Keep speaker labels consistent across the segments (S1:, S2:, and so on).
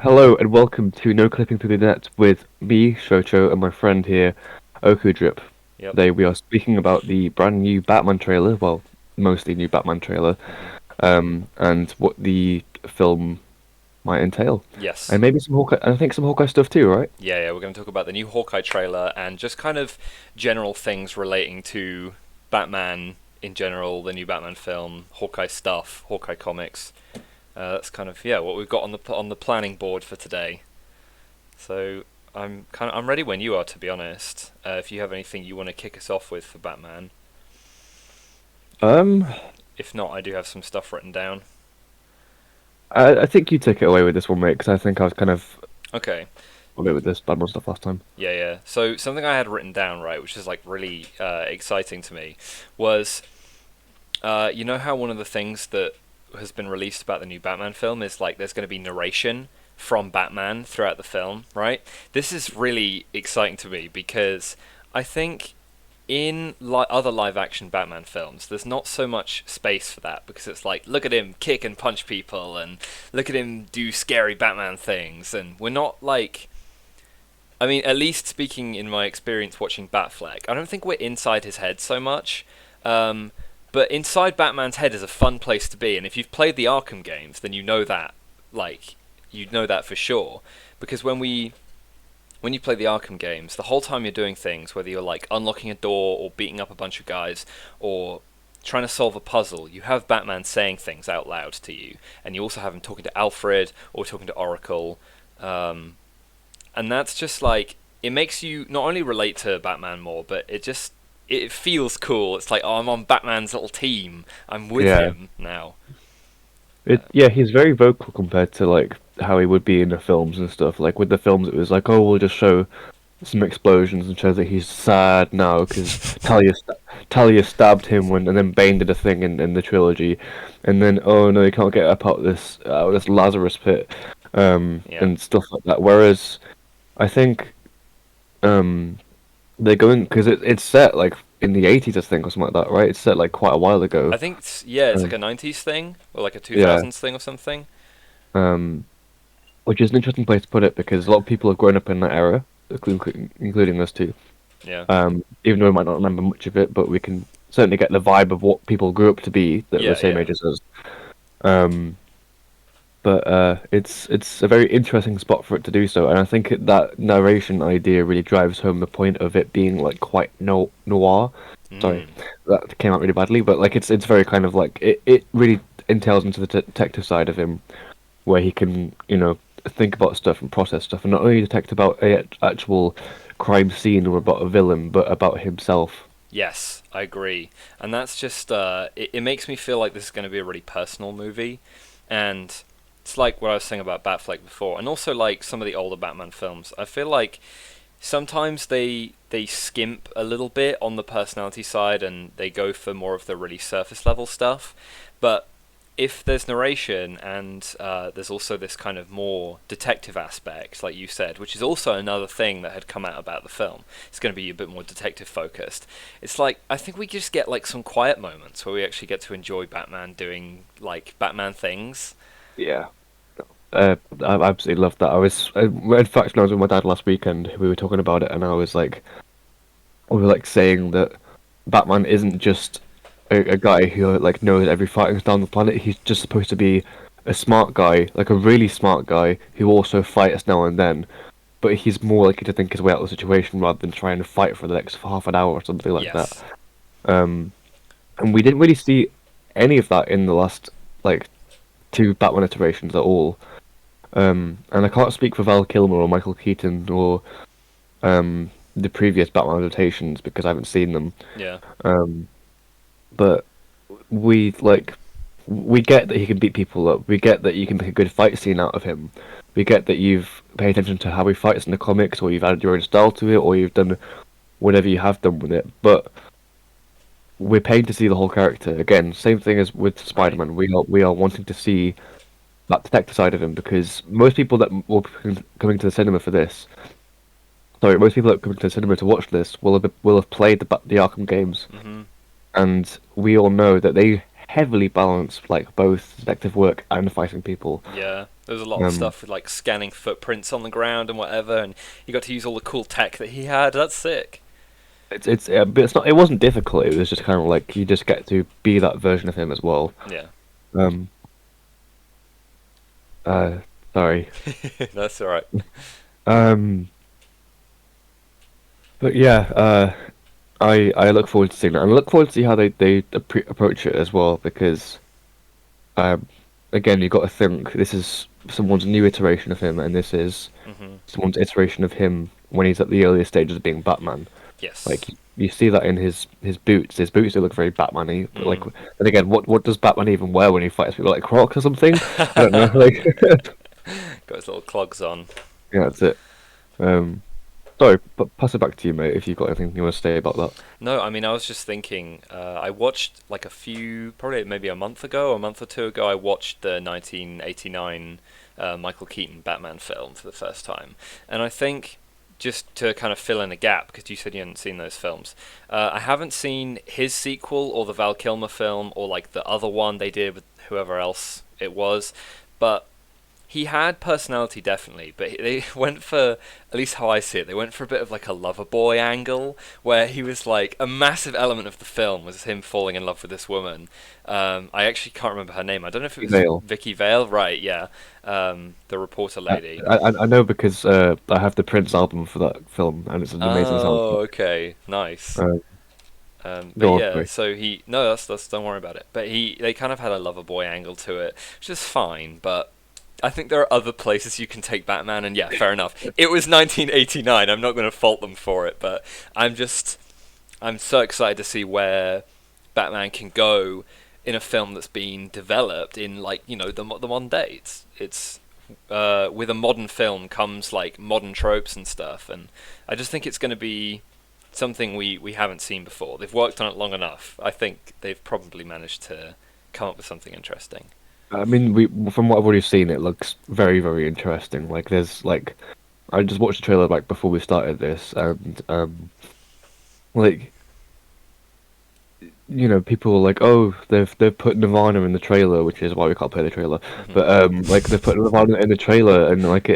S1: Hello and welcome to No Clipping Through the Net with me, Shocho, and my friend here, Oku.
S2: Yep.
S1: Today we are speaking about the brand new Batman trailer, well, mostly new Batman trailer,
S2: hmm
S1: and what the film might entail.
S2: Yes.
S1: And maybe some Hawkeye, I think some Hawkeye stuff too, right?
S2: Yeah, we're going to talk about the new Hawkeye trailer and just kind of general things relating to Batman in general, the new Batman film, Hawkeye stuff, Hawkeye comics. That's kind of what we've got on the planning board for today. So I'm ready when you are, to be honest. If you have anything you want to kick us off with for Batman,
S1: Um,
S2: if not, I do have some stuff written down.
S1: I think you take it away with this one, mate, because I think I was kind of
S2: Okay.
S1: a bit with this Batman stuff last time.
S2: Yeah. So something I had written down, right, which is like really exciting to me, was you know how one of the things that has been released about the new Batman film is like there's going to be narration from Batman throughout the film, right? This is really exciting to me because I think in other live action Batman films, there's not so much space for that because it's like, look at him kick and punch people and look at him do scary Batman things. And we're not like, I mean, at least speaking in my experience watching Batfleck, I don't think we're inside his head so much. Um, but inside Batman's head is a fun place to be, and if you've played the Arkham games, then you know that, like, you know that for sure. Because when you play the Arkham games, the whole time you're doing things, whether you're like unlocking a door or beating up a bunch of guys or trying to solve a puzzle, you have Batman saying things out loud to you, and you also have him talking to Alfred or talking to Oracle. Um, and that's just like it makes you not only relate to Batman more, but it feels cool. It's like, oh, I'm on Batman's little team. I'm with
S1: Yeah.
S2: him now.
S1: Yeah, he's very vocal compared to like how he would be in the films and stuff. Like with the films, it was like, oh, we'll just show some explosions and show that he's sad now because Talia stabbed him when, and then Bane did a thing in the trilogy, and then oh no, he can't get up out of this Lazarus pit,
S2: Yeah,
S1: and stuff like that. Whereas I think um they're going because it's set like in the 80s, I think, or something like that, right? It's set like quite a while ago.
S2: I think it's like
S1: Um,
S2: a '90s thing or like a
S1: yeah.
S2: 2000s thing or something.
S1: Um, which is an interesting place to put it because a lot of people have grown up in that era, including us too.
S2: Yeah,
S1: Even though we might not remember much of it, but we can certainly get the vibe of what people grew up to be that were the same
S2: yeah.
S1: age as us. Um, but it's a very interesting spot for it to do so, and I think that narration idea really drives home the point of it being like quite noir. Sorry,
S2: Mm,
S1: that came out really badly, but like it's very kind of like it really entails into the detective side of him where he can, think about stuff and process stuff, and not only detect about a actual crime scene or about a villain, but about himself.
S2: yes, I agree. And that's just it makes me feel like this is going to be a really personal movie, and it's like what I was saying about Batfleck before, and also like some of the older Batman films. I feel like sometimes they skimp a little bit on the personality side and they go for more of the really surface level stuff. But if there's narration and there's also this kind of more detective aspect, like you said, which is also another thing that had come out about the film, it's going to be a bit more detective focused. It's like I think we just get like some quiet moments where we actually get to enjoy Batman doing like Batman things.
S1: Yeah. I absolutely loved that. In fact, when I was with my dad last weekend, we were talking about it, and we were like saying that Batman isn't just a guy who like knows every fighting style on the planet. He's just supposed to be a smart guy, like a really smart guy who also fights now and then. But he's more likely to think his way out of the situation rather than try and fight for the next half an hour or something like that.
S2: Yes.
S1: Um, and we didn't really see any of that in the last like two Batman iterations at all. And I can't speak for Val Kilmer or Michael Keaton or the previous Batman adaptations because I haven't seen them.
S2: Yeah.
S1: Um, but we like we get that he can beat people up. We get that you can make a good fight scene out of him. We get that you've paid attention to how he fights in the comics, or you've added your own style to it, or you've done whatever you have done with it. But we're paying to see the whole character again. Same thing as with
S2: Right.
S1: Spider-Man. We are wanting to see that detective side of him because most people that will be coming to the cinema for this, sorry, most people that are coming to the cinema to watch this will have played the Arkham games,
S2: Mhm.
S1: and we all know that they heavily balanced like both detective work and fighting people.
S2: Yeah, there was a lot of
S1: Um,
S2: stuff with like scanning footprints on the ground and whatever, and you got to use all the cool tech that he had. That's sick.
S1: but it's not. It wasn't difficult. It was just kind of like you just get to be that version of him as well.
S2: Yeah,
S1: Um, uh, sorry.
S2: that's all right.
S1: Um, but yeah, I look forward to seeing that, and I look forward to see how they approach it as well because um, again, you've got to think this is someone's new iteration of him, and this is
S2: Hmm.
S1: someone's iteration of him when he's at the earliest stages of being Batman. Like
S2: Yes.
S1: you see that in his boots. His boots they look very Batman-y. But like,
S2: Mm.
S1: and again, what does Batman even wear when he fights people like Crocs or something? I don't know. Like,
S2: Got his little clogs on.
S1: yeah, that's it. Um, sorry, but pass it back to you, mate. If you've got anything you want to say about that.
S2: No, I mean, I was just thinking. I watched like a few, probably maybe a month ago, a month or two ago. I watched the 1989 Michael Keaton Batman film for the first time, and I think just to kind of fill in a gap because you said you hadn't seen those films. I haven't seen his sequel or the Val Kilmer film or like the other one they did with whoever else it was, but he had personality definitely, but they went for, at least how I see it, they went for a bit of like a lover boy angle where he was like a massive element of the film was him falling in love with this woman. I actually can't remember her name. I don't know if it was
S1: Vale.
S2: Vicky Vale, right? Yeah, the reporter lady.
S1: I know because I have the Prince album for that film, and it's an amazing
S2: Oh,
S1: soundtrack.
S2: okay, nice.
S1: Uh,
S2: But
S1: Go on,
S2: yeah,
S1: sorry.
S2: so he no, that's don't worry about it. But they kind of had a lover boy angle to it, which is fine. But I think there are other places you can take Batman, and yeah, fair enough. It was 1989. I'm not going to fault them for it, but I'm so excited to see where Batman can go in a film that's been developed in like the modern day. It's with a modern film comes like modern tropes and stuff, and I just think it's going to be something we haven't seen before. They've worked on it long enough. I think they've probably managed to come up with something interesting.
S1: I mean, we from what I've already seen, it looks very, very interesting. Like, there's like, I just watched the trailer like before we started this, and like, people were like, oh, they've put Nirvana in the trailer, which is why we can't play the trailer.
S2: Hmm.
S1: But like they've put Nirvana in the trailer, and like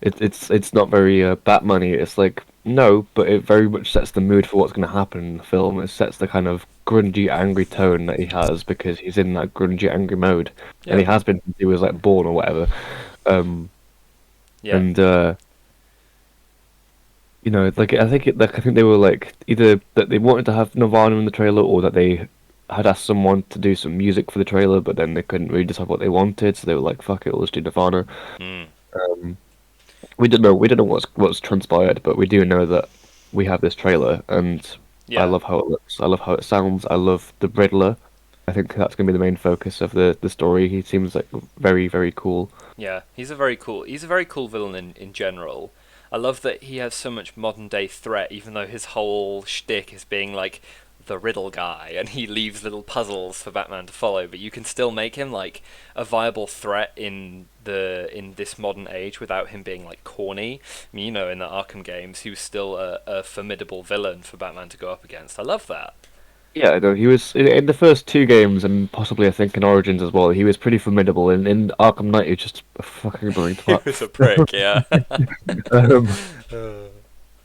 S1: it's not very Batman-y. It's like no, but it very much sets the mood for what's going to happen in the film. It sets the kind of grungy, angry tone that he has because he's in that grungy, angry mode, and
S2: Yeah,
S1: he has been since he was like born or whatever. Um,
S2: yeah,
S1: and like I think they were like either that they wanted to have Nirvana in the trailer or that they had asked someone to do some music for the trailer, but then they couldn't really decide what they wanted, so they were like, "Fuck it, let's do Nirvana."
S2: mm,
S1: Um, we don't know what's transpired, but we do know that we have this trailer, and I
S2: yeah.
S1: love how it looks. I love how it sounds. I love the Riddler. I think that's going to be the main focus of the story. He seems like very, very cool.
S2: Yeah, he's a very cool villain in general. I love that he has so much modern day threat, even though his whole shtick is being like the riddle guy, and he leaves little puzzles for Batman to follow. But you can still make him like a viable threat in this modern age without him being like corny. I mean, in the Arkham games, he was still a formidable villain for Batman to go up against. I love that.
S1: Yeah, no, he was in the first two games, and possibly I think in Origins as well. He was pretty formidable. In Arkham Knight, he was just a fucking annoying
S2: He
S1: twat.
S2: was a prick, yeah.
S1: Um,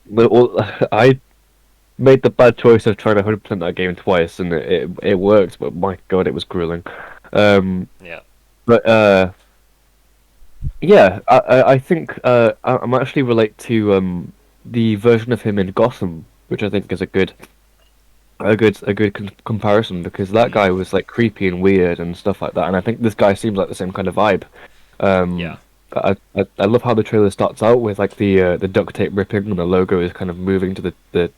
S1: well, I made the bad choice of trying to 100% that game twice, and it worked. But my God, it was grueling. Um,
S2: Yeah.
S1: but yeah, I think I'm actually relate to the version of him in Gotham, which I think is a good comparison because that
S2: Mm,
S1: guy was like creepy and weird and stuff like that, and I think this guy seems like the same kind of vibe.
S2: yeah.
S1: Um, I love how the trailer starts out with like the duct tape ripping and the logo is kind of moving to the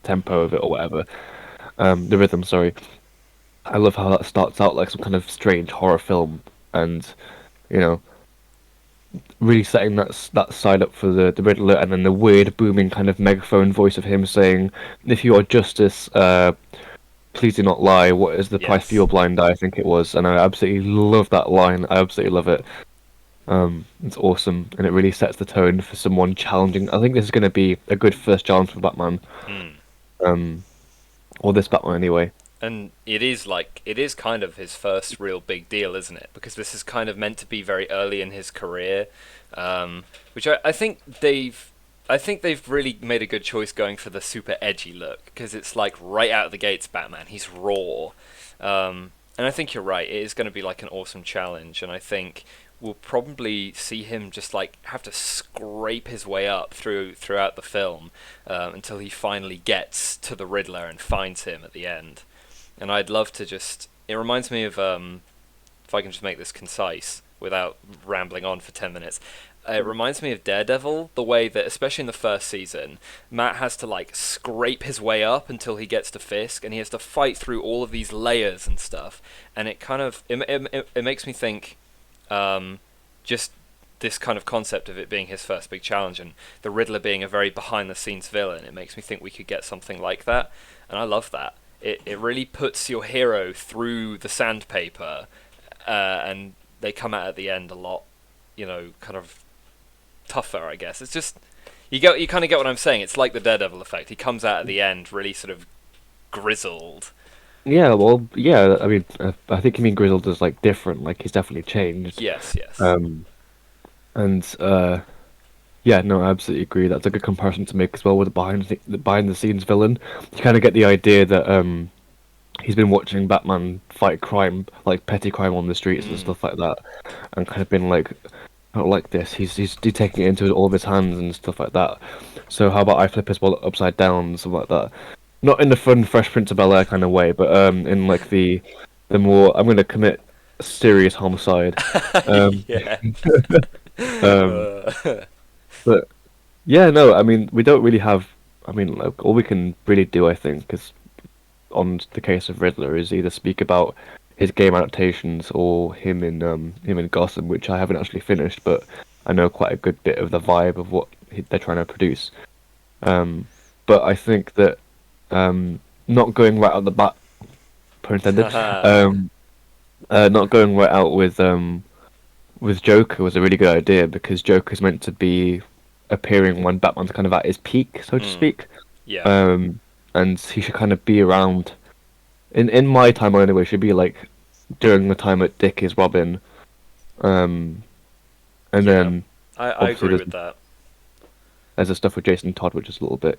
S1: tempo of it or whatever. The rhythm, sorry. I love how that starts out like some kind of strange horror film, and you know, really setting that side up for the Riddler, and then the weird booming kind of megaphone voice of him saying, "If you are justice, please do not lie. What is the price for
S2: Yes.
S1: your blind eye?" I think it was, and I absolutely love that line. I absolutely love it. It's awesome, and it really sets the tone for someone challenging. I think this is going to be a good first challenge for Batman,
S2: Mm.
S1: um, or this Batman anyway.
S2: And it is kind of his first real big deal, isn't it? Because this is kind of meant to be very early in his career, which I think they've really made a good choice going for the super edgy look because it's like right out of the gates Batman. He's raw, and I think you're right. It is going to be like an awesome challenge, and I think we'll probably see him just like have to scrape his way up throughout the film until he finally gets to the Riddler and finds him at the end. And I'd love to just. It reminds me of if I can just make this concise without rambling on for 10 minutes. It reminds me of Daredevil, the way that, especially in the first season, Matt has to like scrape his way up until he gets to Fisk, and he has to fight through all of these layers and stuff. And it kind of it makes me think, just this kind of concept of it being his first big challenge, and the Riddler being a very behind the scenes villain. It makes me think we could get something like that, and I love that. It really puts your hero through the sandpaper, and they come out at the end a lot, kind of tougher, I guess. It's just you kind of get what I'm saying. It's like the Daredevil effect. He comes out at the end really sort of grizzled.
S1: Yeah, well, yeah. I mean, I think you mean Grizzled is like different. Like he's definitely changed.
S2: Yes, yes.
S1: Um, and yeah, no, I absolutely agree. That's a good comparison to make as well with the behind the scenes villain. You kind of get the idea that he's been watching Batman fight crime, like petty crime on the streets and
S2: Mm.
S1: stuff like that, and kind of been like, I don't like this. He's taking it into all of his hands and stuff like that. So how about I flip his wallet upside down and something like that? Not in the fun Fresh Prince of Bel-Air kind of way, but in like the more I'm gonna commit serious homicide. Um,
S2: Yeah.
S1: um,
S2: Uh,
S1: but yeah, no, I mean we don't really have. I mean, like, all we can really do, I think, is on the case of Riddler, is either speak about his game adaptations or him in Gotham, which I haven't actually finished, but I know quite a good bit of the vibe of what they're trying to produce. Um, but I think that not going right out the bat, pun intended, um, not going right out with Joker was a really good idea because Joker's meant to be appearing when Batman's kind of at his peak, so to
S2: mm,
S1: speak.
S2: yeah.
S1: Um, and he should kind of be around in my timeline anyway. Should be like during the time that Dick is Robin, um, and
S2: Yeah.
S1: then
S2: I
S1: obviously
S2: agree with that.
S1: there's the stuff with Jason Todd, which is a little bit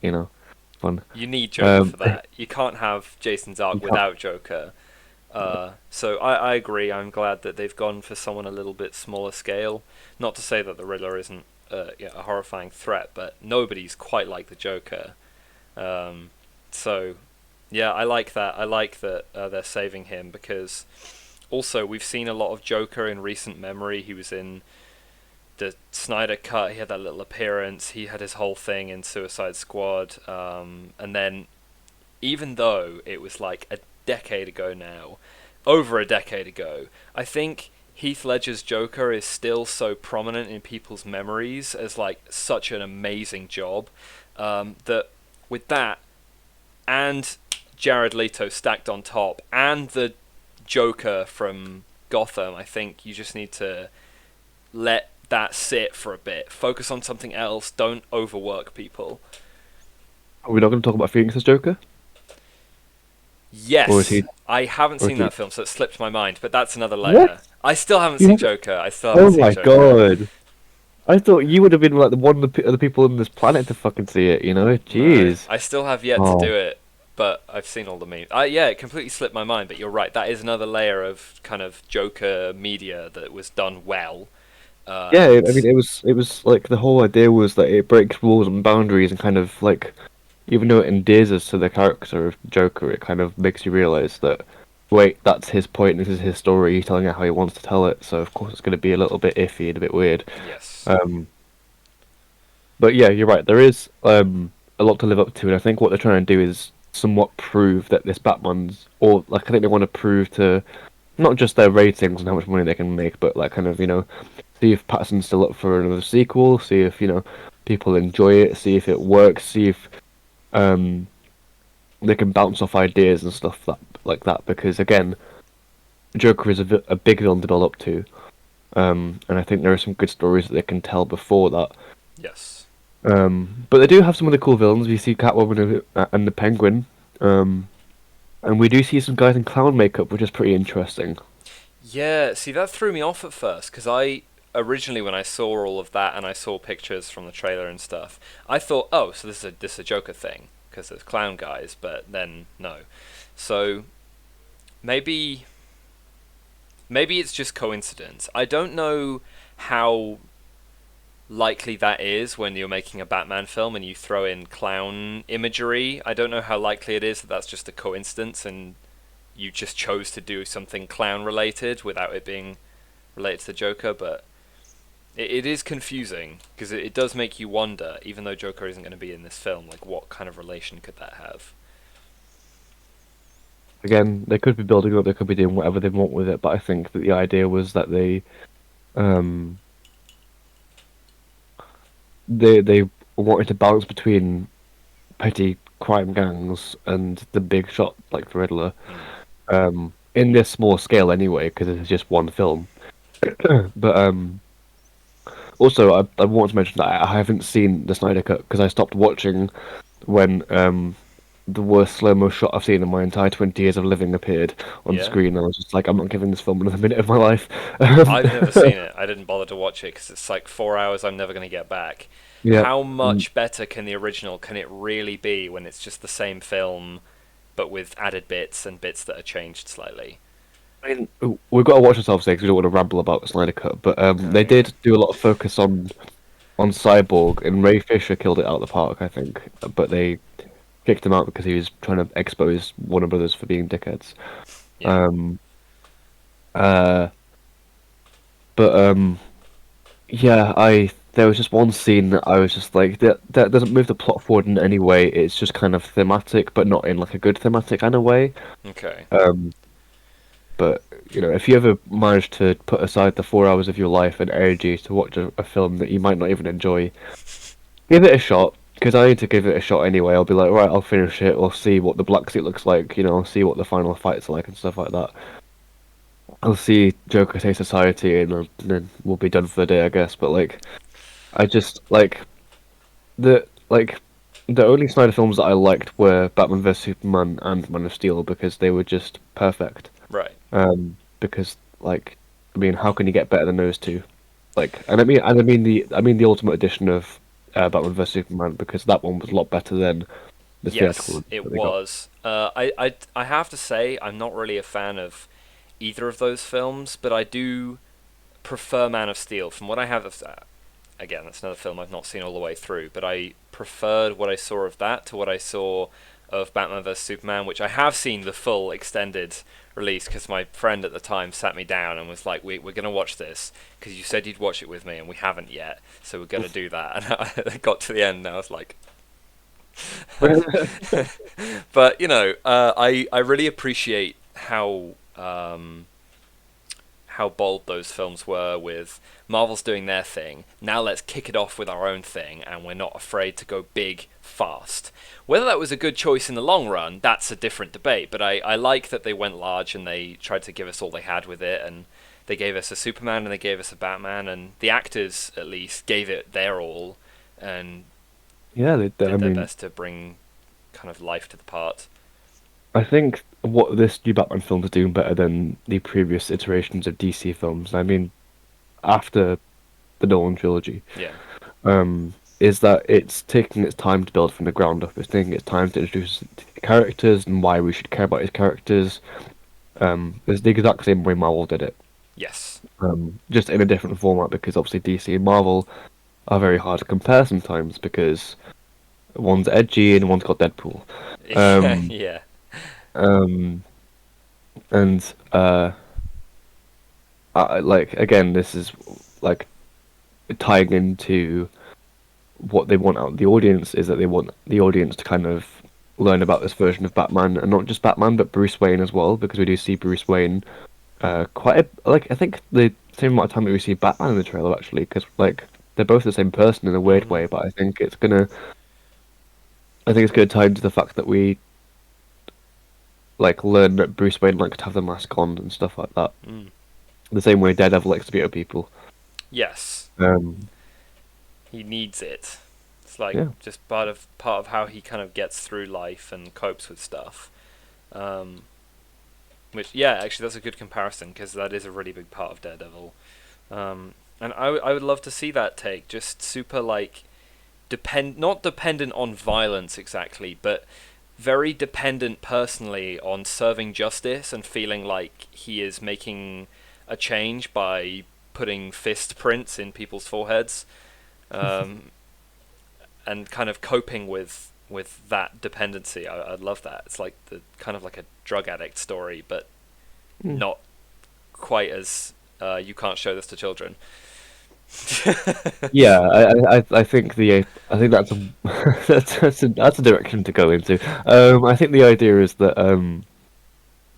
S1: fun.
S2: You need Joker
S1: Um,
S2: for that. You can't have Jason's arc
S1: you can't,
S2: without Joker. So I agree. I'm glad that they've gone for someone a little bit smaller scale. Not to say that the Riddler isn't a horrifying threat, but nobody's quite like the Joker. Um, so yeah, I like that. I like that they're saving him because also we've seen a lot of Joker in recent memory. He was in the Snyder cut. He had that little appearance. He had his whole thing in Suicide Squad. And then even though it was like a decade ago now, over a decade ago, I think Heath Ledger's Joker is still so prominent in people's memories as like such an amazing job, that with that and Jared Leto stacked on top and the Joker from Gotham, I think you just need to let that sit for a bit. Focus on something else. Don't overwork people.
S1: are we not going to talk about Phoenix's Joker, or is
S2: Yes,
S1: he?
S2: I haven't
S1: Or is
S2: seen
S1: he?
S2: that film, so it slipped my mind. But that's another layer.
S1: What?
S2: I still haven't
S1: You
S2: seen
S1: haven't?
S2: Joker. I still haven't
S1: Oh
S2: seen
S1: my
S2: Joker.
S1: god! I thought you would have been like the one of the people on this planet to fucking see it. You know?
S2: No,
S1: Jeez.
S2: I still have yet to
S1: Oh.
S2: do it. But I've seen all the memes. Yeah, it completely slipped my mind. But you're right. That is another layer of kind of Joker media that was done well.
S1: Yeah,
S2: And
S1: I mean, it was like the whole idea was that it breaks rules and boundaries and kind of like, even though it endears us to the character of Joker, it kind of makes you realize that, wait, that's his point, this is his story, he's telling it how he wants to tell it, so of course it's going to be a little bit iffy and a bit weird.
S2: yes,
S1: Um, but yeah, you're right, there is a lot to live up to, and I think what they're trying to do is somewhat prove that this Batman's, or like I think they want to prove to not just their ratings and how much money they can make, but like kind of, see if Patterson's still up for another sequel, see if, people enjoy it, see if it works, see if um they can bounce off ideas and stuff like that. Because again, Joker is a big villain to build up to, and I think there are some good stories that they can tell before that.
S2: yes,
S1: But they do have some of the cool villains. You see Catwoman and the Penguin, um, And we do see some guys in clown makeup, which is pretty interesting.
S2: Yeah, see, that threw me off at first because I originally, when I saw all of that and I saw pictures from the trailer and stuff, I thought, oh, so this is a Joker thing because there's clown guys, but then no. So maybe maybe it's just coincidence. I don't know how likely that is when you're making a Batman film and you throw in clown imagery. I don't know how likely it is that that's just a coincidence and you just chose to do something clown related without it being related to the Joker, but it is confusing because it does make you wonder, even though Joker isn't going to be in this film, like what kind of relation could that have?
S1: Again, they could be building up, they could be doing whatever they want with it, but I think that the idea was that um, they wanted to balance between petty crime gangs and the big shot like the Riddler.
S2: Mm.
S1: In this small scale anyway, because it's just one film. But also, I want to mention that I haven't seen the Snyder Cut because I stopped watching when the worst slow-mo shot I've seen in my entire 20 years of living appeared on
S2: Yeah,
S1: screen. I was just like, I'm not giving this film another minute of my life.
S2: I've never seen it. I didn't bother to watch it because it's like 4 hours I'm never going to get back.
S1: Yeah.
S2: How much better can the original can it really be when it's just the same film but with added bits and bits that are changed slightly?
S1: I mean, we've got to watch ourselves here because we don't want to ramble about the Snyder Cut. But they
S2: Okay.
S1: did do a lot of focus on Cyborg, and Ray Fisher killed it out of the park, I think. But they kicked him out because he was trying to expose Warner Brothers for being dickheads.
S2: Yeah.
S1: Um, uh, but yeah, I there was just one scene that I was just like that doesn't move the plot forward in any way. It's just kind of thematic, but not in like a good thematic kind of way.
S2: Okay.
S1: Um, but if you ever manage to put aside the 4 hours of your life and energy to watch a film that you might not even enjoy, give it a shot. Because I need to give it a shot anyway. I'll be like, right, I'll finish it. I'll see what the black suit looks like. I'll see what the final fights are like and stuff like that. I'll see Joker say society, and then we'll be done for the day, I guess. But like, I just like the only Snyder films that I liked were Batman vs Superman and Man of Steel because they were just perfect.
S2: Right.
S1: Because like, I mean, how can you get better than those two? Like, and I mean the Ultimate Edition of Batman vs Superman because that one was a lot better than the theatrical
S2: Yes,
S1: release
S2: it
S1: that they got.
S2: was. I have to say I'm not really a fan of either of those films, but I do prefer Man of Steel. From what I have of that, again, that's another film I've not seen all the way through, but I preferred what I saw of that to what I saw of Batman vs Superman, which I have seen the full extended release because my friend at the time sat me down and was like, we're going to watch this because you said you'd watch it with me and we haven't yet, so we're going to do that. And I got to the end and I was like, but I really appreciate how bold those films were with Marvel's doing their thing. Now let's kick it off with our own thing, and we're not afraid to go big, fast. Whether that was a good choice in the long run, that's a different debate. But I like that they went large and they tried to give us all they had with it, and they gave us a Superman and they gave us a Batman, and the actors at least gave it their all and
S1: Yeah, I
S2: did their
S1: mean,
S2: best to bring kind of life to the part.
S1: I think what this new Batman film is doing better than the previous iterations of DC films. I mean, after the Nolan trilogy,
S2: Yeah.
S1: is that it's taking its time to build from the ground up. It's taking its time to introduce the characters and why we should care about his characters. It's the exact same way Marvel did it,
S2: Yes.
S1: just in a different format because obviously DC and Marvel are very hard to compare sometimes because one's edgy and one's got Deadpool.
S2: Yeah.
S1: Um,
S2: Yeah.
S1: um, and like again, this is like tying into what they want out of the audience is that they want the audience to kind of learn about this version of Batman and not just Batman but Bruce Wayne as well because we do see Bruce Wayne like I think the same amount of time that we see Batman in the trailer actually because like they're both the same person in a weird
S2: Mm,
S1: way but I think it's gonna tie into the fact that we like learn that Bruce Wayne likes to have the mask on and stuff like that
S2: mm.
S1: the same way Daredevil likes to beat up people.
S2: Yes.
S1: um
S2: He needs it. It's like
S1: yeah.
S2: just part of how he kind of gets through life and copes with stuff. Which, yeah, actually, that's a good comparison because that is a really big part of Daredevil. And I would love to see that take. Just super, like, not dependent on violence exactly, but very dependent personally on serving justice and feeling like he is making a change by putting fist prints in people's foreheads, um, and kind of coping with that dependency. I'd love that. It's like the kind of like a drug addict story, but
S1: Mm.
S2: not quite as you can't show this to children.
S1: Yeah, I think I think that's a that's a direction to go into. I think the idea is that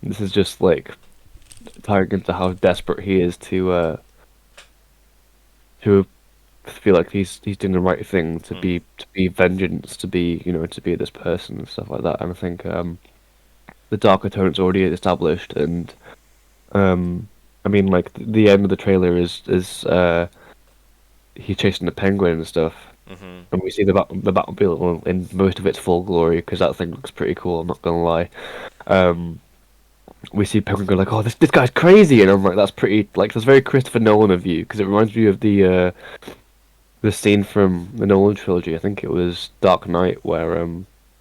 S1: this is just like tying into how desperate he is to feel like he's doing the right thing,
S2: Mm.
S1: to be vengeance, to be, to be this person and stuff like that. And I think the darker tone's already established, and I mean, like the end of the trailer is he's chasing the penguin and stuff,
S2: Hmm.
S1: and we see the Batmobile in most of its full glory because that thing looks pretty cool. I'm not gonna lie. Um, we see Penguin go like, "Oh, this guy's crazy," and I'm like, "That's pretty like that's very Christopher Nolan of you," because it reminds me of the scene from the Nolan trilogy. I think it was Dark Knight where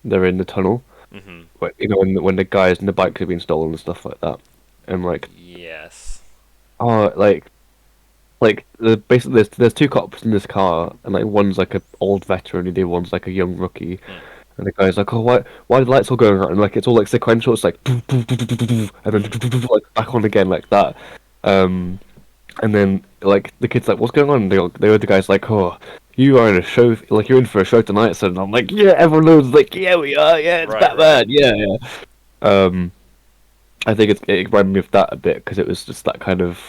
S1: they're in the tunnel,
S2: Hmm.
S1: where, when the guys and the bikes have been stolen and stuff like that, and like,
S2: Yes.
S1: oh, basically there's two cops in this car, and like one's like a old veteran and the other one's like a young rookie.
S2: Mm.
S1: And the guy's like, "Oh, why are the lights all going out?" And like it's all like sequential. It's like and then
S2: Mm.
S1: like back on again like that. Um, and then like the kid's like, "What's going on?" And the other guy's like, "Oh, you are in a show. Like you're in for a show tonight." So I'm like, "Yeah." Everyone knows. Like, "Yeah, we are. Yeah, it's
S2: Right. Right.
S1: Batman. Yeah, yeah." Um, I think it reminded me of that a bit because it was just that kind of,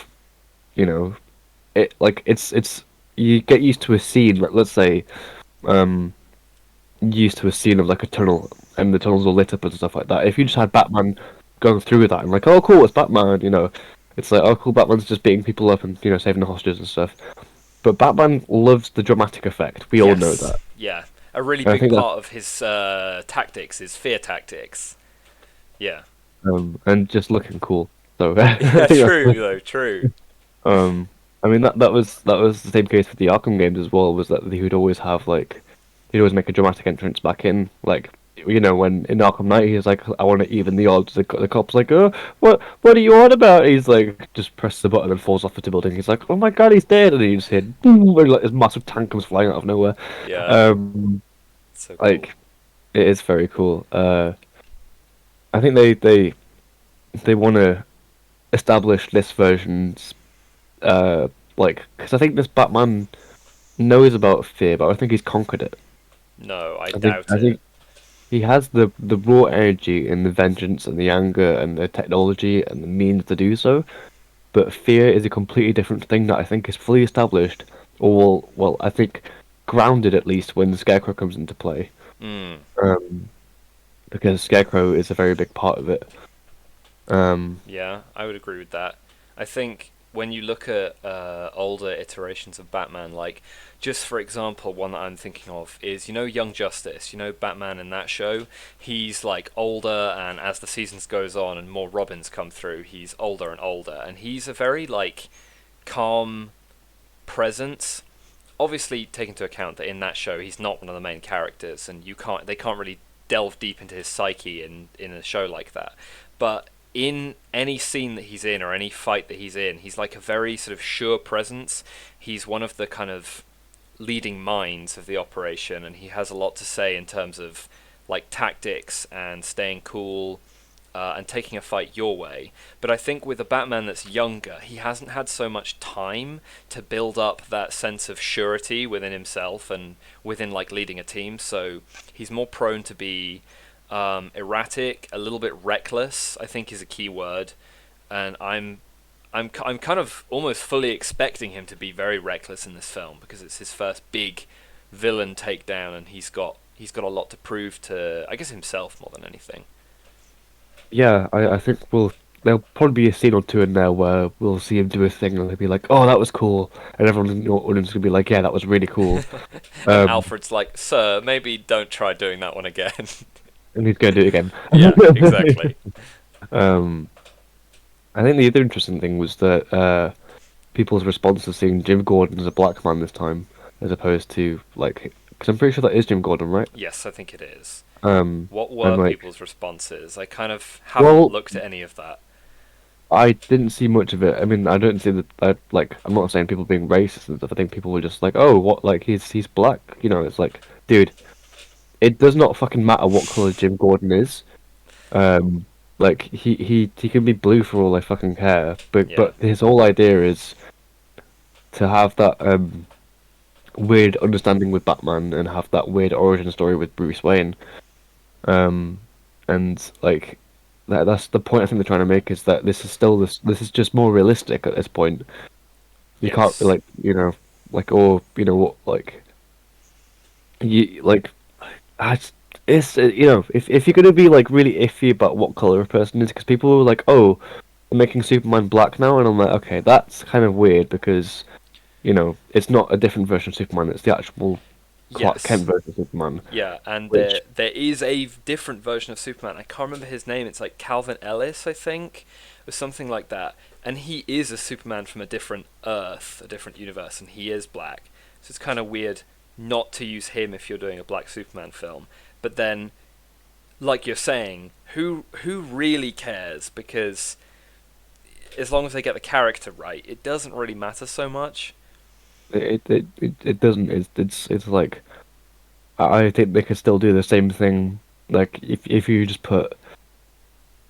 S1: you know, it's you get used to a scene. Like, let's say, um, used to a scene of like a tunnel and the tunnels all lit up and stuff like that. If you just
S2: Mm.
S1: had Batman going through with that and like, oh cool, it's Batman, it's like, oh cool, Batman's just beating people up and saving the hostages and stuff. But Batman loves the dramatic effect. We all know
S2: Yes.
S1: that.
S2: Yeah. A really
S1: And I
S2: big
S1: think that
S2: part of his tactics is fear tactics. Yeah.
S1: and just looking cool. So I
S2: Yeah.
S1: think
S2: True.
S1: that's
S2: Though. True.
S1: I mean that was the same case with the Arkham games as well. Was that he would always have like he'd always make a dramatic entrance back in, like when in Arkham Knight he's like, I want to even the odds. The cop's like, oh, what are you on about? He's like, just presses the button and falls off the building. He's like, oh my god, he's dead, and he just hit, boom, and like this massive tank comes flying out of nowhere.
S2: Yeah.
S1: Um,
S2: So cool.
S1: like it is very cool. I think they want to establish this version's like because I think this Batman knows about fear, but I think he's conquered it.
S2: No, I
S1: I think
S2: doubt
S1: I
S2: it.
S1: think he has the raw energy and the vengeance and the anger and the technology and the means to do so, but fear is a completely different thing that I think is fully established, or I think grounded at least when the Scarecrow comes into play,
S2: Mm.
S1: um, because Scarecrow is a very big part of it. Um,
S2: Yeah, I would agree with that. I think when you look at older iterations of Batman, like just for example, one that I'm thinking of is Young Justice. Batman in that show. He's like older, and as the seasons goes on and more Robins come through, he's older and older, and he's a very like calm presence. Obviously, take into account that in that show he's not one of the main characters, and they can't really delve deep into his psyche in a show like that. But in any scene that he's in or any fight that he's in, he's like a very sort of sure presence. He's one of the kind of leading minds of the operation, and he has a lot to say in terms of like tactics and staying cool, and taking a fight your way. But I think with a Batman that's younger, he hasn't had so much time to build up that sense of surety within himself and within like leading a team. So he's more prone to be erratic, a little bit reckless, I think is a key word. And I'm kind of almost fully expecting him to be very reckless in this film because it's his first big villain takedown, and he's got a lot to prove to, I guess, himself more than anything.
S1: yeah, I think there'll probably be a scene or two in there where we'll see him do a thing and he'll be like, oh, that was cool, and everyone in the audience will be like, yeah, that was really cool.
S2: And
S1: Um,
S2: Alfred's like, "Sir, maybe don't try doing that one again."
S1: and he's going to do it again.
S2: Yeah, exactly.
S1: um, I think the other interesting thing was that people's response to seeing Jim Gordon as a black man this time, as opposed to like, because I'm pretty sure that is Jim Gordon, right?
S2: Yes, I think it is.
S1: Um,
S2: What
S1: and
S2: were
S1: like,
S2: people's responses? I kind of haven't
S1: well,
S2: looked at any of that.
S1: I didn't see much of it. I mean, I don't see that. Like, I'm not saying people being racist and stuff. I think people were just like, "Oh, what? Like, he's black." You know, it's like, dude, it does not fucking matter what color Jim Gordon is. Um, like he can be blue for all I fucking care. But
S2: Yeah.
S1: his whole idea is to have that weird understanding with Batman and have that weird origin story with Bruce Wayne. Um, and like that's the point I think they're trying to make is that this is still this is just more realistic at this point. You can't
S2: Yes.
S1: like like or what like you like I, it's if you're gonna be like really iffy about what color a person is because people were like they're making Superman black now and I'm like okay that's kind of weird because it's not a different version of Superman, it's the actual Clark Kent
S2: Yes.
S1: version of Superman,
S2: Yeah, and
S1: which
S2: there is a different version of Superman. I can't remember his name. It's like Calvin Ellis, I think, or something like that. And he is a Superman from a different Earth, a different universe, and he is black. So it's kind of weird not to use him if you're doing a black Superman film. But then, like you're saying, who really cares? Because as long as they get the character right, it doesn't really matter so much.
S1: it doesn't it's like I think they could still do the same thing like if you just put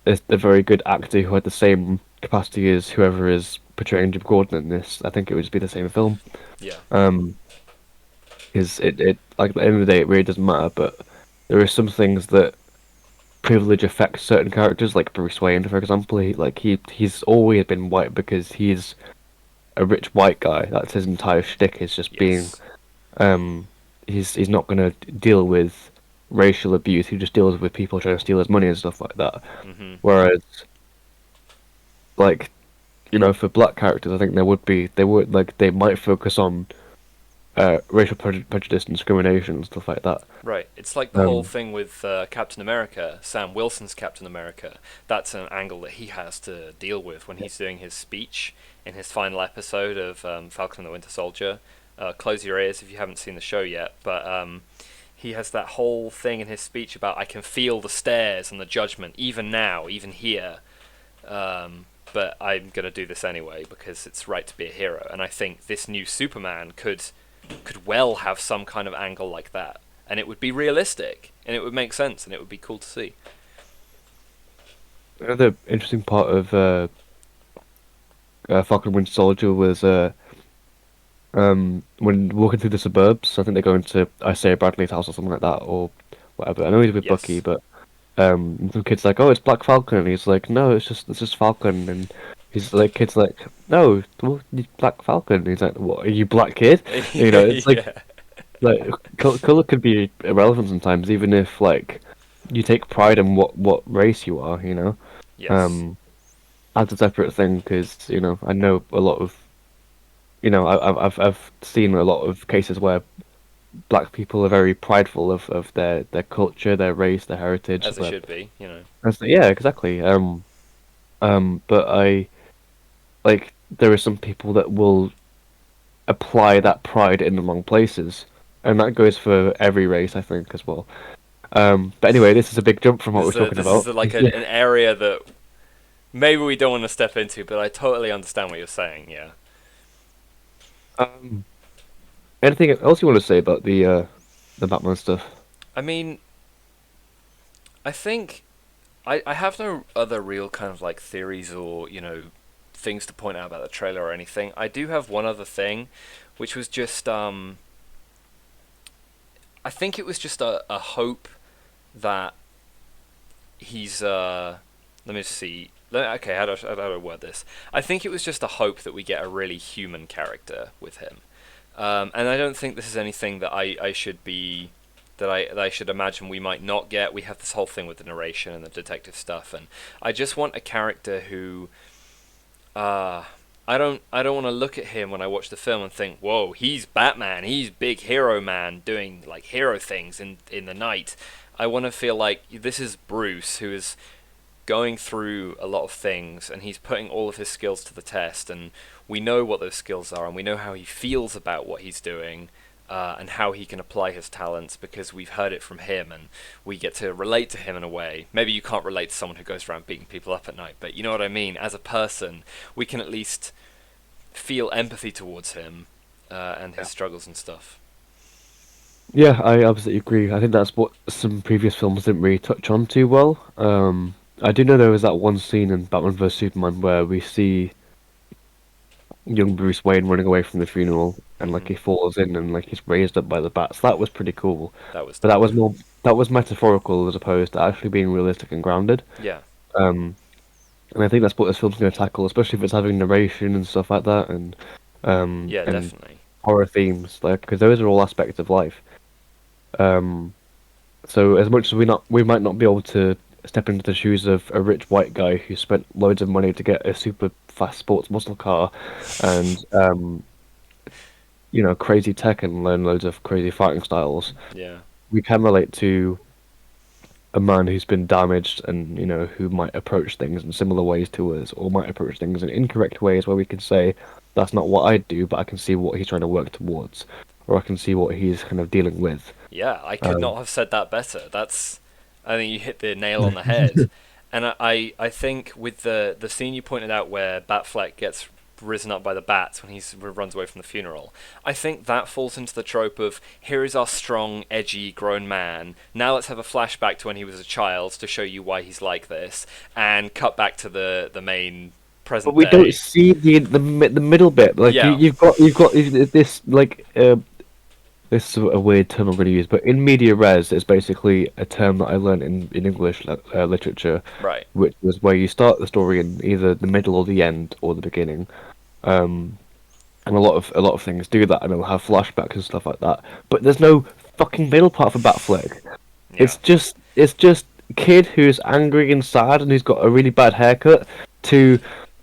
S1: a very good actor who had the same capacity as whoever is portraying Jim Gordon in this, I think it would just be the same film.
S2: Yeah.
S1: Um, because it like at the end of the day, it really doesn't matter. But there are some things that privilege affects certain characters, like Bruce Wayne, for example. He's always been white because he's a rich white guy. That's his entire shtick is just being
S2: Yes.
S1: um, he's not gonna deal with racial abuse. He just deals with people trying to steal his money and stuff like that.
S2: Mhm.
S1: Whereas like for black characters, I think they would like they might focus on racial prejudice and discrimination and stuff like that.
S2: Right. It's like the whole
S1: Um,
S2: thing with Captain America, Sam Wilson's Captain America. That's an angle that he has to deal with when he's doing his speech in his final episode of Falcon and the Winter Soldier. Close your ears if you haven't seen the show yet, but he has that whole thing in his speech about I can feel the stares and the judgment, even now, even here. But I'm gonna do this anyway because it's right to be a hero, and I think this new Superman could well have some kind of angle like that, and it would be realistic, and it would make sense, and it would be cool to see.
S1: Another interesting part of Falcon and Winter Soldier was when walking through the suburbs. I think they go into Isaiah Bradley's house or something like that, or whatever. I know he's with Bucky,
S2: Yes.
S1: but some kid's like, "Oh, it's Black Falcon," and he's like, "No, it's just Falcon," and he's like, "Kid's like, no, well, it's Black Falcon." And he's like, "What? Are you black kid?" It's
S2: Yeah.
S1: like color could be irrelevant sometimes, even if like you take pride in what race you are.
S2: Yes.
S1: Um, that's a separate thing because I know a lot of I've seen a lot of cases where black people are very prideful of their culture, their race, their heritage.
S2: As it should be, you know.
S1: Yeah, exactly. But I like there are some people that will apply that pride in the wrong places, and that goes for every race, I think, as well. But anyway, this is a big jump from what we're talking
S2: This is
S1: about.
S2: like
S1: Yeah.
S2: an area that maybe we don't want to step into, but I totally understand what you're saying. Yeah.
S1: Um, Anything else you want to say about the Batman stuff?
S2: I mean, I think I have no other real kind of like theories or things to point out about the trailer or anything. I do have one other thing, which was just I think it was just a hope that he's let me see. Okay, how do I word this? I think it was just a hope that we get a really human character with him, and I don't think this is anything that I should be that I should imagine we might not get. We have this whole thing with the narration and the detective stuff, and I just want a character who uh, I don't want to look at him when I watch the film and think, whoa, he's Batman, he's big hero man doing like hero things in the night. I want to feel like this is Bruce, who is going through a lot of things, and he's putting all of his skills to the test, and we know what those skills are, and we know how he feels about what he's doing, and how he can apply his talents because we've heard it from him, and we get to relate to him in a way. Maybe you can't relate to someone who goes around beating people up at night, but you know what I mean. As a person, we can at least feel empathy towards him, and his struggles and stuff.
S1: Yeah, I absolutely agree. I think that's what some previous films didn't really touch on too well. I do know there was that one scene in Batman vs Superman where we see young Bruce Wayne running away from the funeral, and like
S2: Hmm.
S1: he falls in and like he's raised up by the bats. That was pretty cool,
S2: That was
S1: but that was
S2: dope.
S1: more that was metaphorical as opposed to actually being realistic and grounded.
S2: Yeah,
S1: Um, and I think that's what this film's going to tackle, especially if it's having narration and stuff like that,
S2: yeah,
S1: and
S2: definitely.
S1: horror themes, like because those are all aspects of life. Um, so as much as we might not be able to step into the shoes of a rich white guy who spent loads of money to get a super fast sports muscle car, and crazy tech and learn loads of crazy fighting styles,
S2: Yeah,
S1: we can relate to a man who's been damaged and who might approach things in similar ways to us, or might approach things in incorrect ways where we can say that's not what I'd do, but I can see what he's trying to work towards, or I can see what he's kind of dealing with.
S2: yeah. I could
S1: Um,
S2: not have said that better. I think you hit the nail on the head. And I think with the scene you pointed out where Batfleck gets risen up by the bats when he runs away from the funeral, I think that falls into the trope of here is our strong, edgy, grown man. Now let's have a flashback to when he was a child to show you why he's like this, and cut back to the main
S1: but
S2: present
S1: we don't
S2: day.
S1: see the middle bit. Like
S2: Yeah,
S1: you've got this like this is a weird term I'm going to use, but in media res is basically a term that I learned in English literature,
S2: right.
S1: which was where you start the story in either the middle or the end or the beginning. Um, and a lot of things do that, and it'll have flashbacks and stuff like that. But there's no fucking middle part for Batfleck.
S2: Yeah,
S1: It's just kid who's angry and sad and who's got a really bad haircut to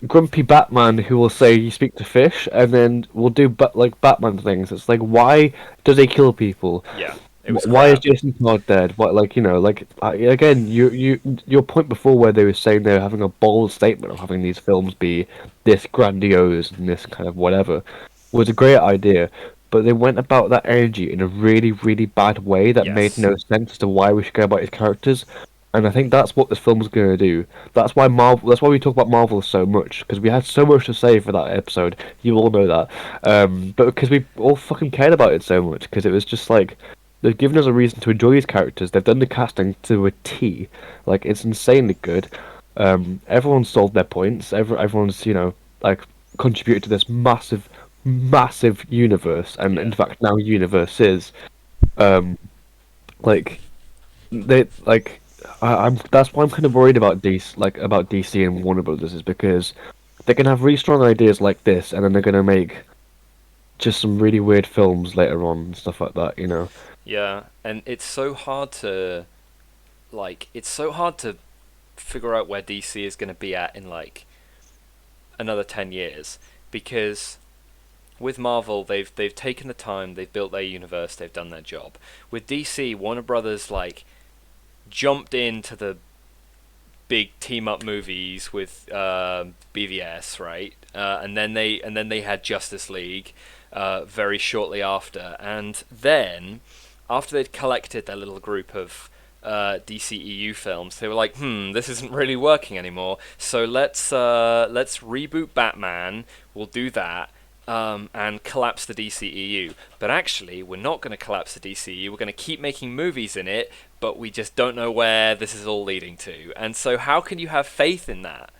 S1: grumpy Batman who will say you speak to fish and then will do like Batman things. It's like why does he kill people?
S2: yeah. It was
S1: Why is
S2: crap.
S1: Jason Todd dead? What again? Your point before where they were saying they were having a bold statement of having these films be this grandiose and this kind of whatever was a great idea, but they went about that energy in a really really bad way that made
S2: Yes.
S1: no sense as to why we should care about his characters. And I think that's what this film's going to do. That's why Marvel. That's why we talk about Marvel so much because we had so much to say for that episode. You all know that, but because we all fucking cared about it so much because it was just like they've given us a reason to enjoy these characters. They've done the casting to a T. Like it's insanely good. Everyone's solved their points. Everyone's like contributed to this massive, massive universe, and in
S2: Yeah.
S1: fact now universe is um like they like I'm that's why I'm kind of worried about DC and Warner Brothers is because they can have really strong ideas like this, and then they're gonna make just some really weird films later on and stuff like that.
S2: Yeah, and it's so hard to figure out where DC is going to be at in like another 10 years because with Marvel they've taken the time, they've built their universe, they've done their job. With DC, Warner Brothers like jumped into the big team up movies with BVS, right? And then they had Justice League very shortly after, and then after they'd collected their little group of DCEU films, they were like, this isn't really working anymore. So let's reboot Batman. We'll do that. And collapse the DCEU. But actually, we're not going to collapse the DCEU. We're going to keep making movies in it, but we just don't know where this is all leading to. And so, how can you have faith in that?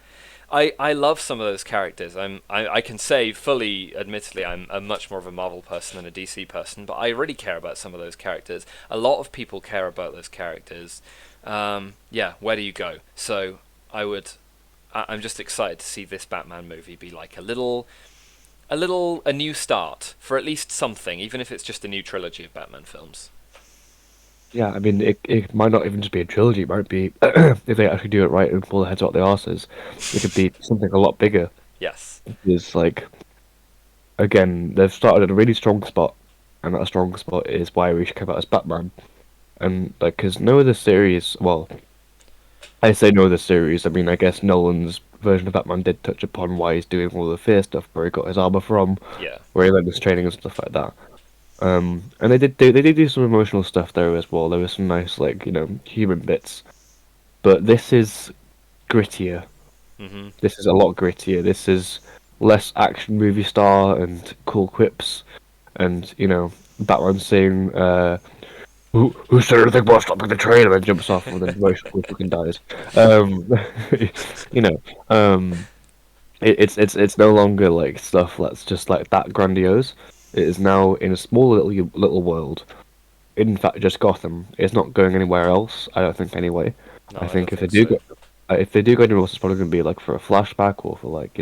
S2: I love some of those characters. I can say fully, admittedly, I'm much more of a Marvel person than a DC person, but I really care about some of those characters. A lot of people care about those characters. Yeah, where do you go? So I'm just excited to see this Batman movie be like a new start for at least something, even if it's just a new trilogy of Batman films.
S1: Yeah, I mean, it might not even just be a trilogy. It might be if they actually do it right and pull their heads out their asses, it could be something a lot bigger.
S2: Yes.
S1: It's like again, they've started at a really strong spot, and that strong spot is why we should care about as Batman. and like, because no other series, well, I say no other series. I mean, I guess Nolan's version of Batman did touch upon why he's doing all the fear stuff, where he got his armor from,
S2: Yeah.
S1: where he learned his training and stuff like that. And they did do some emotional stuff there as well. There was some nice like human bits, but this is grittier.
S2: Mhm.
S1: This is a lot grittier. This is less action movie star and cool quips, and Batman saying, who said anything about stopping the train?" and then jumps off and then very fucking dies. Um, you know, um, it's no longer like stuff that's just like that grandiose. It is now in a small little world. In fact, just Gotham. It's not going anywhere else. I don't think anyway.
S2: No,
S1: I
S2: I don't
S1: think
S2: think so.
S1: if they do go anywhere else, it's probably going to be like for a flashback or for like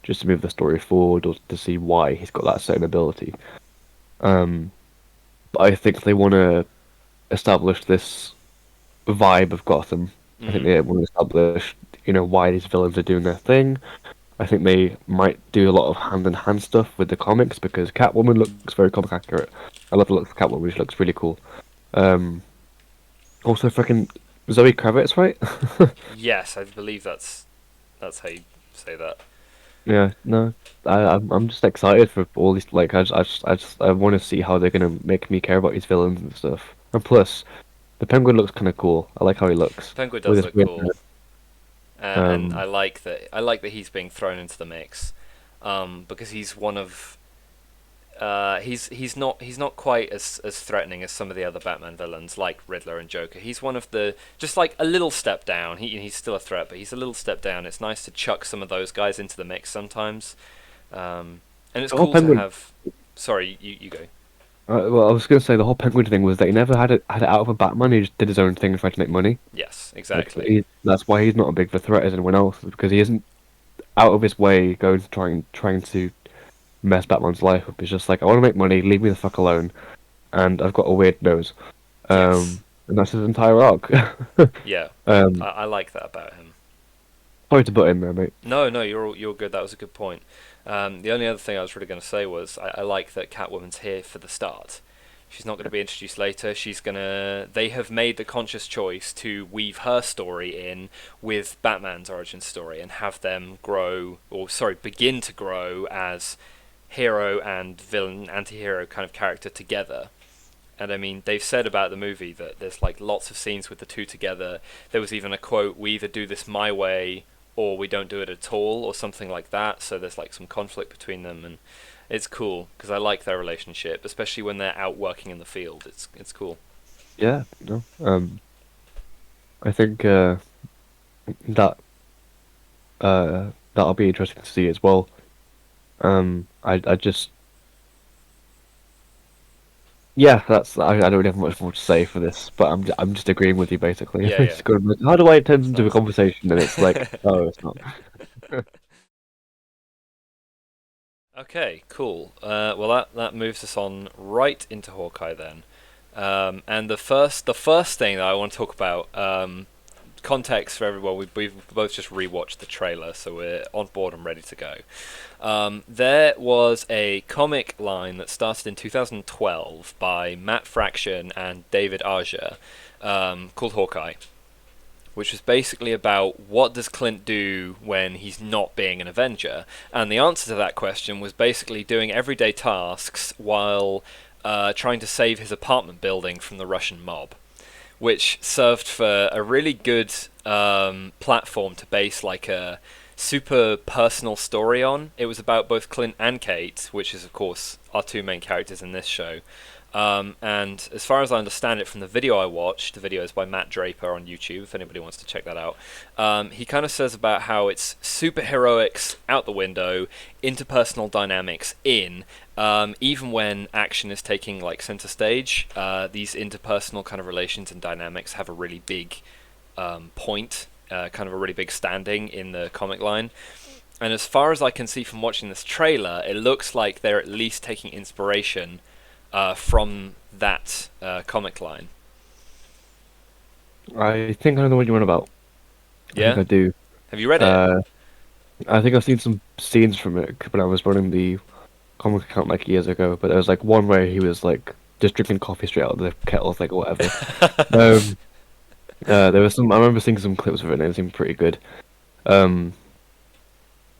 S1: just to move the story forward or to see why he's got that certain ability. Um, but I think they want to establish this vibe of Gotham. I think
S2: Mhm.
S1: they want to establish, why these villains are doing their thing. I think they might do a lot of hand-in-hand stuff with the comics because Catwoman looks very comic accurate. I love the look of Catwoman; she looks really cool. Um, Also, freaking Zoe Kravitz, right?
S2: Yes, I believe that's how you say that.
S1: Yeah, no, I'm just excited for all these. Like, I want to see how they're gonna make me care about these villains and stuff. And plus, the Penguin looks kind of cool. I like how he looks
S2: Penguin
S1: with
S2: does
S1: his
S2: look
S1: weird.
S2: cool, and
S1: Um,
S2: I like that he's being thrown into the mix, because he's one of he's not quite as threatening as some of the other Batman villains like Riddler and Joker. He's one of the just like a little step down. He's still a threat, but he's a little step down. It's nice to chuck some of those guys into the mix sometimes, and it's
S1: the whole
S2: cool to
S1: Penguin.
S2: have. Sorry, you go.
S1: Well, I was gonna say the whole Penguin thing was that he never had it out for Batman. He just did his own thing and tried to make money.
S2: Yes,
S1: Like,
S2: exactly.
S1: that's why he's not a big of a threat as anyone else because he isn't out of his way going to trying to mess Batman's life up. It's just like I want to make money, leave me the fuck alone, and I've got a weird nose.
S2: Yes,
S1: And that's his entire arc.
S2: yeah,
S1: um,
S2: I like that about him.
S1: Sorry to butt in there, mate.
S2: No, no, you're good. That was a good point. The only other thing I was really going to say was I like that Catwoman's here for the start. She's not going to be introduced later. She's gonna. They have made the conscious choice to weave her story in with Batman's origin story and have them grow, or sorry, begin to grow as hero and villain, anti-hero kind of character together. And I mean, they've said about the movie that there's like lots of scenes with the two together. There was even a quote: "We either do this my way or we don't do it at all," or something like that. So there's like some conflict between them, and it's cool because I like their relationship, especially when they're out working in the field. It's cool.
S1: Yeah, no. I think that that'll be interesting to see as well. I just yeah, I don't really have much more to say for this, but I'm just agreeing with you basically.
S2: Yeah,
S1: It's
S2: yeah,
S1: just going like, how do I turn this
S2: it's
S1: into a
S2: nice.
S1: conversation? And it's like, oh, it's not.
S2: Okay, cool. Well, that moves us on right into Hawkeye then. And the first thing that I want to talk about, context for everyone. We've both just rewatched the trailer, so we're on board and ready to go. There was a comic line that started in 2012 by Matt Fraction and David Aja, called Hawkeye, which was basically about what does Clint do when he's not being an Avenger, and the answer to that question was basically doing everyday tasks while trying to save his apartment building from the Russian mob, which served for a really good platform to base like a super personal story on. It was about both Clint and Kate, which is of course our two main characters in this show. And as far as I understand it from the video I watched, the video is by Matt Draper on YouTube, if anybody wants to check that out. He kind of says about how it's superheroics out the window, interpersonal dynamics in, even when action is taking like center stage. These interpersonal kind of relations and dynamics have a really big point, kind of a really big standing in the comic line. And as far as I can see from watching this trailer, it looks like they're at least taking inspiration from that comic line.
S1: I think I know what you're on about. I think
S2: Yeah?
S1: I do.
S2: Have you read it?
S1: Uh, I think I've seen some scenes from it when I was running the comic account like years ago. But there was like one where he was like just drinking coffee straight out of the kettle, like whatever. Um, there was some. I remember seeing some clips of it, and it seemed pretty good. Um,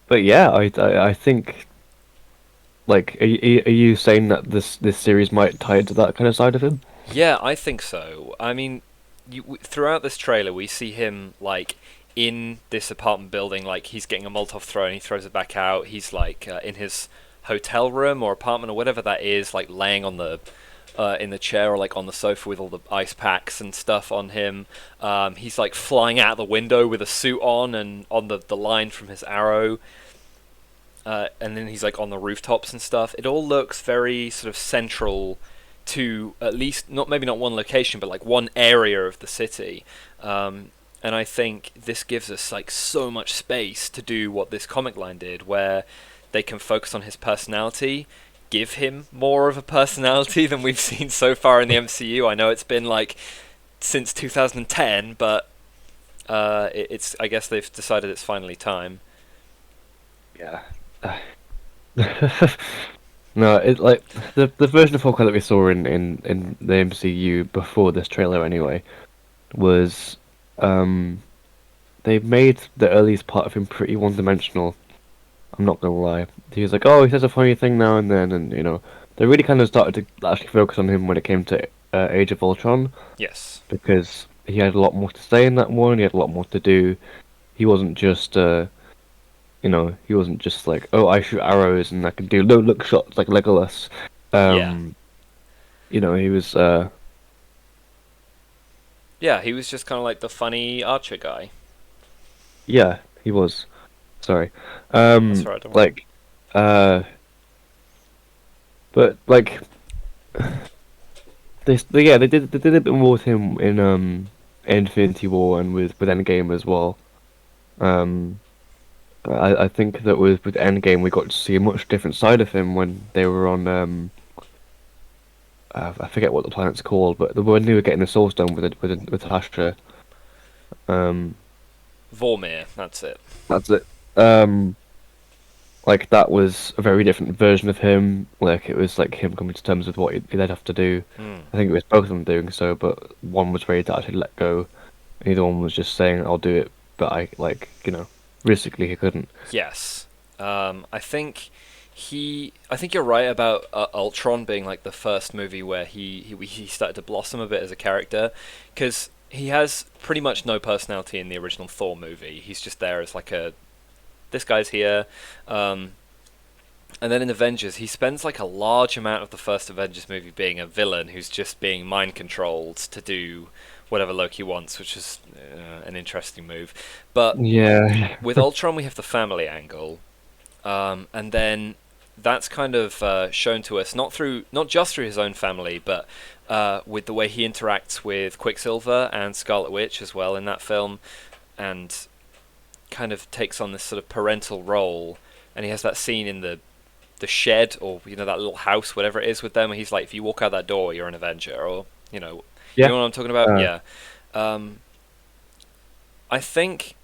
S1: but yeah, I think like, are you saying that this series might tie into that kind of side of him?
S2: Yeah, I think so. I mean, throughout this trailer, we see him like in this apartment building, like he's getting a Molotov thrown, he throws it back out. He's like in his hotel room or apartment or whatever that is, like laying on the in the chair or like on the sofa with all the ice packs and stuff on him. He's like flying out the window with a suit on and on the line from his arrow. And then he's like on the rooftops and stuff. It all looks very sort of central to at least not maybe not one location, but like one area of the city. And I think this gives us like so much space to do what this comic line did, where they can focus on his personality, give him more of a personality than we've seen so far in the MCU. I know it's been like since 2010, but it's I guess they've decided it's finally time.
S1: Yeah. No, it like the version of Hawkeye that we saw in the MCU before this trailer anyway was um they made the earliest part of him pretty one-dimensional. I'm not gonna lie. He was like, oh, he says a funny thing now and then, and they really kind of started to actually focus on him when it came to Age of Ultron
S2: Yes.
S1: because he had a lot more to say in that one. He had a lot more to do. He wasn't just he wasn't just like, oh, I shoot arrows and I can do look shots like Legolas.
S2: Yeah.
S1: Um, he was
S2: Yeah, he was just kind of like the funny archer guy.
S1: yeah, he was. Sorry.
S2: That's right, don't worry.
S1: Like, uh, but like they did a bit more with him in Infinity War and with Endgame as well. Um, I think that with Endgame we got to see a much different side of him when they were on I forget what the planet's called, but when they were getting the Soul Stone with Astra. Um,
S2: Vormir, that's it.
S1: that's it. Um, like that was a very different version of him. Like it was like him coming to terms with what he'd have to do.
S2: Hmm.
S1: I think it was both of them doing so, but one was ready to actually let go, and the other one was just saying, "I'll do it," but realistically he couldn't.
S2: Yes. I think you're right about Ultron being like the first movie where he started to blossom a bit as a character, because he has pretty much no personality in the original Thor movie. He's just there as like a this guy's here. Um, and then in Avengers, he spends like a large amount of the first Avengers movie being a villain who's just being mind controlled to do whatever Loki wants, which is an interesting move. But
S1: Yeah,
S2: with Ultron, we have the family angle, and then that's kind of shown to us not just through his own family, but with the way he interacts with Quicksilver and Scarlet Witch as well in that film, and kind of takes on this sort of parental role. And he has that scene in the shed, or that little house, whatever it is, with them. He's like, if you walk out that door, you're an Avenger, or you
S1: yeah.
S2: know what I'm talking about?
S1: Uh,
S2: Yeah. I think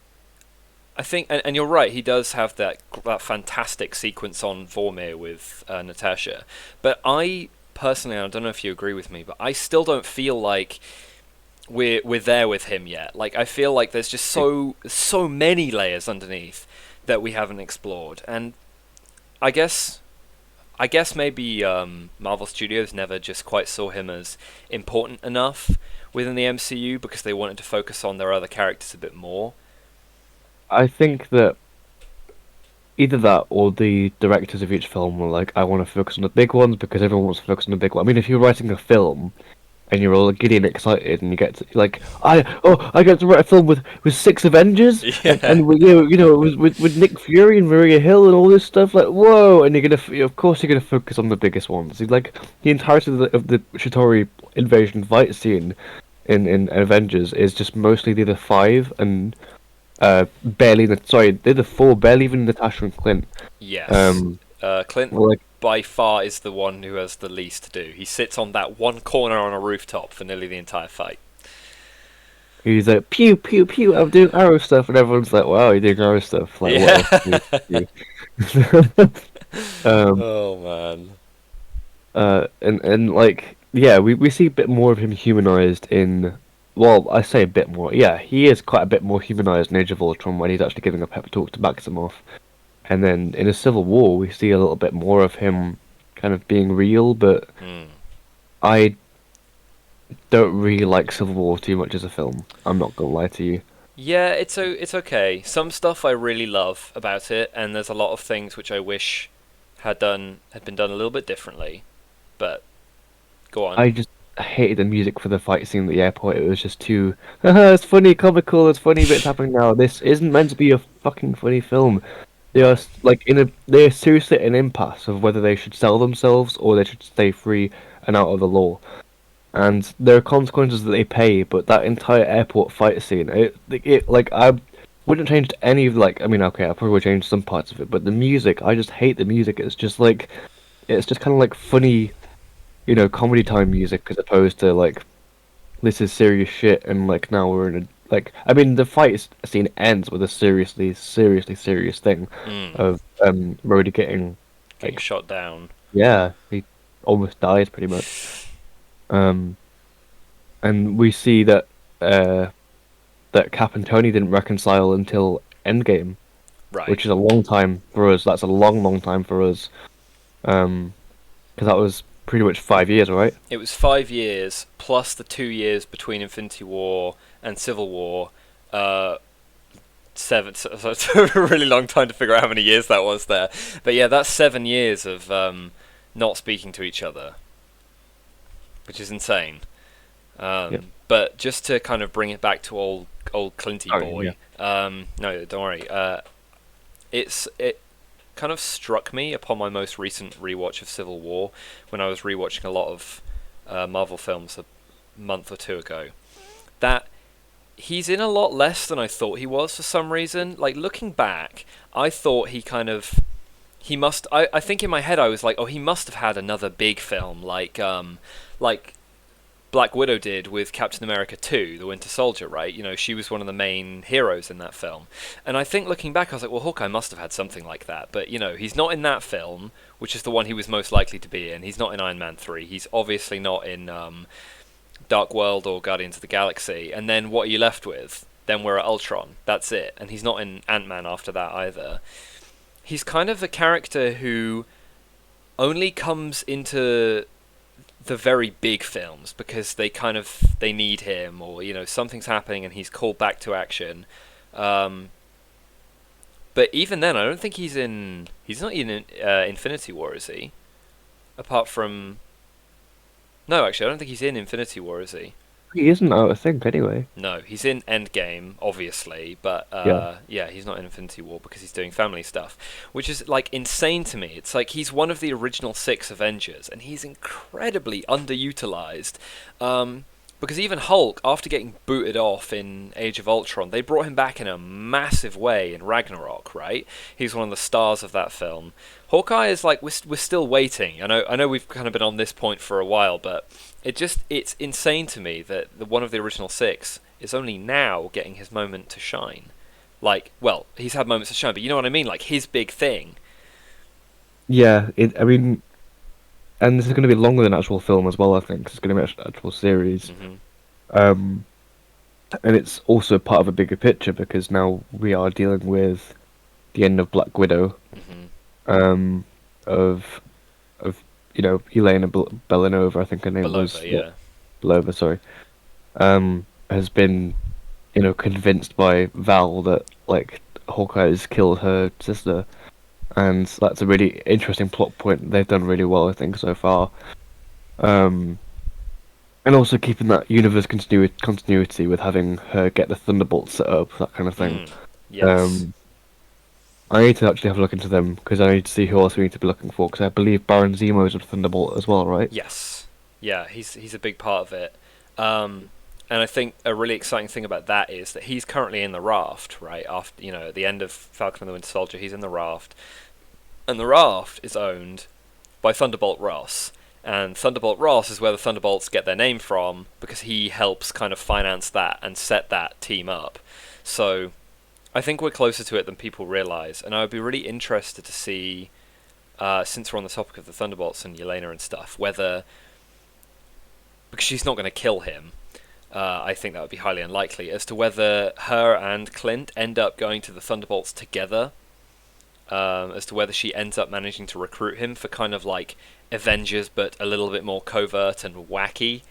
S2: and you're right. He does have that fantastic sequence on Vormir with Natasha, but I personally, I don't know if you agree with me, but I still don't feel like we're there with him yet. Like I feel like there's just so many layers underneath that we haven't explored, and I guess maybe Marvel Studios never just quite saw him as important enough within the MCU because they wanted to focus on their other characters a bit more.
S1: I think that either that or the directors of each film were like, I want to focus on the big ones because everyone wants to focus on the big one. I mean, if you're writing a film and you're all giddy and excited, and you get to, like, I get to write a film with six Avengers,
S2: Yeah.
S1: and it was with Nick Fury and Maria Hill and all this stuff. Like, whoa! And of course, you're gonna focus on the biggest ones. Like the entirety of the Chitauri invasion fight scene in Avengers is just mostly the other five and barely. Sorry, the other four, barely even Natasha and Clint.
S2: Yes.
S1: Um,
S2: Clint
S1: well, like
S2: by far is the one who has the least to do. He sits on that one corner on a rooftop for nearly the entire fight.
S1: he's like pew pew pew. I'm doing arrow stuff, and everyone's like, wow, you're doing arrow stuff. Like, what else
S2: Yeah.
S1: can you do? um,
S2: Oh man.
S1: and like yeah, we see a bit more of him humanized in. Well, I say a bit more. Yeah, he is quite a bit more humanized in Age of Ultron when he's actually giving a pep talk to Maximoff. And then in a Civil War, we see a little bit more of him kind of being real, but
S2: Mm.
S1: I don't really like Civil War too much as a film. I'm not gonna lie to you.
S2: Yeah, it's okay. Some stuff I really love about it, and there's a lot of things which I wish had been done a little bit differently. But go on.
S1: I just hated the music for the fight scene at the airport. It was just too, it's funny, comical, it's funny bits happening now. This isn't meant to be a fucking funny film. They are
S2: No.
S1: like they're seriously at an impasse of whether they should sell themselves or they should stay free and out of the law. And there are consequences that they pay, but that entire airport fight scene, it like I wouldn't change any of like I mean okay I probably would change some parts of it, but the music I just hate the music. It's just like it's just kind of like funny, comedy time music as opposed to like this is serious shit and like now we're in a like I mean the scene ends with a seriously serious thing
S2: Mm.
S1: of Rhodey getting
S2: Getting
S1: like
S2: shot down.
S1: yeah he almost dies pretty much um and we see that uh that Cap and Tony didn't reconcile until Endgame,
S2: Right.
S1: which is a long time for us. That's a long time for us. Because that was pretty much 5 years, right?
S2: It was 5 years plus the 2 years between Infinity War and Civil War. Uh, seven. So it's a really long time to figure out how many years that was there. But yeah, that's 7 years of not speaking to each other, which is insane.
S1: Yep.
S2: But just to kind of bring it back to old Clinty
S1: Oh, yeah.
S2: boy. No, don't worry. It kind of struck me upon my most recent rewatch of Civil War when I was rewatching a lot of Marvel films a month or two ago that he's in a lot less than I thought he was for some reason. Like looking back, I thought he must. I think in my head I was like, oh, he must have had another big film like Black Widow did with Captain America 2, The Winter Soldier, right? You know, she was one of the main heroes in that film. And I think looking back, I was like, well, Hawkeye must have had something like that. But, you know, he's not in that film, which is the one he was most likely to be in. He's not in Iron Man 3. He's obviously not in Dark World or Guardians of the Galaxy. And then what are you left with? Then we're at Ultron. That's it. And he's not in Ant-Man after that either. He's kind of a character who only comes into the very big films because they need him, or you know something's happening and he's called back to action. Um, but even then, I don't think he's not in Infinity War, is he? Apart from no, actually, I don't think he's in Infinity War, is he?
S1: He isn't out, I think, anyway.
S2: No, he's in Endgame, obviously, but
S1: Yeah.
S2: yeah, he's not in Infinity War because he's doing family stuff, which is like insane to me. It's like he's one of the original six Avengers, and he's incredibly underutilized. Because even Hulk, after getting booted off in Age of Ultron, they brought him back in a massive way in Ragnarok, right? He's one of the stars of that film. Hawkeye is like we're still waiting. I know we've kind of been on this point for a while, but it's insane to me that one of the original six is only now getting his moment to shine. Like, well, he's had moments to shine, but you know what I mean? Like his big thing.
S1: Yeah, I mean, and this is going to be longer than actual film as well, I think. 'Cause it's going to be an actual series.
S2: Hmm.
S1: Um, and it's also part of a bigger picture because now we are dealing with the end of Black Widow,
S2: Hmm.
S1: um, of Elena Belanova, I think her name was.
S2: Belova, yeah.
S1: Belova, sorry. Has been convinced by Val that like Hawkeye has killed her sister, and that's a really interesting plot point. They've done really well, I think, so far. Um, and also keeping that universe continuity with having her get the Thunderbolts set up, that kind of thing.
S2: Mm. Yes.
S1: Um, I need to actually have a look into them because I need to see who else we need to be looking for. Because I believe Baron Zemo is a Thunderbolt as well, right?
S2: Yes. Yeah, he's a big part of it. And I think a really exciting thing about that is that he's currently in the raft, right? After at the end of Falcon and the Winter Soldier, he's in the raft, and the raft is owned by Thunderbolt Ross. And Thunderbolt Ross is where the Thunderbolts get their name from because he helps kind of finance that and set that team up. So I think we're closer to it than people realize, and I would be really interested to see, since we're on the topic of the Thunderbolts and Yelena and stuff, whether because she's not going to kill him. I think that would be highly unlikely. As to whether her and Clint end up going to the Thunderbolts together, as to whether she ends up managing to recruit him for kind of like Avengers, but a little bit more covert and wacky.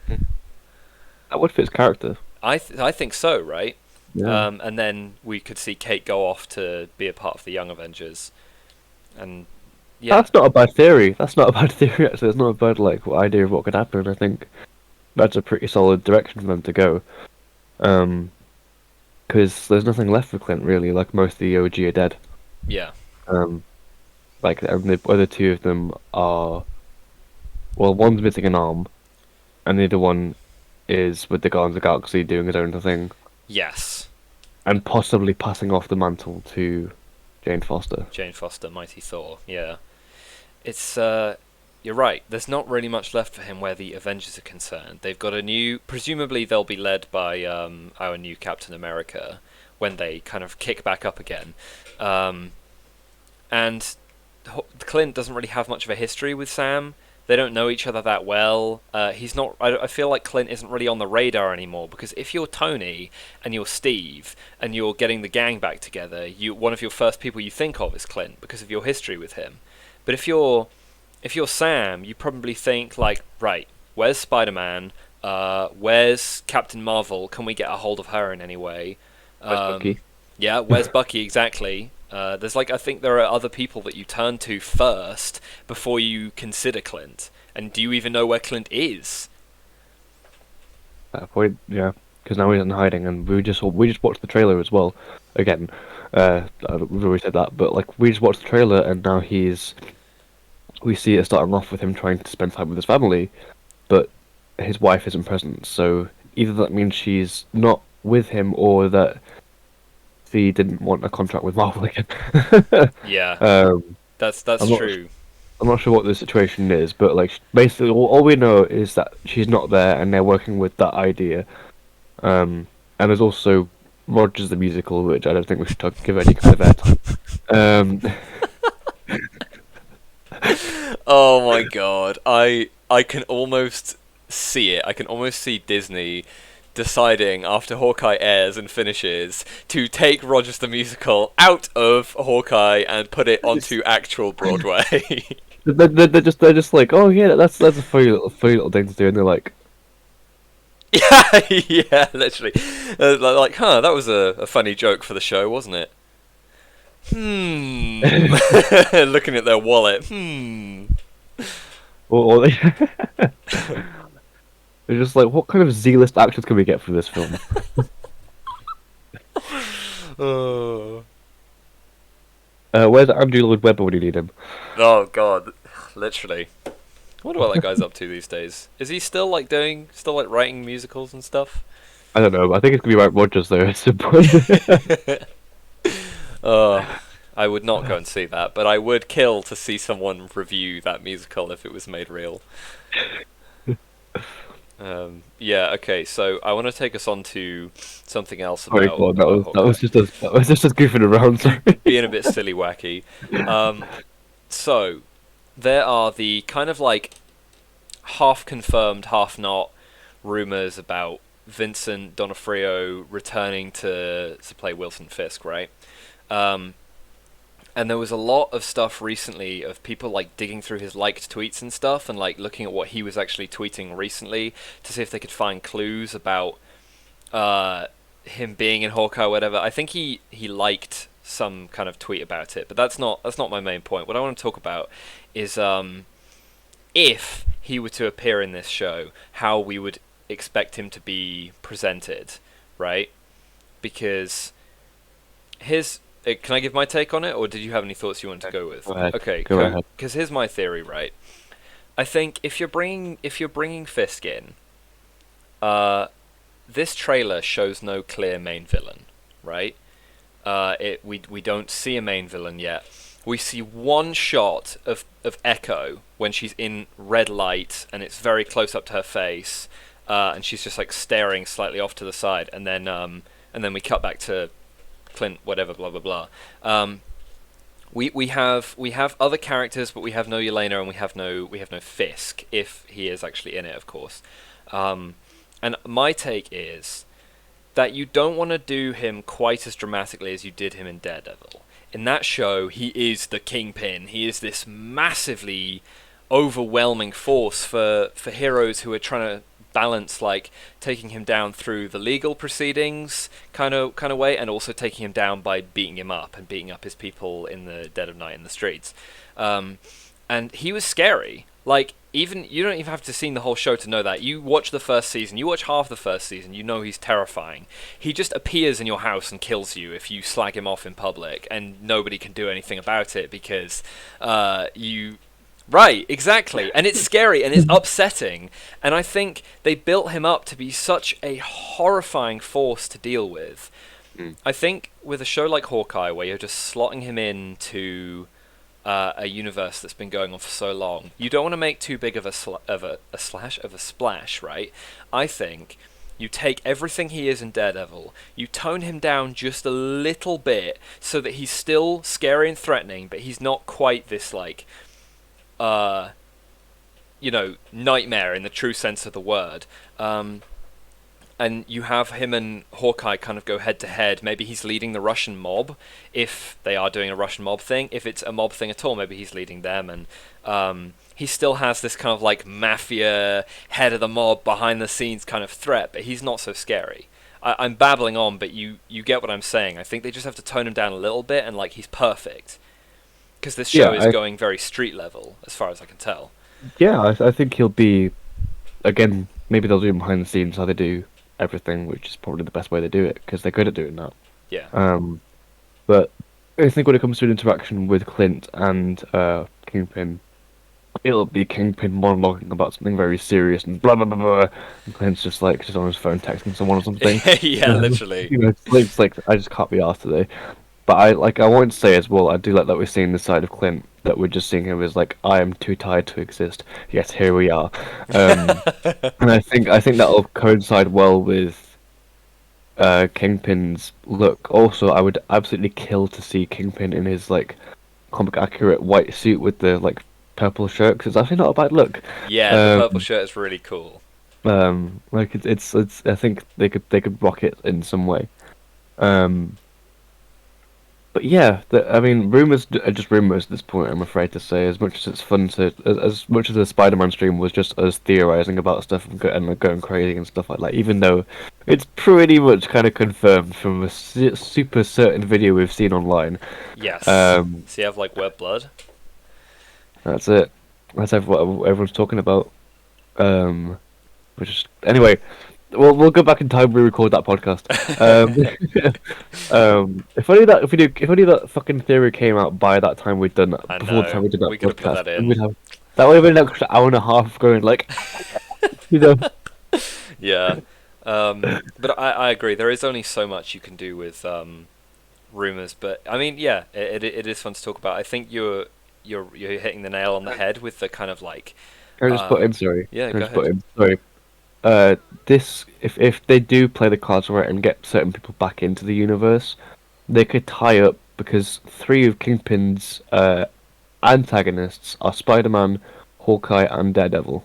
S1: That would fit his character.
S2: I think so, right?
S1: Yeah.
S2: And then we could see Kate go off to be a part of the Young Avengers, and yeah,
S1: That's not a bad theory. That's not a bad theory, actually. It's not a bad, like, idea of what could happen. I think that's a pretty solid direction for them to go. Because there's nothing left for Clint, really. Like, most of the OG are dead.
S2: yeah,
S1: Um, and the other two of them are... Well, one's missing an arm, and the other one is with the Guardians of the Galaxy doing his own thing,
S2: yes,
S1: and possibly passing off the mantle to Jane Foster.
S2: Jane Foster, Mighty Thor, yeah. It's you're right. There's not really much left for him where the Avengers are concerned. They've got a new, presumably they'll be led by our new Captain America when they kind of kick back up again, and Clint doesn't really have much of a history with Sam. They don't know each other that well. He's not. I feel like Clint isn't really on the radar anymore because if you're Tony and you're Steve and you're getting the gang back together, one of your first people you think of is Clint because of your history with him. But if you're Sam, you probably think like, right, where's Spider-Man? Where's Captain Marvel? Can we get a hold of her in any way?
S1: Where's Bucky?
S2: Yeah, where's Bucky exactly? There's like I think there are other people that you turn to first before you consider Clint. And do you even know where Clint is?
S1: At that point, yeah, because now he's in hiding, and we just watched the trailer as well. Again, we've already said that, but like we just watched the trailer, and now we see it starting off with him trying to spend time with his family, but his wife isn't present. So either that means she's not with him, or that he didn't want a contract with Marvel again.
S2: Yeah,
S1: um,
S2: that's
S1: I'm not,
S2: true.
S1: I'm not sure what the situation is, but like basically all we know is that she's not there, and they're working with that idea. And there's also Rogers the musical, which I don't think we should give any kind of airtime.
S2: Oh my god, I can almost see it. I can almost see Disney deciding after Hawkeye airs and finishes to take Rogers the Musical out of Hawkeye and put it onto actual Broadway.
S1: They're just like, oh yeah, that's a funny little thing to do, and they're like,
S2: Yeah, yeah, literally. Like, huh, that was a funny joke for the show, wasn't it? Looking at their wallet.
S1: or they're just like, what kind of Z-list actors can we get for this film?
S2: Oh.
S1: Where's Andrew Lloyd Webber when you need him?
S2: Oh god, literally. I wonder what that guy's up to these days. Is he still like writing musicals and stuff?
S1: I don't know. I think it's gonna be Mike Rogers though. At some point.
S2: I would not go and see that, but I would kill to see someone review that musical if it was made real. Yeah. Okay. So I want to take us on to something else
S1: Sorry,
S2: about
S1: Claude, that was
S2: Hawkeye.
S1: just us goofing around. Sorry.
S2: Being a bit silly wacky. So there are the kind of like half confirmed, half not rumors about Vincent D'Onofrio returning to play Wilson Fisk, right? And there was a lot of stuff recently of people like digging through his liked tweets and stuff and like looking at what he was actually tweeting recently to see if they could find clues about him being in Hawkeye or whatever. I think he liked some kind of tweet about it, but that's not my main point. What I want to talk about is if he were to appear in this show, how we would expect him to be presented, right? Because his can I give my take on it, or did you have any thoughts you wanted to go with?
S1: Go ahead.
S2: Okay,
S1: Go ahead.
S2: because here's my theory, right? I think if you're bringing Fisk in, this trailer shows no clear main villain, right? We don't see a main villain yet. We see one shot of Echo when she's in red light, and it's very close up to her face, and she's just like staring slightly off to the side, and then we cut back to Clint, whatever, blah blah blah. we have other characters, but we have no Yelena and we have no Fisk if he is actually in it, of course. Um, and my take is that you don't want to do him quite as dramatically as you did him in Daredevil. In that show, he is the Kingpin. He is this massively overwhelming force for heroes who are trying to balance like taking him down through the legal proceedings kind of way, and also taking him down by beating him up and beating up his people in the dead of night in the streets. And he was scary. Like, even you don't even have to see the whole show to know that. You watch the first season, you watch half the first season, you know he's terrifying. He just appears in your house and kills you if you slag him off in public, and nobody can do anything about it because you. Right, exactly. And it's scary and it's upsetting. And I think they built him up to be such a horrifying force to deal with. I think with a show like Hawkeye, where you're just slotting him into a universe that's been going on for so long, you don't want to make too big of a splash, right? I think you take everything he is in Daredevil, you tone him down just a little bit so that he's still scary and threatening, but he's not quite this like nightmare in the true sense of the word. And you have him and Hawkeye kind of go head to head. Maybe he's leading the Russian mob, if they are doing a Russian mob thing. If it's a mob thing at all, maybe he's leading them. And he still has this kind of like mafia, head of the mob, behind the scenes kind of threat, but he's not so scary. I'm babbling on, but you get what I'm saying. I think they just have to tone him down a little bit, and like he's perfect. Because this show is going very street level, as far as I can tell.
S1: Yeah, I think he'll be, again, maybe they'll do him behind the scenes how they do everything, which is probably the best way to do it, because they're good at doing that.
S2: Yeah.
S1: But I think when it comes to an interaction with Clint and Kingpin, it'll be Kingpin monologuing about something very serious and blah blah blah blah, and Clint's just on his phone texting someone or something.
S2: Yeah, literally.
S1: It's like I just can't be asked today. But I wanted to say as well, I do like that we're seeing the side of Clint, that we're just seeing him as like, I am too tired to exist. Yes, here we are. And I think that'll coincide well with Kingpin's look. Also, I would absolutely kill to see Kingpin in his like comic accurate white suit with the like purple shirt, because it's actually not a bad look.
S2: Yeah, the purple shirt is really cool.
S1: Like it's I think they could rock it in some way. But yeah, I mean, rumors are just rumors at this point, I'm afraid to say. As much as it's fun to, as much as the Spider-Man stream was just us theorizing about stuff and like, going crazy and stuff like that, even though it's pretty much kind of confirmed from a super certain video we've seen online.
S2: Yes. So you have like wet blood.
S1: That's it. That's what everyone's talking about. Which is, anyway. We'll go back in time. We record that podcast. If only that fucking theory came out by that time we'd done that. Before the time we did that
S2: we could
S1: podcast,
S2: have put that in.
S1: That would have been an extra hour and a half going like,
S2: Yeah, but I agree. There is only so much you can do with rumors, but I mean, yeah, it is fun to talk about. I think you're hitting the nail on the head with the kind of like.
S1: Can I just put in? Sorry.
S2: Yeah,
S1: Can
S2: go
S1: I just put
S2: ahead.
S1: in? Sorry. This if they do play the cards right and get certain people back into the universe, they could tie up, because 3 of Kingpin's antagonists are Spider-Man, Hawkeye, and Daredevil.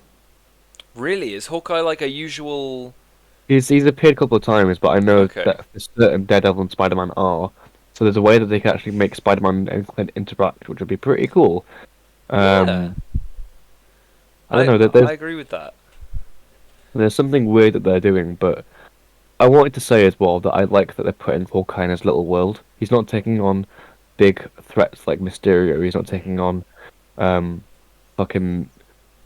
S2: Really, is Hawkeye like a usual?
S1: He's appeared a couple of times, but I know
S2: Okay.
S1: that certain Daredevil and Spider-Man are. So there's a way that they can actually make Spider-Man and Clint interact, which would be pretty cool.
S2: Yeah.
S1: I don't know.
S2: I agree with that.
S1: There's something weird that they're doing, but I wanted to say as well that I like that they're putting Hawkeye in his little world. He's not taking on big threats like Mysterio. He's not taking on fucking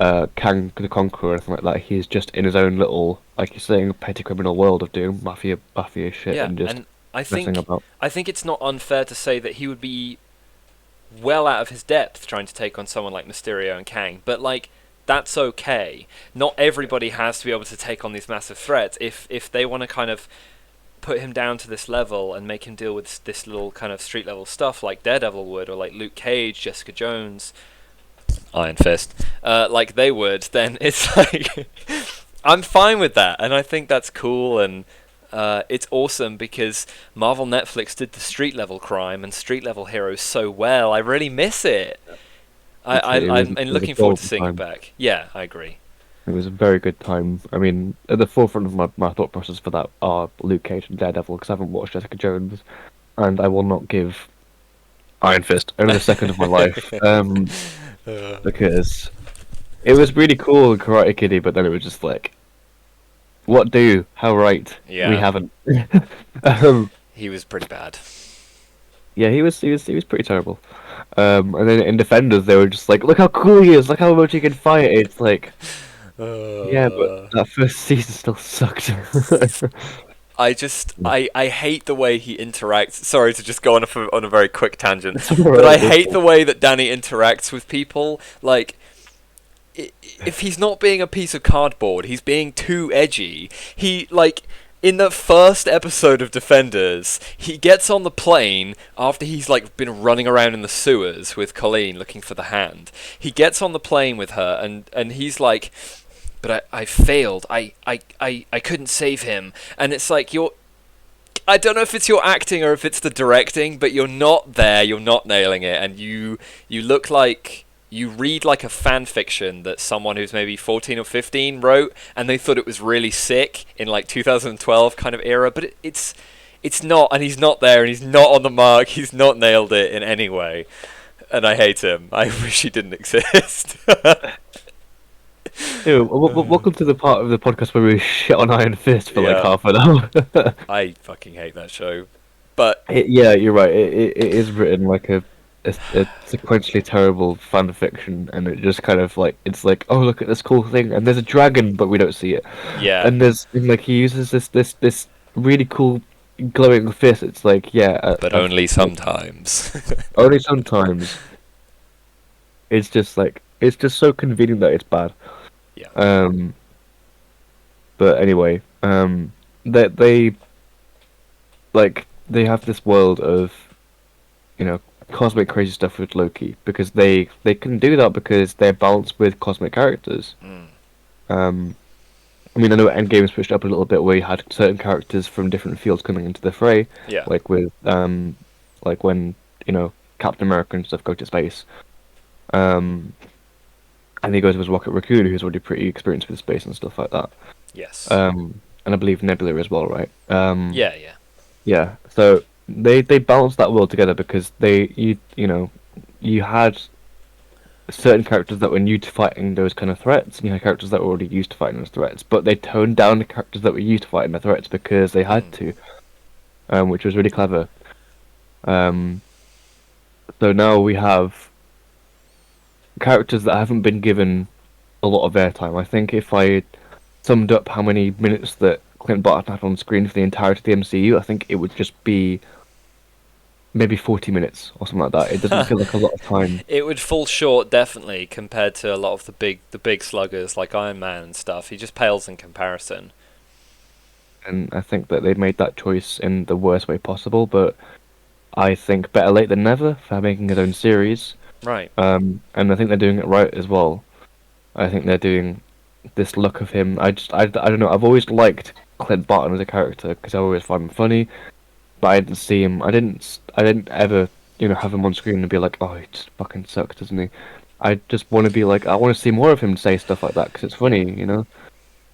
S1: Kang the Conqueror or anything like that. He's just in his own little, like you're saying, petty criminal world of doing mafia shit
S2: Yeah,
S1: and just
S2: and I
S1: messing
S2: think
S1: about.
S2: it's not unfair to say that he would be well out of his depth trying to take on someone like Mysterio and Kang, but like. That's okay. Not everybody has to be able to take on these massive threats. If they want to kind of put him down to this level and make him deal with this little kind of street level stuff like Daredevil would, or like Luke Cage, Jessica Jones, Iron Fist, like they would, then it's like I'm fine with that, and I think that's cool. And It's awesome because Marvel Netflix did the street level crime and street level heroes so well. I really miss it. I'm
S1: It was a
S2: looking forward to
S1: golden
S2: seeing it
S1: time.
S2: back. Yeah, I agree.
S1: It was a very good time. I mean, at the forefront of my thought process for that are Luke Cage and Daredevil because I haven't watched Jessica Jones, and I will not give Iron Fist another second of my life. Because it was really cool in Karate Kid, but then it was just like, what do? How right? We
S2: Yeah,
S1: haven't. um,
S2: he was pretty bad.
S1: yeah, he was pretty terrible. And then in Defenders, they were just like, look how cool he is, look how much he can fight. It's like, yeah, but
S2: Uh,
S1: that first season still sucked.
S2: I hate the way he interacts. Sorry to just go on a very quick tangent,
S1: It's
S2: but I
S1: alright.
S2: hate the way that Danny interacts with people. Like, if he's not being a piece of cardboard, he's being too edgy. He, like, in the first episode of Defenders, he gets on the plane after he's like been running around in the sewers with Colleen looking for the hand. He gets on the plane with her and he's like, but I failed. I couldn't save him. And it's like I don't know if it's your acting or if it's the directing, but you're not there, you're not nailing it, and you look like you read like a fan fiction that someone who's maybe 14 or 15 wrote, and they thought it was really sick in like 2012 kind of era, but it's not, and he's not there, and he's not on the mark, he's not nailed it in any way, and I hate him. I wish he didn't exist.
S1: Ew, welcome to the part of the podcast where we shit on Iron Fist for like
S2: Yeah,
S1: half an hour.
S2: I fucking hate that show, but
S1: Yeah, you're right. It is written like a sequentially terrible fan fiction, and it just kind of like it's like, oh look at this cool thing, and there's a dragon, but we don't see it,
S2: yeah,
S1: and and like he uses this really cool glowing fist. It's like yeah,
S2: but only sometimes.
S1: only sometimes. It's just so convenient that it's bad.
S2: Yeah.
S1: Um, but anyway, they like they have this world of cosmic crazy stuff with Loki because they can do that because they're balanced with cosmic characters.
S2: Mm.
S1: Um, I mean, I know Endgame switched up a little bit where you had certain characters from different fields coming into the fray,
S2: Yeah.
S1: like with like when Captain America and stuff go to space. Um, and he goes with Rocket Raccoon, who's already pretty experienced with space and stuff like that.
S2: Yes.
S1: And I believe Nebula as well, right?
S2: Yeah, yeah.
S1: Yeah. So they balance that world together because you had certain characters that were new to fighting those kind of threats, and you had characters that were already used to fighting those threats, but they toned down the characters that were used to fighting the threats because they had to, which was really clever. Um, so now we have characters that haven't been given a lot of airtime. I think if I summed up how many minutes that Clint Barton had on screen for the entirety of the MCU, I think it would just be maybe 40 minutes or something like that. It doesn't feel like a lot of time.
S2: It would fall short definitely compared to a lot of the big sluggers like Iron Man and stuff. He just pales in comparison.
S1: And I think that they made that choice in the worst way possible, but I think better late than never for making his own series.
S2: Right.
S1: And I think they're doing it right as well. I think they're doing this look of him. I don't know. I've always liked Clint Barton as a character because I always find him funny, but I didn't see him. I didn't ever have him on screen and be like, oh, he just fucking sucks, doesn't he? I just want to be like, I want to see more of him say stuff like that because it's funny.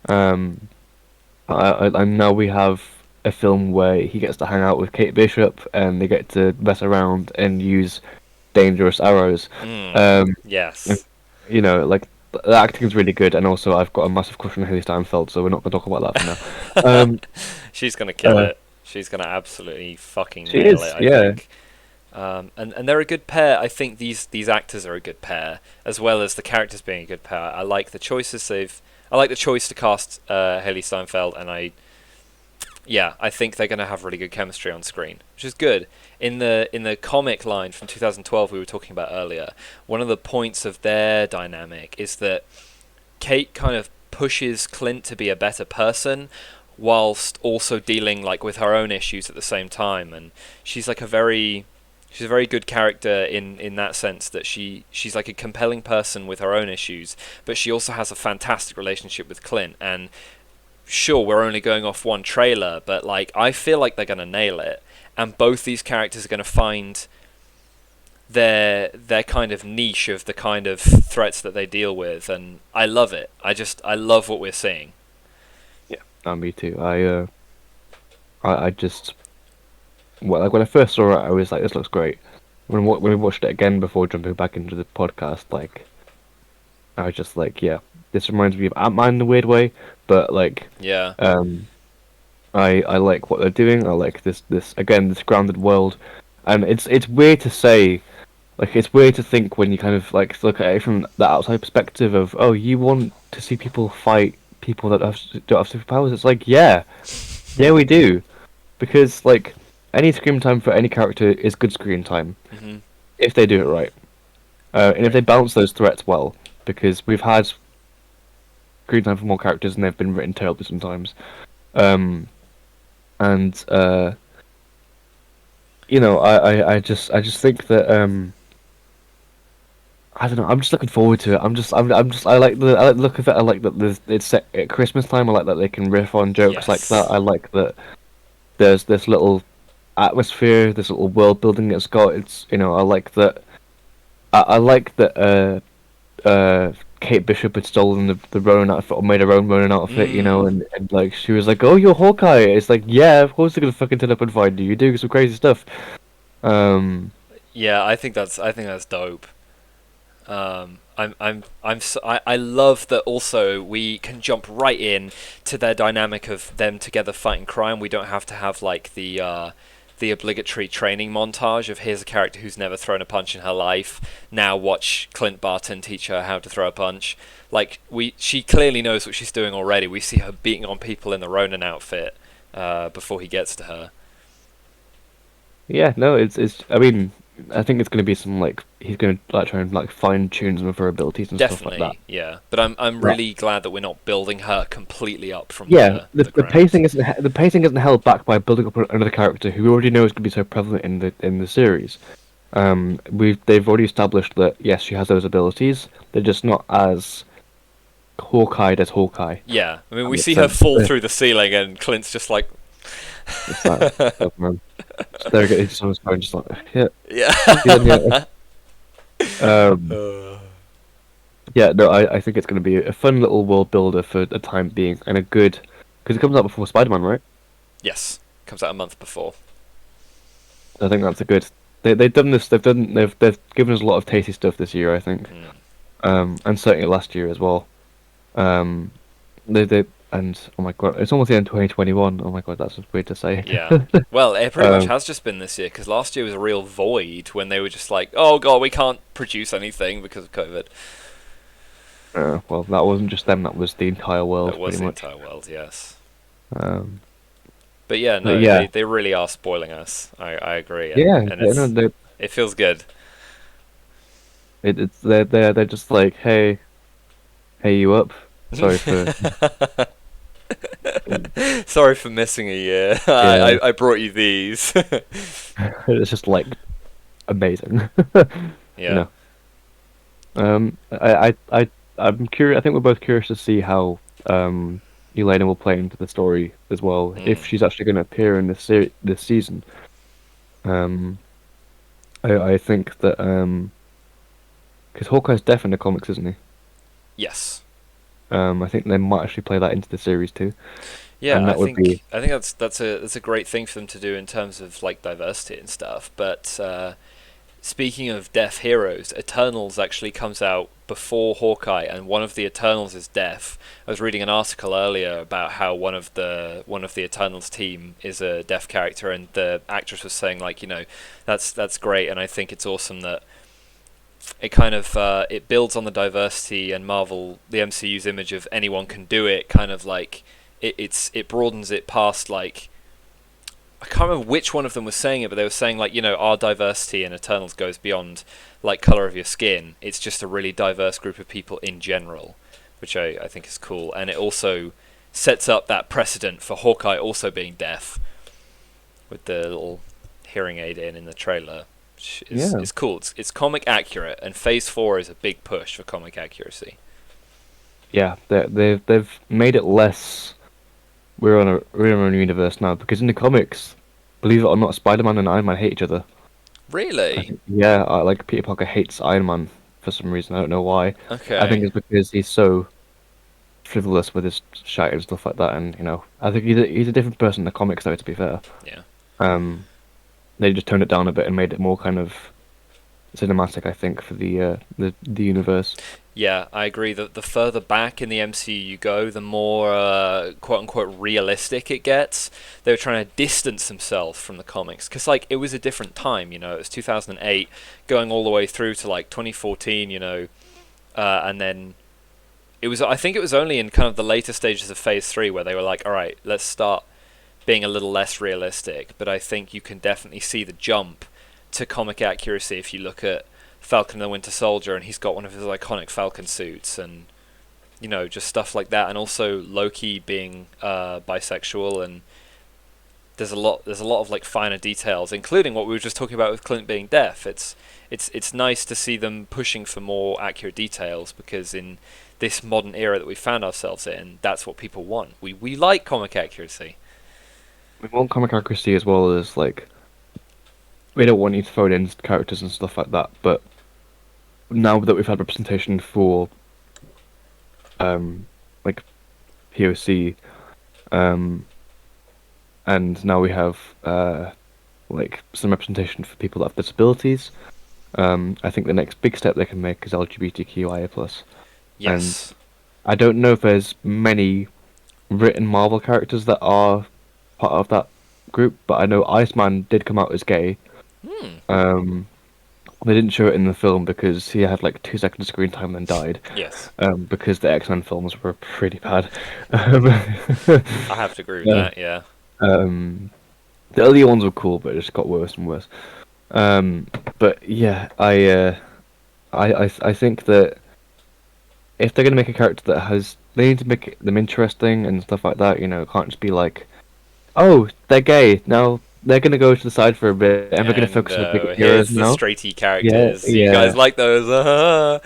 S1: Um, and now we have a film where he gets to hang out with Kate Bishop and they get to mess around and use dangerous arrows. And,
S2: Yes.
S1: like the acting's really good, and also I've got a massive crush on Haley Steinfeld, so we're not gonna talk about that for now.
S2: She's gonna kill
S1: Uh,
S2: it. She's gonna absolutely fucking
S1: she
S2: nail
S1: is,
S2: it, I
S1: yeah.
S2: think. And they're a good pair. I think these actors are a good pair, as well as the characters being a good pair. I like the choices I like the choice to cast Haley Steinfeld, and I think they're gonna have really good chemistry on screen, which is good. In the comic line from 2012 we were talking about earlier, one of the points of their dynamic is that Kate kind of pushes Clint to be a better person whilst also dealing like with her own issues at the same time, and she's a very good character in that sense that she's like a compelling person with her own issues, but she also has a fantastic relationship with Clint, and sure, we're only going off one trailer, but like I feel like they're gonna nail it, and both these characters are gonna find their kind of niche of the kind of threats that they deal with, and I love it. I love what we're seeing.
S1: Yeah, me too. I just well, like when I first saw it, I was like, this looks great. When we watched it again before jumping back into the podcast, like I was just like, yeah, this reminds me of Ant-Man in a weird way, but like,
S2: Yeah,
S1: um, I like what they're doing. I like this again, this grounded world, and it's weird to say, like it's weird to think when you kind of like look at it from the outside perspective of, oh, you want to see people fight people that don't have superpowers. It's like, yeah, we do, because like any screen time for any character is good screen time
S2: hmm,
S1: if they do it right, and if
S2: right.
S1: they balance those threats well, because we've had screen time for more characters and they've been written terribly sometimes. Um, and I just think that I don't know. I'm just looking forward to it. I like the look of it. I like that it's set at Christmas time. I like that they can riff on jokes like that.
S2: Yes.
S1: I like that there's this little atmosphere, this little world building it's got. It's I like that. I like that. Kate Bishop had stolen the Ronin outfit or made her own Ronin outfit,
S2: Mm.
S1: and like she was like, "Oh, you're Hawkeye." It's like, yeah, of course they're gonna fucking turn up and find you. You're doing some crazy stuff. Um,
S2: Yeah, I think that's dope. I love that also we can jump right in to their dynamic of them together fighting crime. We don't have to have like the obligatory training montage of here's a character who's never thrown a punch in her life. Now watch Clint Barton teach her how to throw a punch. Like she clearly knows what she's doing already. We see her beating on people in the Ronin outfit before he gets to her.
S1: yeah, no, it's. I mean, I think it's gonna be some like he's gonna like try and like fine tune some of her abilities and stuff like that.
S2: Definitely, yeah. But I'm
S1: But
S2: really glad that we're not building her completely up from
S1: yeah, the
S2: the
S1: the
S2: ground.
S1: pacing isn't held back by building up another character who we already know is gonna be so prevalent in the series. They've already established that yes, she has those abilities. They're just not as Hawkeye as Hawkeye.
S2: Yeah, I mean,
S1: That
S2: we
S1: makes
S2: see her
S1: sense.
S2: fall through the ceiling, and Clint's just like,
S1: It's like, oh, man. Staring at each other's phone, just like, yeah, yeah.
S2: yeah.
S1: Um,
S2: Uh,
S1: yeah, no, I think it's going to be a fun little world builder for the time being, and a good because it comes out before Spider-Man, right?
S2: yes, comes out a month before.
S1: I think that's a good. They've done this. They've given us a lot of tasty stuff this year, I think.
S2: Mm.
S1: And certainly last year as well. Um, they and oh my god, it's almost the end of 2021. Oh my god, that's just weird to say.
S2: Yeah. Well, it pretty much
S1: Um,
S2: has just been this year because last year was a real void when they were just like, "Oh God, we can't produce anything because of COVID."
S1: well, that wasn't just them. That was the entire
S2: That
S1: world,
S2: was
S1: pretty
S2: the
S1: much.
S2: entire world, yes.
S1: Um,
S2: But yeah,
S1: but
S2: no,
S1: yeah,
S2: they really are spoiling us. I agree,
S1: yeah,
S2: and
S1: no,
S2: it feels good.
S1: it's they're just like, hey, you up? Sorry for
S2: Sorry for missing a year.
S1: yeah.
S2: I brought you these.
S1: It's just like amazing, you
S2: Yeah.
S1: know. I'm curious. I think we're both curious to see how Elena will play into the story as well, if
S2: Mm.
S1: she's actually going to appear in this season. Um, I think that because Hawkeye's deaf in the comics, isn't he?
S2: Yes.
S1: I think they might actually play that into the series too,
S2: Yeah,
S1: and that would be
S2: I think that's a great thing for them to do in terms of like diversity and stuff. But speaking of deaf heroes, Eternals actually comes out before Hawkeye, and one of the Eternals is deaf. I was reading an article earlier about how one of the Eternals team is a deaf character, and the actress was saying like, that's great, and I think it's awesome that it kind of it builds on the diversity and the MCU's image of anyone can do it. Kind of like it broadens it past like I can't remember which one of them was saying it, but they were saying like our diversity in Eternals goes beyond like color of your skin. It's just a really diverse group of people in general, which I think is cool, and it also sets up that precedent for Hawkeye also being deaf with the little hearing aid in the trailer. Which
S1: yeah,
S2: is cool. It's comic accurate, and Phase 4 is a big push for comic accuracy.
S1: yeah. They've made it less. we're on a universe now because in the comics, believe it or not, Spider-Man and Iron Man hate each other. I
S2: Really?
S1: think, yeah, like Peter Parker hates Iron Man for some reason. I don't know why. I think
S2: Okay.
S1: it's because he's so frivolous with his shite and stuff like that, and I think he's a different person in the comics though. To be fair,
S2: Yeah.
S1: um, they just toned it down a bit and made it more kind of cinematic. I think for the universe.
S2: Yeah, I agree that the further back in the MCU you go, the more quote unquote realistic it gets. They were trying to distance themselves from the comics because like it was a different time, it was 2008 going all the way through to like 2014, and then I think it was only in kind of the later stages of Phase 3 where they were like, all right, let's start being a little less realistic, but I think you can definitely see the jump to comic accuracy if you look at Falcon and the Winter Soldier and he's got one of his iconic Falcon suits and just stuff like that, and also Loki being bisexual, and there's a lot of like finer details, including what we were just talking about with Clint being deaf. It's nice to see them pushing for more accurate details because in this modern era that we found ourselves in, that's what people want. We like comic accuracy.
S1: We want comic accuracy as well as like we don't want you to throw in characters and stuff like that. But now that we've had representation for like POC, um, and now we have like some representation for people that have disabilities. I think the next big step they can make is LGBTQIA plus, and
S2: Yes.
S1: I don't know if there's many written Marvel characters that are part of that group, but I know Iceman did come out as gay.
S2: Hmm.
S1: Um, they didn't show it in the film because he had like 2 seconds of screen time and died.
S2: Yes.
S1: Because the X-Men films were pretty bad. Um,
S2: I have to agree with
S1: yeah.
S2: that. Yeah.
S1: Um, the earlier ones were cool, but it just got worse and worse. Um, but yeah, I think that if they're gonna make a character that has, they need to make them interesting and stuff like that. It can't just be like, oh, they're gay now. They're gonna go to the side for a bit, and we're gonna
S2: And
S1: focus on the big heroes.
S2: here's the
S1: No,
S2: straighty
S1: yeah,
S2: characters. You guys
S1: yeah.
S2: like those?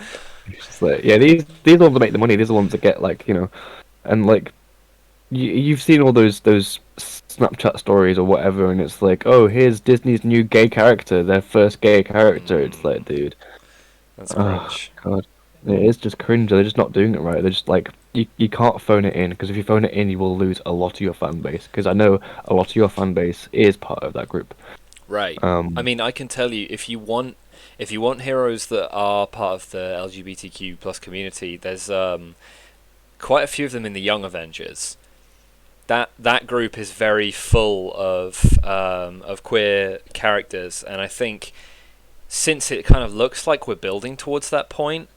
S1: It's just like, yeah, these are the ones that make the money. These are the ones that get like, and like you've seen all those Snapchat stories or whatever, and it's like, oh, here's Disney's new gay character, their first gay character. It's like, dude,
S2: That's
S1: oh
S2: cringe.
S1: god, it is just cringe. They're just not doing it right. They're just like, you can't phone it in because if you phone it in, you will lose a lot of your fan base. Because I know a lot of your fan base is part of that group.
S2: Right. I
S1: Um,
S2: mean, I can tell you if you want heroes that are part of the LGBTQ plus community, there's quite a few of them in the Young Avengers. That group is very full of queer characters, and I think since it kind of looks like we're building towards that point,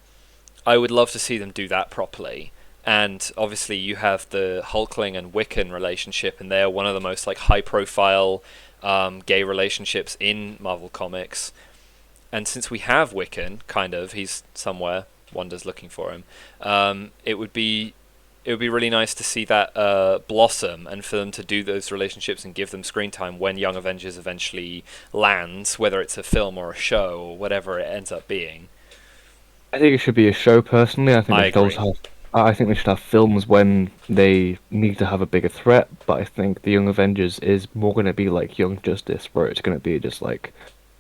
S2: I would love to see them do that properly. And obviously, you have the Hulkling and Wiccan relationship, and they're one of the most like high-profile gay relationships in Marvel Comics. And since we have Wiccan, kind of, he's somewhere. Wanda's looking for him. It would be really nice to see that blossom, and for them to do those relationships and give them screen time when Young Avengers eventually lands, whether it's a film or a show or whatever it ends up being.
S1: I think it should be a show. Personally, I think
S2: I
S1: they should also
S2: agree.
S1: have. I think they should have films when they need to have a bigger threat. But I think the Young Avengers is more going to be like Young Justice, where it's going to be just like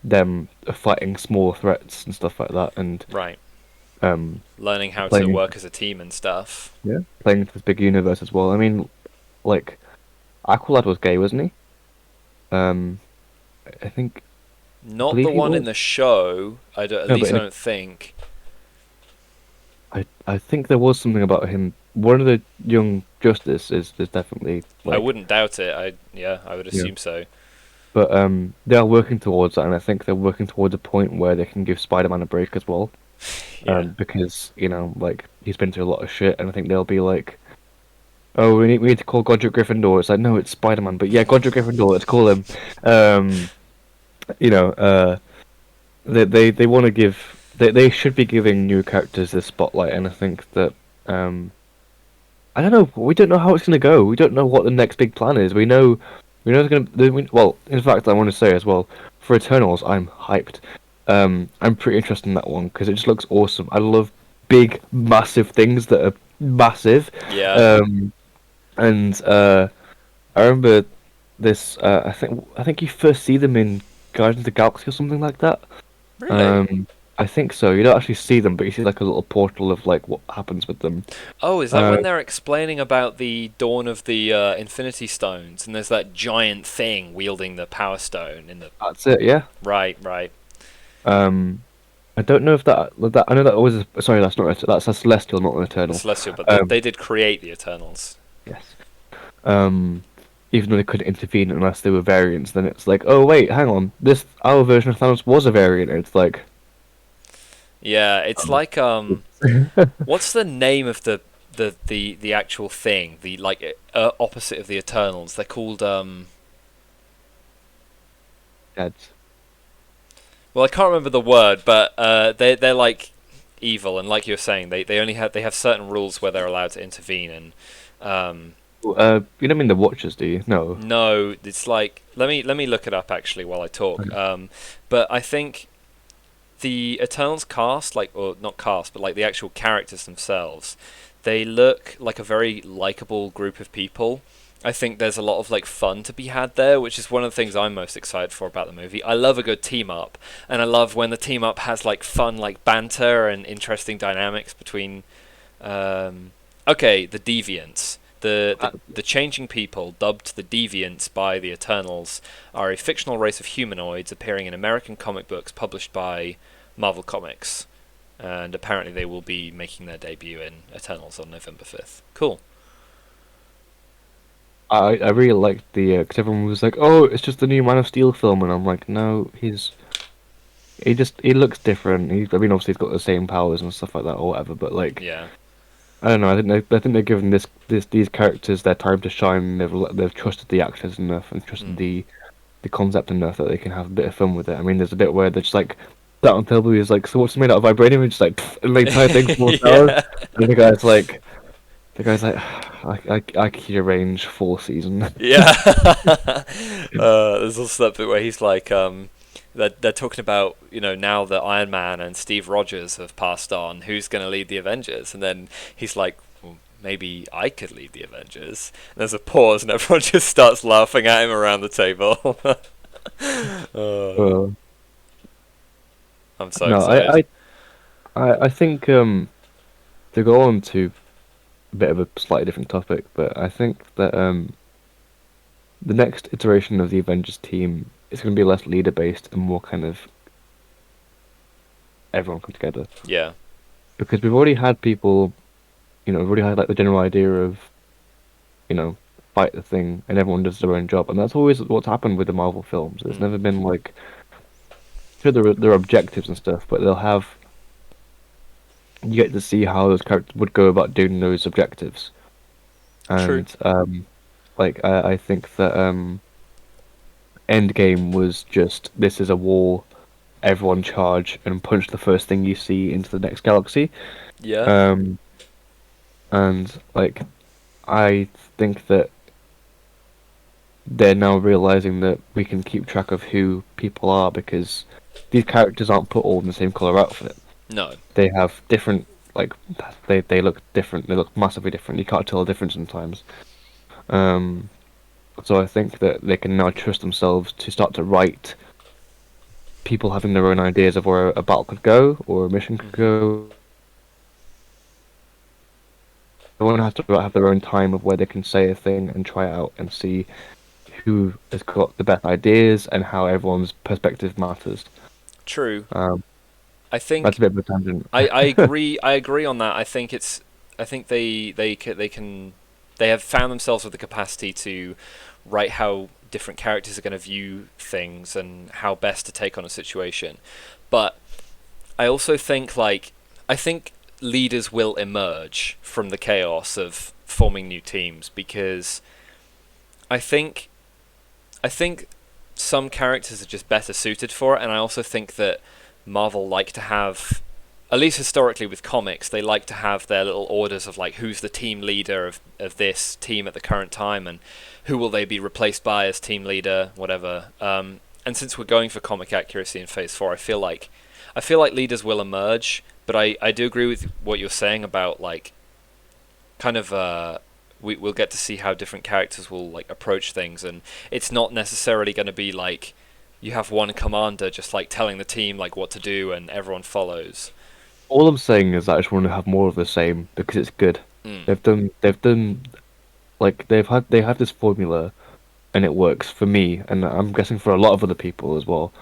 S1: them fighting small threats and stuff like that, and
S2: Right.
S1: um,
S2: Learning how to
S1: playing
S2: work as a team and stuff.
S1: playing into this big universe as well. I mean, like Aqualad was gay, wasn't he? Um, I think I
S2: Not
S1: believe
S2: the
S1: he
S2: one
S1: was.
S2: in the show. At
S1: No, but
S2: least I don't think.
S1: I think there was something about him. One of the Young Justice is definitely
S2: I
S1: like.
S2: wouldn't doubt it. I would
S1: Yeah.
S2: assume so.
S1: But they are working towards that, and I think they're working towards a point where they can give Spider-Man a break as well.
S2: Yeah.
S1: Because like he's been through a lot of shit, and I think they'll be like, "Oh, we need to call Godric Gryffindor." It's like, no, it's Spider-Man, but yeah, Godric Gryffindor. Let's call him. Um, you know, they want to give. They should be giving new characters this spotlight, and I think that I don't know. We don't know how it's gonna go. We don't know what the next big plan is. We know it's gonna. Well, in fact, I want to say as well for Eternals, I'm hyped. I'm pretty interested in that one because it just looks awesome. I love big, massive things that are massive,
S2: Yeah.
S1: um, and I remember this. I think you first see them in Guardians of the Galaxy or something like that.
S2: Really?
S1: Um, I think so. You don't actually see them, but you see like a little portal of like what happens with them.
S2: Oh, is that
S1: Uh,
S2: when they're explaining about the dawn of the Infinity Stones, and there's that giant thing wielding the Power Stone in the
S1: that's it. Yeah.
S2: right, right.
S1: Um, I don't know if that I know that was sorry. That's not that's a Celestial, not an
S2: The
S1: Eternal.
S2: Celestial, but
S1: Um,
S2: they did create the Eternals.
S1: yes. Um, even though they couldn't intervene unless they were variants, then it's like, oh wait, hang on, this our version of Thanos was a variant. It's like,
S2: Yeah, it's
S1: um,
S2: like what's the name of the actual thing? The like opposite of the Eternals. They're called
S1: dead.
S2: well, I can't remember the word, but they're like evil, and like you were saying, they have certain rules where they're allowed to intervene, and
S1: You don't mean the Watchers, do you? No.
S2: no, it's like let me look it up actually while I talk.
S1: Okay.
S2: But I think the Eternals cast, like, or not cast, but like the actual characters themselves, they look like a very likable group of people. I think there's a lot of like fun to be had there, which is one of the things I'm most excited for about the movie. I love a good team up, and I love when the team up has like fun, like banter and interesting dynamics between. Okay, the Deviants. The changing people, dubbed the Deviants by the Eternals, are a fictional race of humanoids appearing in American comic books published by Marvel Comics. And apparently they will be making their debut in Eternals on November 5th. Cool.
S1: I really liked the because everyone was like, oh, it's just the new Man of Steel film, and I'm like, no, he looks different. I mean, obviously he's got the same powers and stuff like that or whatever, but like,
S2: Yeah.
S1: I don't know. I think they're giving these characters their time to shine. They've trusted the actors enough and trusted
S2: Mm.
S1: the concept enough that they can have a bit of fun with it. I mean, there's a bit where they're just like that on television is like, so what's it made out of vibranium? And just like, pff, and the entire thing's full of stars.
S2: Yeah.
S1: And the guy's like, I can arrange 4 season.
S2: Yeah. There's also that bit where he's like, they're talking about, now that Iron Man and Steve Rogers have passed on, who's going to lead the Avengers? And then he's like, well, maybe I could lead the Avengers. And there's a pause, and everyone just starts laughing at him around the table. uh,
S1: Uh,
S2: I'm so
S1: no,
S2: excited.
S1: I think to go on to a bit of a slightly different topic, but I think that the next iteration of the Avengers team is going to be less leader based and more kind of everyone come together
S2: Yeah,
S1: because we've already had people, we've already had like the general idea of you know fight the thing and everyone does their own job, and that's always what's happened with the Marvel films. There's
S2: mm,
S1: never been like sure there are objectives and stuff, but they'll have you get to see how those characters would go about doing those objectives,
S2: true.
S1: and like I think that Endgame was just this is a war, everyone charge and punch the first thing you see into the next galaxy.
S2: Yeah,
S1: Um, and like I think that they're now realizing that we can keep track of who people are because these characters aren't put all in the same color outfit.
S2: no,
S1: They have different like they look different. They look massively different. You can't tell the difference sometimes. Um, so I think that they can now trust themselves to start to write people having their own ideas of where a battle could go or a mission could
S2: hmm
S1: go. Everyone has to have their own time of where they can say a thing and try it out and see who has got the best ideas and how everyone's perspective matters.
S2: true.
S1: Um,
S2: I
S1: that's a
S2: think
S1: bit of a tangent.
S2: I agree. I agree on that. I think they have found themselves with the capacity to write how different characters are going to view things and how best to take on a situation. But I also think I think leaders will emerge from the chaos of forming new teams because I think I think some characters are just better suited for it, and I also think that Marvel like to have, at least historically with comics, they like to have their little orders of like who's the team leader of this team at the current time and who will they be replaced by as team leader, whatever. And since we're going for comic accuracy in Phase 4, I feel like leaders will emerge, but I do agree with what you're saying about like kind of we'll get to see how different characters will like approach things, and it's not necessarily going to be like you have one commander just like telling the team like what to do and everyone follows.
S1: All I'm saying is that I just want to have more of the same because it's good.
S2: Mm.
S1: They've done like they have this formula and it works for me, and I'm guessing for a lot of other people as well.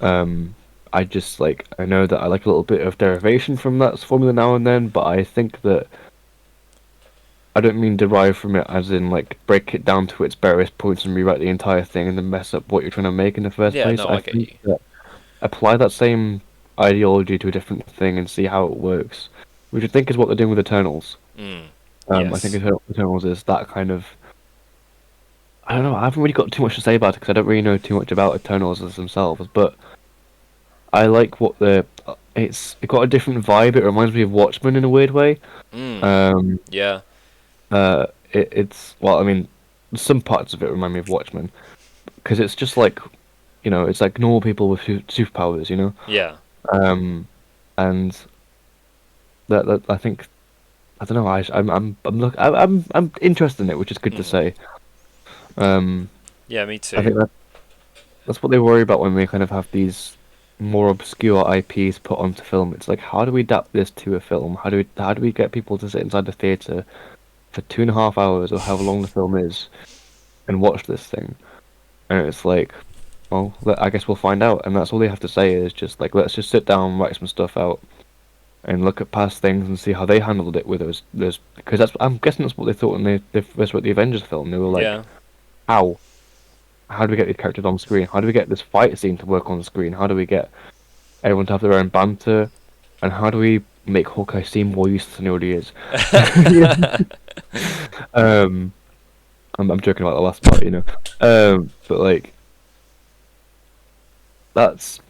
S1: Um, I just like I know that I like a little bit of derivation from that formula now and then, but I think that I don't mean derive from it as in like break it down to its various points and rewrite the entire thing and then mess up what you're trying to make in the first
S2: Yeah,
S1: place.
S2: no,
S1: I
S2: I get
S1: think
S2: you.
S1: that apply that same ideology to a different thing and see how it works, which I think is what they're doing with Eternals.
S2: Mm.
S1: I think
S2: Yes.
S1: Eternals is that kind of. I don't know. I haven't really got too much to say about it because I don't really know too much about Eternals as themselves. But I like what the it got a different vibe. It reminds me of Watchmen in a weird way.
S2: Mm.
S1: Um,
S2: Yeah.
S1: it's well, I mean, some parts of it remind me of Watchmen because it's just like it's like normal people with superpowers,
S2: Yeah.
S1: Um, and that I think I don't know. I'm interested in it, which is good to
S2: Hmm.
S1: say. Um,
S2: Yeah, me
S1: I
S2: too.
S1: think that's what they worry about when they kind of have these more obscure IPs put onto film. It's like, how do we adapt this to a film? How do we get people to sit inside the theater for 2.5 hours or however long the film is and watch this thing? And it's like, well, I guess we'll find out. And that's all they have to say is just like, let's just sit down, write some stuff out, and look at past things and see how they handled it with those because I'm guessing that's what they thought when they first wrote the Avengers film. They were like,
S2: Yeah.
S1: how? How do we get these characters on screen? How do we get this fight scene to work on screen? How do we get everyone to have their own banter? And how do we make Hawkeye seem more useless than he already is? um, I'm joking about the last part. But like that's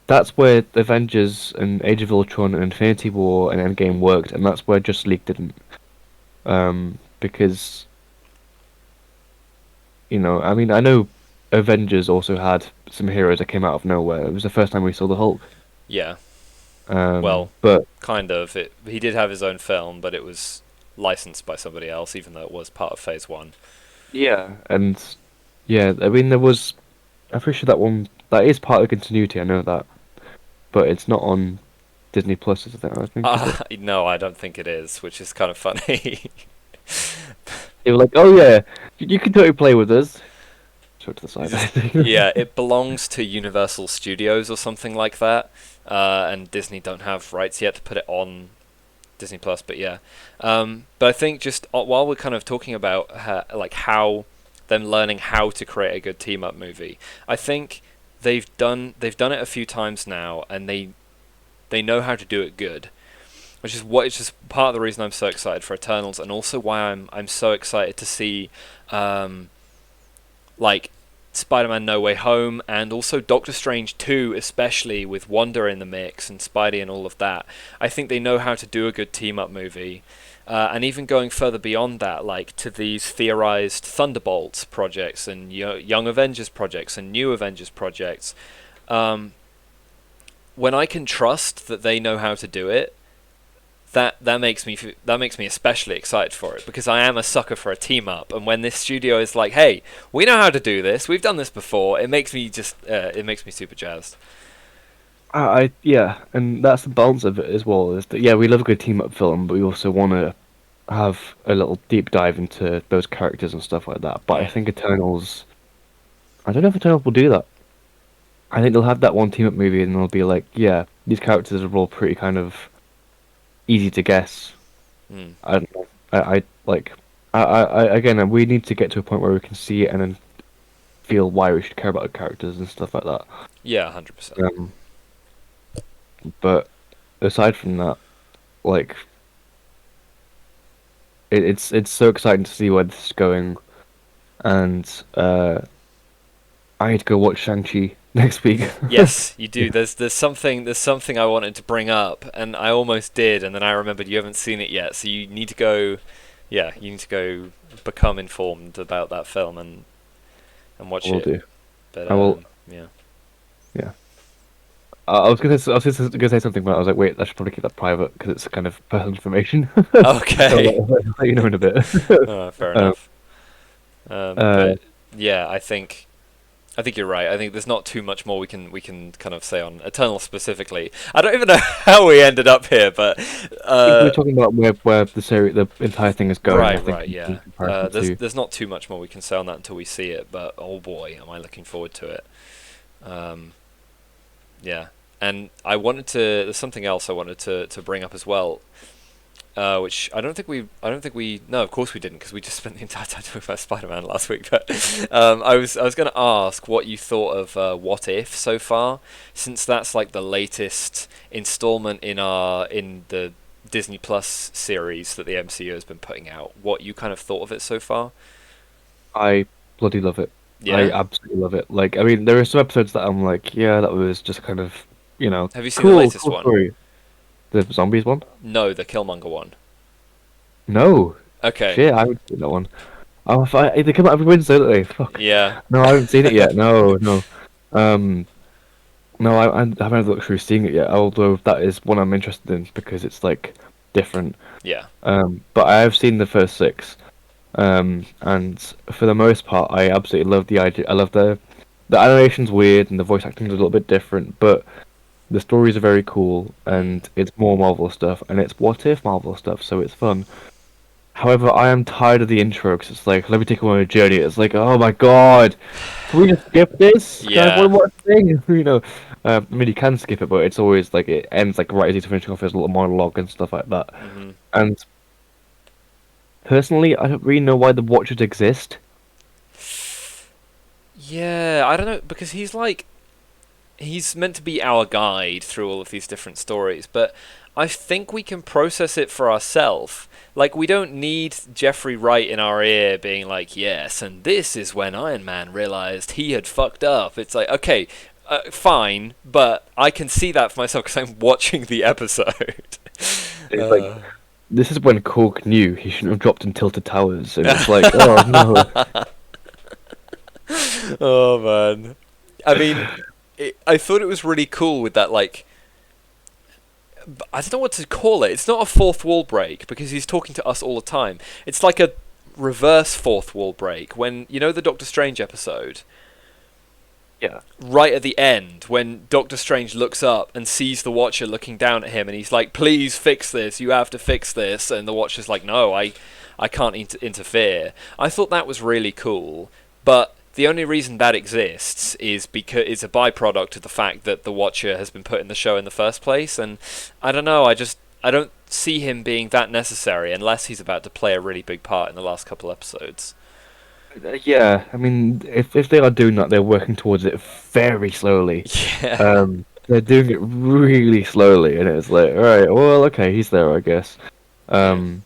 S1: that's where the Avengers and Age of Ultron and Infinity War and Endgame worked, and that's where Justice League didn't. Because I mean, I know Avengers also had some heroes that came out of nowhere. It was the first time we saw the Hulk.
S2: Yeah. Well,
S1: But
S2: kind of. He did have his own film, but it was licensed by somebody else, even though it was part of Phase One.
S1: yeah, and yeah, I mean, I'm pretty sure that one that is part of continuity. I know that, but it's not on Disney Plus. Is it? I think is it?
S2: No, I don't think it is, which is kind of funny.
S1: They were like, "Oh yeah, you can totally play with us." Show it to the side. I think.
S2: Yeah, it belongs to Universal Studios or something like that, and Disney don't have rights yet to put it on Disney Plus. But yeah, but I think just while we're kind of talking about like how them learning how to create a good team up movie, I think they've done it a few times now, and they know how to do it good. Which is part of the reason I'm so excited for Eternals, and also why I'm so excited to see um, like Spider-Man No Way Home and also Doctor Strange 2, especially with Wanda in the mix and Spidey and all of that. I think they know how to do a good team-up movie. And even going further beyond that, like to these theorized Thunderbolts projects and Young Avengers projects and New Avengers projects, um, when I can trust that they know how to do it, that makes me especially excited for it because I am a sucker for a team up, and when this studio is like, "Hey, we know how to do this. We've done this before," it makes me super jazzed.
S1: Yeah, and that's the balance of it as well. Is that yeah, we love a good team up film, but we also want to have a little deep dive into those characters and stuff like that. But I
S2: Mm.
S1: think Eternals, I don't know if Eternals will do that. I think they'll have that one team up movie and they'll be like, yeah, these characters are all pretty kind of easy to guess.
S2: Mm.
S1: I don't know. I like. Again, we need to get to a point where we can see it and then feel why we should care about the characters and stuff like that.
S2: Yeah, 100%.
S1: Um, but aside from that, like, it's so exciting to see where this is going, and I need to go watch Shang-Chi next week.
S2: Yes, you do. There's something I wanted to bring up, and I almost did, and then I remembered you haven't seen it yet, so you need to go. Yeah, you need to go become informed about that film and
S1: I
S2: watch
S1: will
S2: it.
S1: do.
S2: But
S1: I will.
S2: yeah.
S1: Yeah. I was gonna say something, but I was like, wait, I should probably keep that private because it's kind of personal information. So
S2: Okay.
S1: I'll let you know in a bit.
S2: Fair
S1: um,
S2: enough.
S1: uh,
S2: But yeah, I think you're right. I think there's not too much more we can kind of say on Eternal specifically. I don't even know how we ended up here, but
S1: I think we were talking about where the entire thing is going. I
S2: right,
S1: think
S2: right,
S1: in
S2: yeah.
S1: comparison to.
S2: There's not too much more we can say on that until we see it, but oh boy, am I looking forward to it. Um, yeah, and there's something else I wanted to bring up as well. Which I don't think we, no, of course we didn't, because we just spent the entire time talking about Spider-Man last week. But I was going to ask what you thought of What If so far, since that's like the latest installment in the Disney Plus series that the MCU has been putting out. What you kind of thought of it so far?
S1: I bloody love it. I
S2: Yeah.
S1: absolutely love it. Like, I mean, there are some episodes that I'm like, yeah, that was just kind of,
S2: Have you seen the
S1: cool,
S2: latest
S1: cool
S2: one?
S1: story. The zombies one?
S2: No, the Killmonger one.
S1: No,
S2: Okay.
S1: shit, I haven't seen that one. Oh, they come out every Wednesday, don't they? Fuck.
S2: Yeah.
S1: No, I haven't seen it yet. No, no. Um, no, I haven't had the luxury of seeing it yet. Although that is one I'm interested in because it's like different.
S2: Yeah.
S1: But I have seen the first six. And for the most part, I absolutely love the idea. I love the animation's weird and the voice acting's a little bit different, but the stories are very cool
S2: Mm.
S1: and it's more Marvel stuff and it's what if Marvel stuff, so it's fun. However, I am tired of the intro because it's like, let me take you on a journey. It's like, oh my god, can we just skip this? Can I have
S2: Yeah.
S1: one more thing? I mean, you can skip it, but it's always like it ends like right as he's finishing off his little monologue and stuff like that.
S2: Hmm.
S1: And personally, I don't really know why the Watchers exist.
S2: Yeah, I don't know, because he's meant to be our guide through all of these different stories, but I think we can process it for ourselves. Like, we don't need Jeffrey Wright in our ear being like, yes, and this is when Iron Man realized he had fucked up. It's like, okay, fine, but I can see that for myself because I'm watching the episode.
S1: It's like
S2: uh.
S1: this is when Cork knew he shouldn't have dropped in Tilted Towers, and it's like, oh no.
S2: Oh, man. I mean, I thought it was really cool with that, like, I don't know what to call it. It's not a fourth wall break because he's talking to us all the time. It's like a reverse fourth wall break when, you know, the Doctor Strange episode,
S1: Yeah.
S2: right at the end when Doctor Strange looks up and sees the Watcher looking down at him and he's like, please fix this, you have to fix this, and the Watcher's like, no, I can't interfere. I thought that was really cool, but the only reason that exists is because it's a byproduct of the fact that the Watcher has been put in the show in the first place, and I don't know, I don't see him being that necessary unless he's about to play a really big part in the last couple episodes.
S1: Yeah, I mean, if they are doing that, they're working towards it very slowly.
S2: Yeah.
S1: They're doing it really slowly, and it's like, all right, well, okay, he's there, I guess.
S2: Yeah.
S1: Um,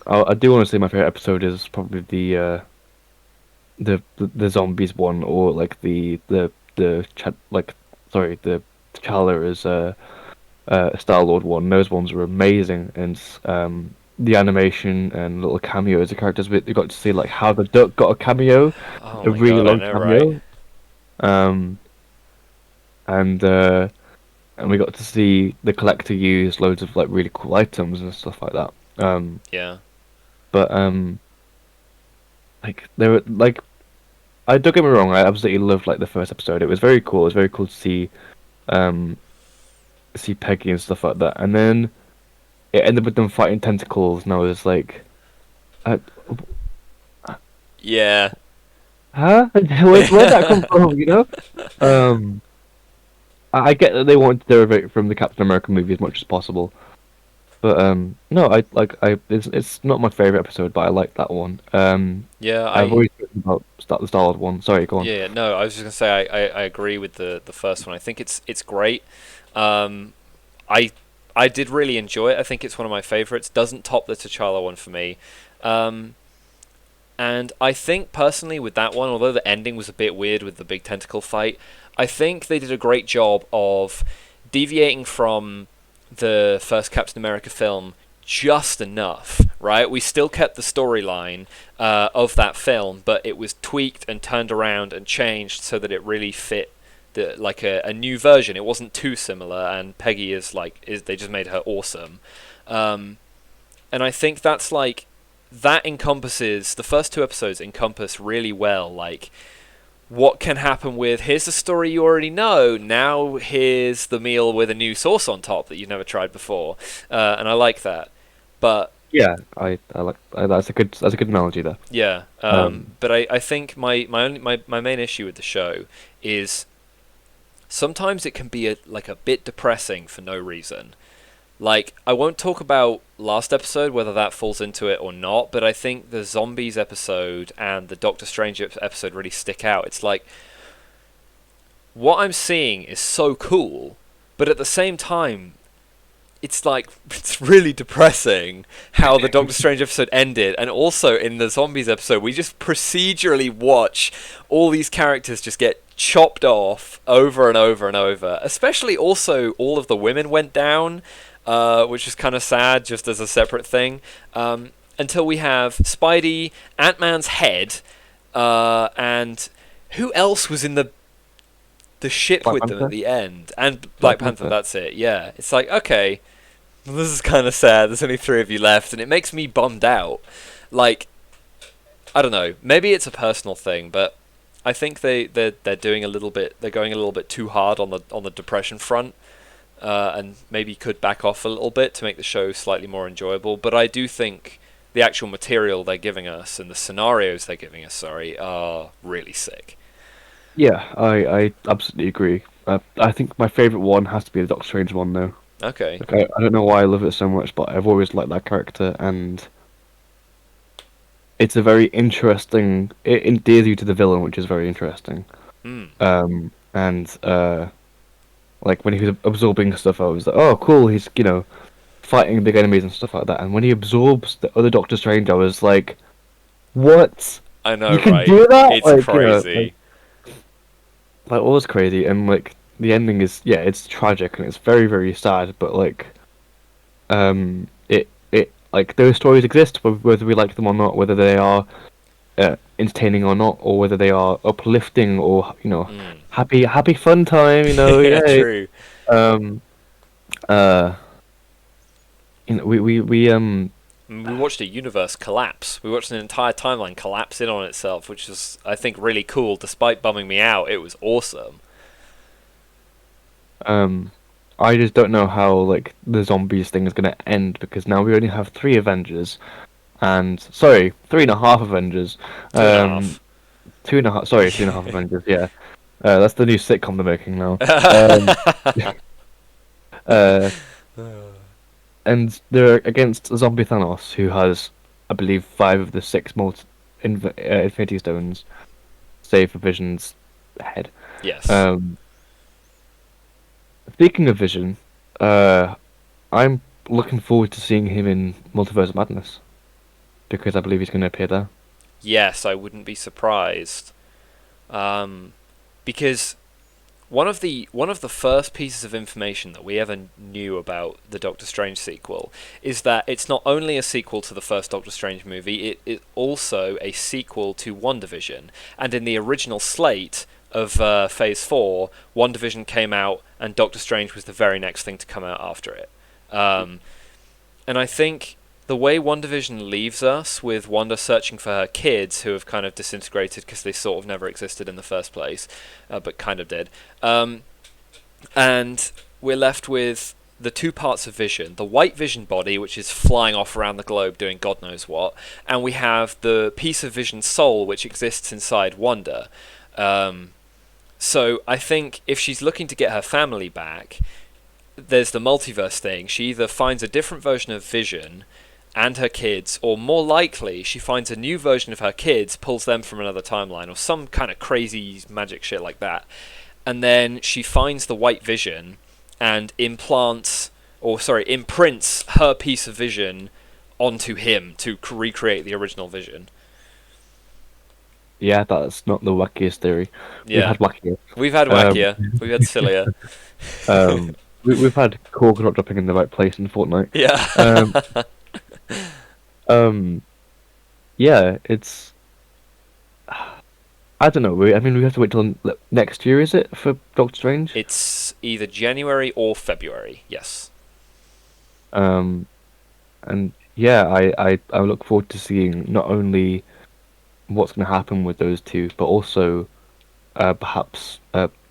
S1: I do want to say my favorite episode is probably the zombies one, or like sorry, the T'Challa is Star-Lord one. Those ones were amazing, and the animation and little cameos of characters. We got to see like how the Duck got a cameo,
S2: Oh
S1: a
S2: my
S1: really
S2: god, I
S1: long
S2: know, right?
S1: cameo. Um, and uh, and we got to see the Collector use loads of like really cool items and stuff like that.
S2: Yeah.
S1: But like there were like I don't get me wrong, I absolutely loved like the first episode. It was very cool. It was very cool to um see Peggy and stuff like that. And then it ended with them fighting tentacles, and I was like, uh,
S2: Yeah.
S1: huh? Where'd that come from? Um, I get that they wanted to derive from the Captain America movie as much as possible, but no, it's not my favorite episode, but I like that one.
S2: Yeah,
S1: I've always written about the Star-Lord one. Sorry, go on.
S2: yeah, no, I was just gonna say I agree with the first one. I think it's great. Um, I I did really enjoy it. I think it's one of my favorites. Doesn't top the T'Challa one for me. Um, and I think personally with that one, although the ending was a bit weird with the big tentacle fight, I think they did a great job of deviating from the first Captain America film just enough, right? We still kept the storyline of that film, but it was tweaked and turned around and changed so that it really fit like a new version. It wasn't too similar, and Peggy is they just made her awesome. And I think that's like that encompasses the first two episodes encompass really well like what can happen with here's the story you already know, now here's the meal with a new sauce on top that you've never tried before, and I like that. But
S1: Yeah, I like that's a good analogy there.
S2: yeah,
S1: Um,
S2: but I think my main issue with the show is sometimes it can be like a bit depressing for no reason. Like, I won't talk about last episode, whether that falls into it or not, but I think the Zombies episode and the Doctor Strange episode really stick out. It's like, what I'm seeing is so cool, but at the same time, it's like, it's really depressing how the Doctor Strange episode ended, and also in the Zombies episode, we just procedurally watch all these characters just get chopped off over and over and over. Especially also, all of the women went down, which is kind of sad, just as a separate thing. Until we have Spidey, Ant-Man's head, and who else was in the ship
S1: Black
S2: with them
S1: Panther?
S2: at the end? And Black
S1: Black
S2: Panther,
S1: Panther.
S2: that's it, yeah. It's like, okay, well, this is kind of sad, there's only three of you left, and it makes me bummed out. Like, I don't know, maybe it's a personal thing, but I think they're doing a little bit, they're going a little bit too hard on the depression front. And maybe could back off a little bit to make the show slightly more enjoyable. But I do think the actual material they're giving us and the scenarios they're giving us, are really sick.
S1: Yeah, I absolutely agree. I think my favorite one has to be the Doctor Strange one, though.
S2: Okay.
S1: Like, I don't know why I love it so much, but I've always liked that character, and it's a very interesting. It endears you to the villain, which is very interesting.
S2: Mm.
S1: And like when he was absorbing stuff, I was like, oh, cool. He's fighting big enemies and stuff like that. And when he absorbs the other Doctor Strange, I was like, what?
S2: I know,
S1: You can
S2: right?
S1: do that?
S2: It's
S1: Like,
S2: crazy.
S1: like all was crazy, and like the ending is, yeah, it's tragic and it's very very sad, but like it like those stories exist whether we like them or not, whether they are entertaining or not, or whether they are uplifting or
S2: Mm.
S1: happy fun time,
S2: Yeah,
S1: yay.
S2: true.
S1: um uh we
S2: We watched a universe collapse. We watched an entire timeline collapse in on itself, which was, I think, really cool. Despite bumming me out, it was awesome.
S1: um I just don't know how like the zombies thing is gonna end, because now we only have three Avengers, and sorry, three and a half Avengers.
S2: Two and a
S1: um
S2: half.
S1: Two and a half, sorry, two and a half Avengers, yeah. That's the new sitcom they're making now. Um, uh, and they're against Zombie Thanos, who has, I believe, five of the six Infinity Stones, save for Vision's head.
S2: Yes.
S1: Speaking of Vision, I'm looking forward to seeing him in Multiverse of Madness, because I believe he's going to appear there.
S2: Yes, I wouldn't be surprised. Because one of the first pieces of information that we ever knew about the Doctor Strange sequel is that it's not only a sequel to the first Doctor Strange movie, it is also a sequel to WandaVision. And in the original slate of Phase 4, WandaVision came out and Doctor Strange was the very next thing to come out after it. And I think the way WandaVision leaves us, with Wanda searching for her kids who have kind of disintegrated because they sort of never existed in the first place, but kind of did. And we're left with the two parts of Vision, the white Vision body, which is flying off around the globe doing God knows what, and we have the piece of Vision's soul, which exists inside Wanda. So I think if she's looking to get her family back, there's the multiverse thing. She either finds a different version of Vision and her kids, or more likely, she finds a new version of her kids, pulls them from another timeline, or some kind of crazy magic shit like that. And then she finds the white Vision and imprints her piece of Vision onto him to recreate the original Vision.
S1: Yeah, that's not the wackiest theory. We've
S2: Yeah.
S1: had wackier.
S2: We've had wackier. We've had sillier.
S1: We've had Korg not dropping in the right place in Fortnite.
S2: Yeah.
S1: Um, yeah, it's I don't know. I mean, we have to wait till next year, is it, for Doctor Strange?
S2: It's either January or February. Yes.
S1: Um, and yeah, I look forward to seeing not only what's going to happen with those two, but also perhaps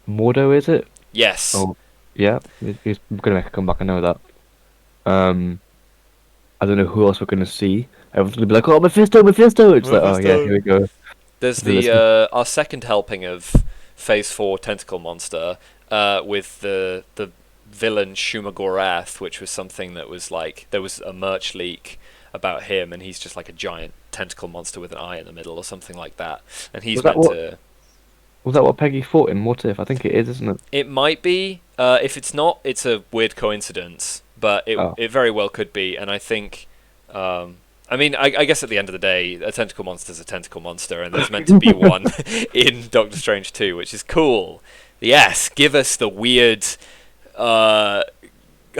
S1: Mordo, is it?
S2: Yes.
S1: Oh, yeah, he's going to make a comeback. I know that. Um, I don't know who else we're going to see. Everyone's going to be like, "Oh, Mephisto, Mephisto!" It's like, "Oh yeah, here we go."
S2: There's
S1: So this,
S2: our second helping of Phase 4 Tentacle Monster with the villain Shumagorath, which was something that was like there was a merch leak about him, and he's just like a giant tentacle monster with an eye in the middle or something like that, and he's
S1: was that
S2: meant
S1: what
S2: to.
S1: was that what Peggy fought in What If? I think it is, isn't it?
S2: It might be. If it's not, it's a weird coincidence, but
S1: Oh,
S2: it very well could be. And I think, I mean, I guess at the end of the day, a tentacle monster is a tentacle monster, and there's meant to be one in Doctor Strange 2, which is cool. Yes, give us the weird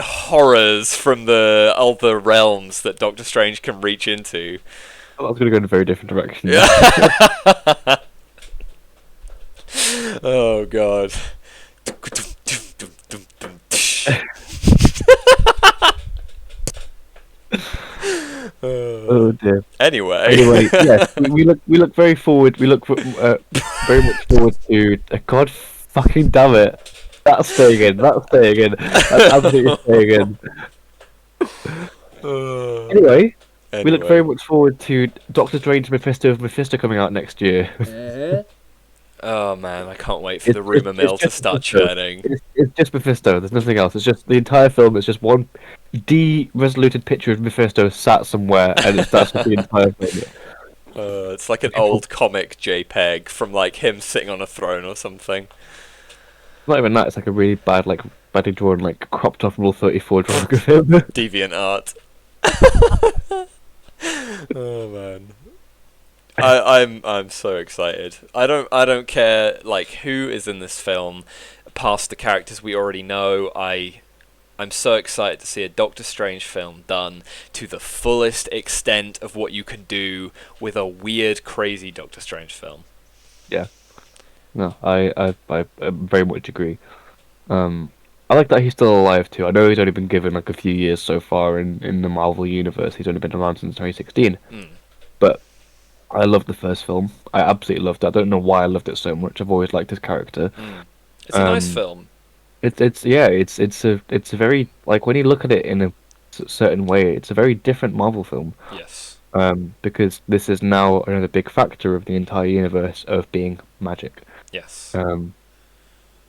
S2: horrors from the other realms that Doctor Strange can reach into.
S1: I was going to go in a very different direction.
S2: Oh god.
S1: Oh dear.
S2: Anyway.
S1: Anyway, yes, we look very forward. We look very much forward to. God, fucking damn it! That's staying in. That's staying in. That's absolutely staying in. Anyway, we look very
S2: Anyway.
S1: much forward to Doctor Strange Mephisto coming out next year.
S2: Oh man, I can't wait for the rumor
S1: It's
S2: mill to
S1: just
S2: start
S1: Mephisto.
S2: churning.
S1: It's just Mephisto. There's nothing else. It's just the entire film. It's just one de-resoluted picture of Mephisto sat somewhere, and that's the entire film.
S2: It's like an old comic JPEG from like him sitting on a throne or something.
S1: Not even that. It's like a really bad, like badly drawn, like cropped off Rule 34 drawing of him.
S2: Deviant art. Oh man. I'm so excited. I don't care like who is in this film past the characters we already know. I'm so excited to see a Doctor Strange film done to the fullest extent of what you can do with a weird, crazy Doctor Strange film.
S1: Yeah. No, I very much agree. I like that he's still alive too. I know he's only been given like a few years so far in the Marvel universe. He's only been around since 2016.
S2: Mm.
S1: But I loved the first film. I absolutely loved it. I don't know why I loved it so much. I've always liked his character.
S2: Mm. It's a nice
S1: Um,
S2: film.
S1: it's yeah, it's a very like when you look at it in a certain way, it's a very different Marvel film.
S2: Yes.
S1: Because this is now another big factor of the entire universe of being magic.
S2: Yes.
S1: Um,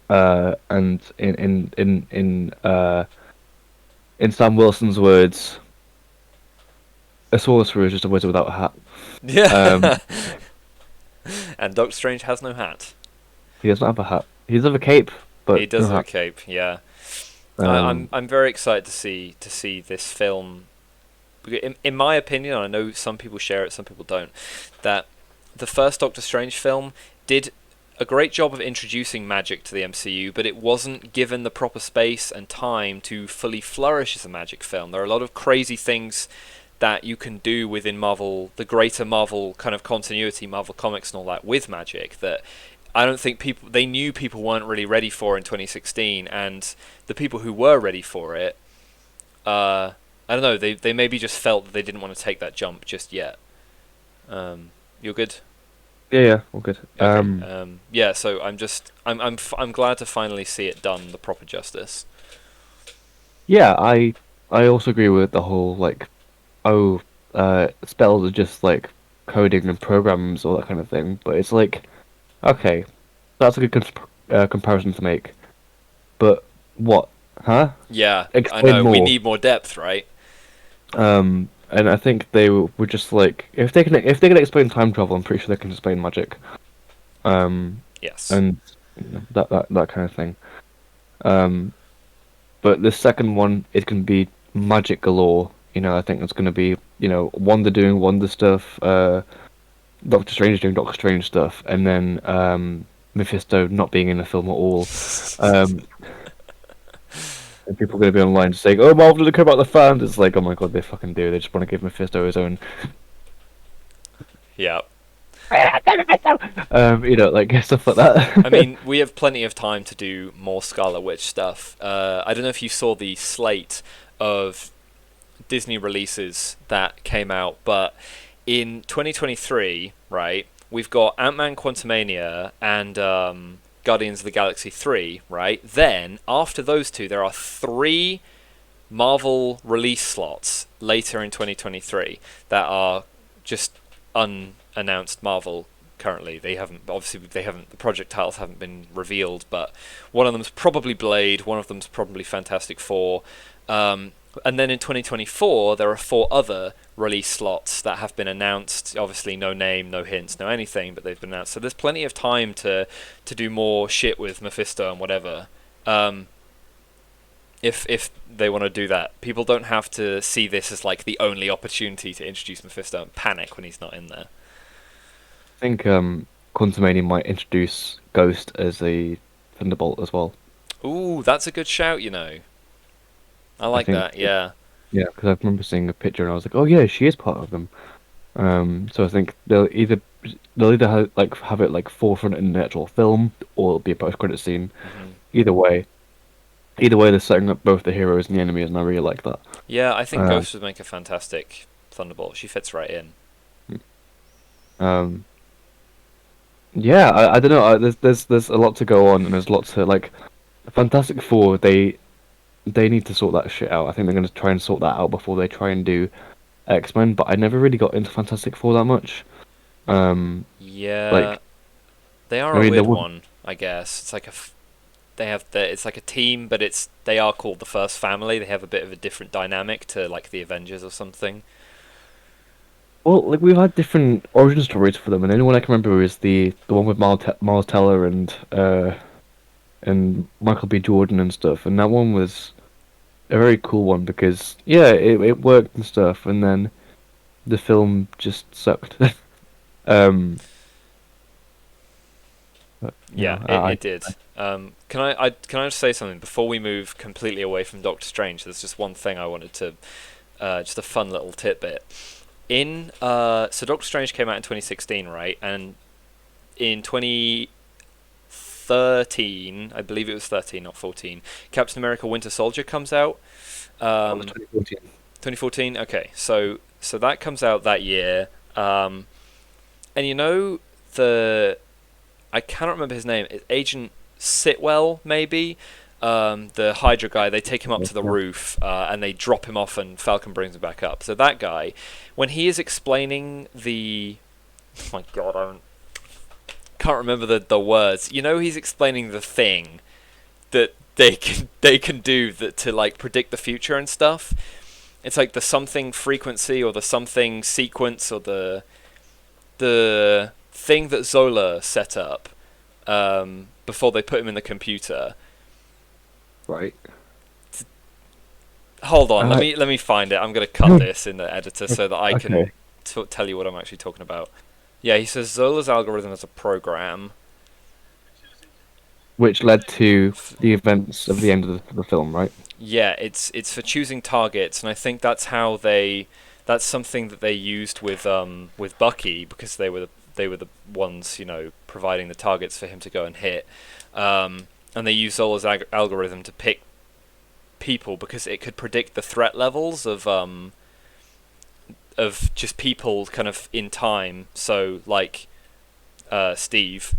S1: and in Sam Wilson's words, a sorcerer is just a wizard without a hat.
S2: Yeah. And Doctor Strange has no hat.
S1: He doesn't have a hat. He does have a cape,
S2: He
S1: but no
S2: does have a
S1: hat.
S2: cape. Yeah.
S1: Um,
S2: I'm very excited to see this film. In my opinion, I know some people share it, some people don't. That the first Doctor Strange film did a great job of introducing magic to the MCU, but it wasn't given the proper space and time to fully flourish as a magic film. There are a lot of crazy things that you can do within Marvel, the greater Marvel kind of continuity, Marvel Comics and all that, with magic that I don't think they knew people weren't really ready for in 2016, and the people who were ready for it, I don't know, they maybe just felt that they didn't want to take that jump just yet. You're good?
S1: yeah, all good.
S2: Okay. Yeah. So I'm glad to finally see it done the proper justice.
S1: Yeah, I also agree with the whole like, oh, spells are just like coding and programs, all that kind of thing. But it's like, okay, that's a good comparison to make. But what? Huh?
S2: Yeah, I
S1: Explain
S2: know. We
S1: more.
S2: need more depth, right?
S1: And I think they were just like, if they can explain time travel, I'm pretty sure they can explain magic. Um,
S2: Yes.
S1: and you know, that kind of thing. Um, but the second one, it can be magic galore. You know, I think it's going to be, you know, Wanda doing Wanda stuff, Doctor Strange doing Doctor Strange stuff, and then Mephisto not being in the film at all. Um, and people are going to be online saying, "Oh, Marvel doesn't care about the fans." It's like, oh my god, they fucking do. They just want to give Mephisto his own.
S2: Yeah.
S1: like stuff like that.
S2: I mean, we have plenty of time to do more Scarlet Witch stuff. I don't know if you saw the slate of Disney releases that came out, but in 2023, right, we've got Ant-Man Quantumania and Guardians of the Galaxy 3, right? Then, after those two, there are three Marvel release slots later in 2023 that are just unannounced Marvel currently. The project titles haven't been revealed, but one of them's probably Blade, one of them's probably Fantastic Four. And then in 2024, there are four other release slots that have been announced. Obviously, no name, no hints, no anything, but they've been announced. So there's plenty of time to do more shit with Mephisto and whatever. If they want to do that, people don't have to see this as like the only opportunity to introduce Mephisto and panic when he's not in there.
S1: I think Quantumania might introduce Ghost as a Thunderbolt as well.
S2: Ooh, that's a good shout. I
S1: I
S2: like
S1: think,
S2: that. Yeah.
S1: yeah, because I remember seeing a picture and I was like, oh yeah, she is part of them. So I think they'll either have it like forefront in the actual film, or it'll be a post-credit scene.
S2: Hmm.
S1: Either way, either way, they're setting up both the heroes and the enemies, and I really like that.
S2: Yeah, I think
S1: Uh,
S2: Ghost would make a fantastic Thunderbolt. She fits right in.
S1: um, yeah, I don't know. There's a lot to go on, and there's lots to like. Fantastic Four, they need to sort that shit out. I think they're going to try and sort that out before they try and do X-Men. But I never really got into Fantastic Four that much. Um,
S2: Yeah,
S1: like
S2: they are
S1: I
S2: a
S1: mean, there
S2: weird
S1: was
S2: one, I guess. It's like it's like a team, but they are called the First Family. They have a bit of a different dynamic to like the Avengers or something.
S1: well, like we've had different origin stories for them, and the only one I can remember is the one with Miles Teller and Michael B. Jordan and stuff, and that one was a very cool one because yeah, it worked and stuff, and then the film just sucked. um, but,
S2: Yeah, it did. Can I just say something before we move completely away from Doctor Strange? There's just one thing I wanted to just a fun little tidbit. So Doctor Strange came out in 2016, right? And in 2013, I believe it was 13, not 14, Captain America: Winter Soldier comes out.
S1: that was
S2: Um,
S1: 2014.
S2: 2014. Okay, so that comes out that year. And the I cannot remember his name. It's Agent Sitwell, maybe. The Hydra guy. They take him up to the
S1: Yeah.
S2: roof and they drop him off, and Falcon brings him back up. So that guy, when he is explaining oh my god, I can't remember the words. He's explaining the thing that they can do that to like predict the future and stuff. It's like the something frequency or the something sequence or the thing that Zola set up before they put him in the computer.
S1: Right.
S2: Hold on, let
S1: Uh,
S2: me find it. I'm gonna cut this in the editor so that I can
S1: okay.
S2: tell you what I'm actually talking about. Yeah, he says Zola's algorithm is a program.
S1: Which led to the events of the end of the film, right?
S2: Yeah, it's for choosing targets, and I think that's something that they used with Bucky because they were the ones providing the targets for him to go and hit, and they used Zola's algorithm to pick people because it could predict the threat levels of just people kind of in time. So like Steve.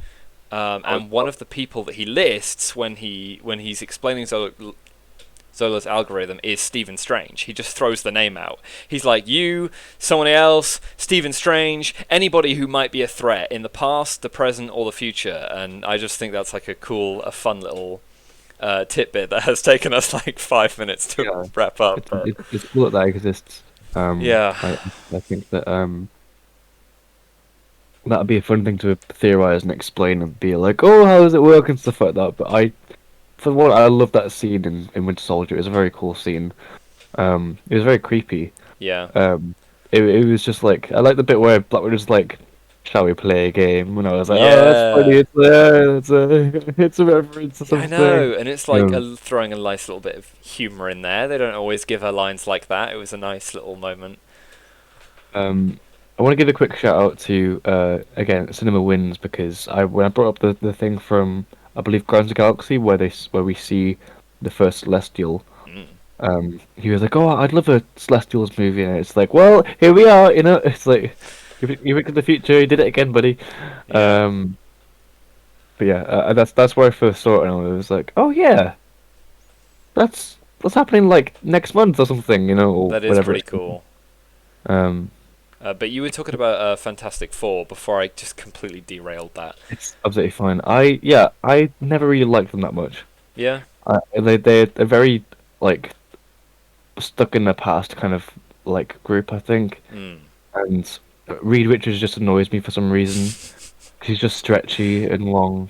S2: And one of the people that he lists when he's explaining Zola's algorithm is Stephen Strange. He just throws the name out. He's like, you, someone else, Stephen Strange, anybody who might be a threat in the past, the present, or the future. And I just think that's like a fun little tidbit that has taken us like 5 minutes to
S1: Yeah.
S2: wrap up.
S1: It's cool that that exists.
S2: Yeah,
S1: I think that that'd be a fun thing to theorize and explain and be like, oh, how does it work and stuff like that. But for one, I love that scene in Winter Soldier. It was a very cool scene. It was very creepy.
S2: yeah.
S1: It was just like I like the bit where Black Widow's like, "Shall we play a game?" And I was like, "Oh, that's
S2: Yeah.
S1: funny. It's a reference or
S2: Yeah, I
S1: something."
S2: know, and it's like
S1: Um,
S2: throwing a nice little bit of humour in there. They don't always give her lines like that. It was a nice little moment.
S1: um, I want to give a quick shout out to again Cinema Wins because I when I brought up the thing from I believe Guardians of the Galaxy where we see the first Celestial.
S2: Mm.
S1: He was like, "Oh, I'd love a Celestials movie," and it's like, "Well, here we are." You know, it's like you look at the future. You did it again, buddy.
S2: Yeah,
S1: Um, but yeah, that's where I first saw it, and I was like, "Oh yeah, that's happening like next month or something," you know, or
S2: that is
S1: whatever
S2: pretty
S1: it's called.
S2: cool.
S1: Um,
S2: But you were talking about Fantastic Four before I just completely derailed that.
S1: it's absolutely fine. I never really liked them that much.
S2: Yeah.
S1: They're very like stuck in the past kind of like group, I think,
S2: Mm.
S1: and Reed Richards just annoys me for some reason. He's just stretchy and long.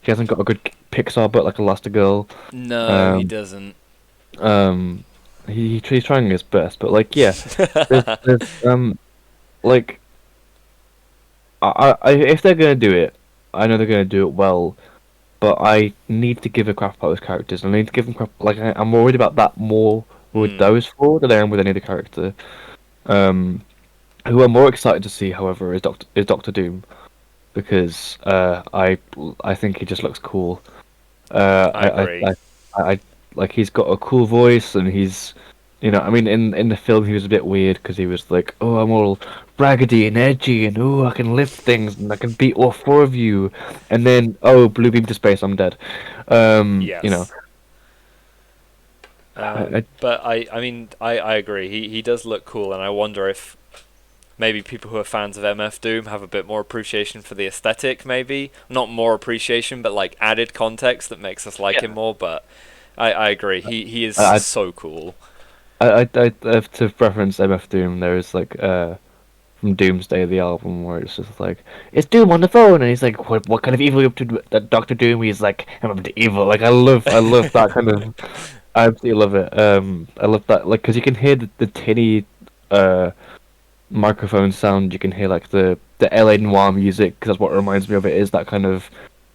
S1: He hasn't got a good Pixar butt like Elastigirl.
S2: No, he
S1: Um,
S2: doesn't.
S1: um, he's trying his best, but like yeah, there's like if they're gonna do it, I know they're gonna do it well, but I need to give a crap about those characters. I need to give them crap. Like I'm worried about that more with
S2: Mm.
S1: those four than I am with any other character. Um, who I'm more excited to see, however, is Doctor Doom because I think he just looks cool. Uh,
S2: I
S1: I, I,
S2: agree.
S1: I, I like he's got a cool voice and he's, you know, I mean, in the film he was a bit weird because he was like, oh, I'm all raggedy and edgy and oh, I can lift things and I can beat all four of you, and then oh, blue beam to space, I'm dead. You know,
S2: Yes.
S1: I,
S2: But I mean, I agree. He does look cool, and I wonder if maybe people who are fans of MF Doom have a bit more appreciation for the aesthetic. Maybe not more appreciation, but like added context that makes us like him
S1: yeah,
S2: more. But I agree. He is
S1: I,
S2: so cool.
S1: to reference MF Doom, there is like from Doomsday, the album, where it's just like, it's Doom on the phone, and he's like, what kind of evil are you up to, Doctor Doom? He's like, I'm up to evil. Like, I love that kind of, I absolutely love it. I love that, like, because you can hear the tinny, uh, microphone sound. You can hear like the LA noir music, because that's what reminds me of it. Is that kind of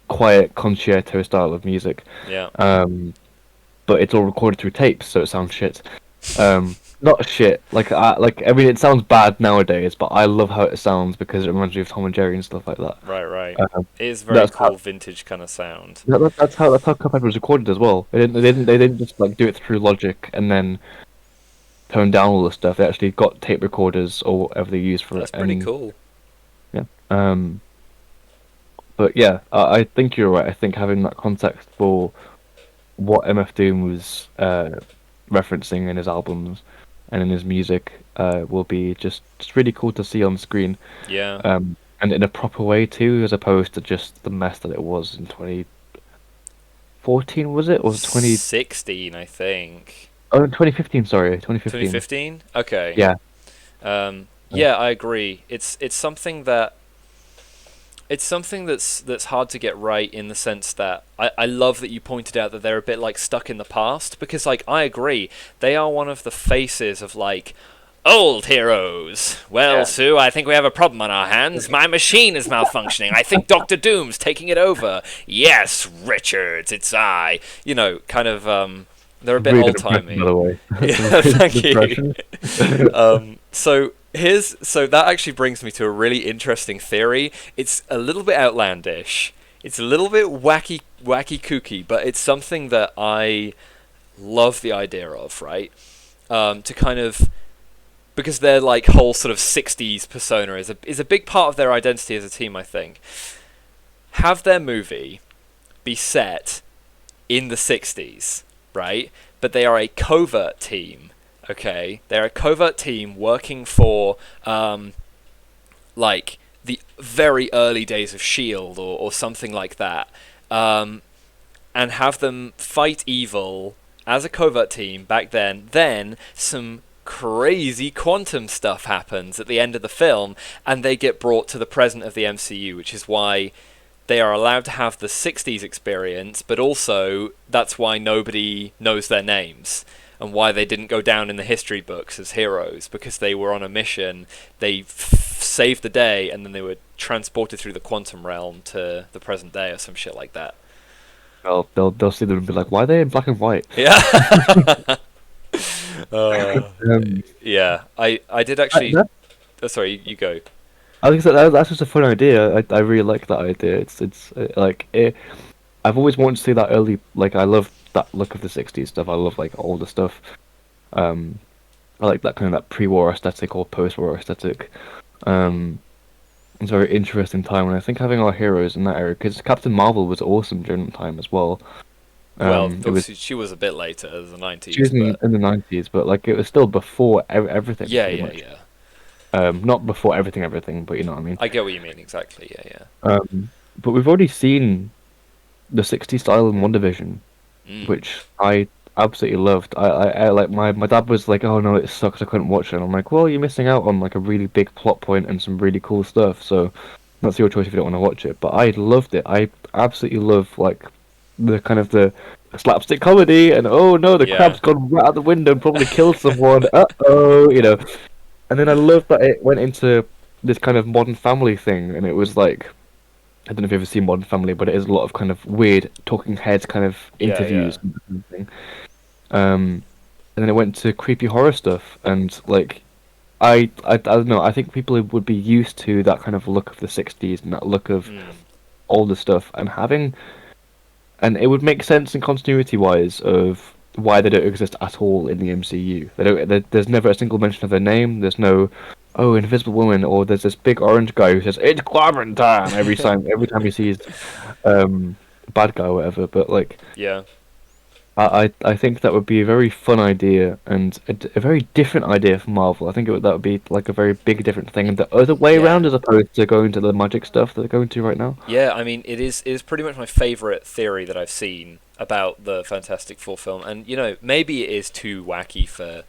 S1: quiet concerto style of music.
S2: Yeah.
S1: But it's all recorded through tapes, so it sounds shit. Not shit. I mean, it sounds bad nowadays, but I love how it sounds because it reminds me of Tom and Jerry and stuff like that.
S2: Right. Right.
S1: Um,
S2: It is very
S1: that's how
S2: cool, vintage kind of sound.
S1: that's how Cuphead was recorded as well. They didn't just like do it through Logic and then tone down all the stuff. They actually got tape recorders or whatever they used for it.
S2: That's pretty
S1: And
S2: cool.
S1: yeah, but yeah, I think you're right. I think having that context for what MF Doom was referencing in his albums and in his music will be just really cool to see on screen,
S2: Yeah.
S1: and in a proper way too, as opposed to just the mess that it was in 2014, was it? Or was it 20?
S2: 16, I think.
S1: Oh, 2015, sorry, 2015.
S2: 2015. Okay.
S1: Yeah.
S2: Yeah, I agree. It's something that that's hard to get right in the sense that I love that you pointed out that they're a bit like stuck in the past because like I agree they are one of the faces of like old heroes. Well,
S1: Yeah.
S2: Sue, I think we have a problem on our hands. My machine is malfunctioning. I think Doctor Doom's taking it over. Yes, Richards, it's I. You know, kind of they're a bit
S1: Really
S2: old
S1: good impression, by
S2: timey.
S1: the way.
S2: Yeah,
S1: Really
S2: thank
S1: good
S2: you.
S1: impression.
S2: So that actually brings me to a really interesting theory. It's a little bit outlandish. It's a little bit wacky kooky, but it's something that I love the idea of, right? To kind of because their like whole sort of 60s persona is a big part of their identity as a team, I think. Have their movie be set in the 60s, right? But they are a covert team, okay? They're a covert team working for, like, the very early days of S.H.I.E.L.D. or something like that. And have them fight evil as a covert team back then. Then some crazy quantum stuff happens at the end of the film, and they get brought to the present of the MCU, which is why they are allowed to have the 60s experience, but also that's why nobody knows their names and why they didn't go down in the history books as heroes, because they were on a mission, they saved the day, and then they were transported through the quantum realm to the present day or some shit like that.
S1: Well, they'll see them and be like, why are they in black and white?
S2: Yeah. uh,
S1: Um,
S2: yeah, I did
S1: I,
S2: actually.
S1: that,
S2: Sorry, you go.
S1: I think that's just a fun idea. I really like that idea. It's like I've always wanted to see that early. Like I love that look of the '60s stuff. I love like all the stuff. Um, I like that kind of that pre-war aesthetic or post-war aesthetic.
S2: Hmm.
S1: It's a very interesting time, and I think having our heroes in that era, because Captain Marvel was awesome during that time as well.
S2: Well,
S1: It was
S2: obviously she was a bit later, the
S1: she
S2: '90s,
S1: was
S2: but
S1: in the '90s, but like it was still before everything
S2: yeah,
S1: pretty
S2: yeah,
S1: much.
S2: yeah.
S1: Not before everything, but you know what I mean.
S2: I get what you mean exactly. Yeah,
S1: But we've already seen the '60s style in WandaVision,
S2: yeah. Mm.
S1: which I absolutely loved. I like my dad was like, "Oh no, it sucks. I couldn't watch it." And I'm like, "Well, you're missing out on like a really big plot point and some really cool stuff. So that's your choice if you don't want to watch it." But I loved it. I absolutely love like the kind of the slapstick comedy and oh no, the
S2: Yeah,
S1: crab's gone right out the window and probably killed someone. Uh-oh, you know. And then I love that it went into this kind of Modern Family thing, and it was like I don't know if you've ever seen Modern Family, but it is a lot of kind of weird talking heads kind of
S2: yeah,
S1: interviews
S2: yeah,
S1: and that kind of thing. And then it went to creepy horror stuff, and like I don't know. I think people would be used to that kind of look of the '60s and that look of
S2: mm.
S1: all the stuff, and having and it would make sense in continuity wise of why they don't exist at all in the MCU. They don't. There's never a single mention of their name. There's no, oh, Invisible Woman, or there's this big orange guy who says it's clobbering time every time he sees a bad guy or whatever. But like,
S2: Yeah,
S1: I think that would be a very fun idea and a very different idea for Marvel. I think that would be like a very big different thing, and the other way
S2: yeah.
S1: around as opposed to going to the magic stuff that they're going to right now.
S2: Yeah, I mean, it is pretty much my favorite theory that I've seen about the Fantastic Four film, and maybe it is too wacky for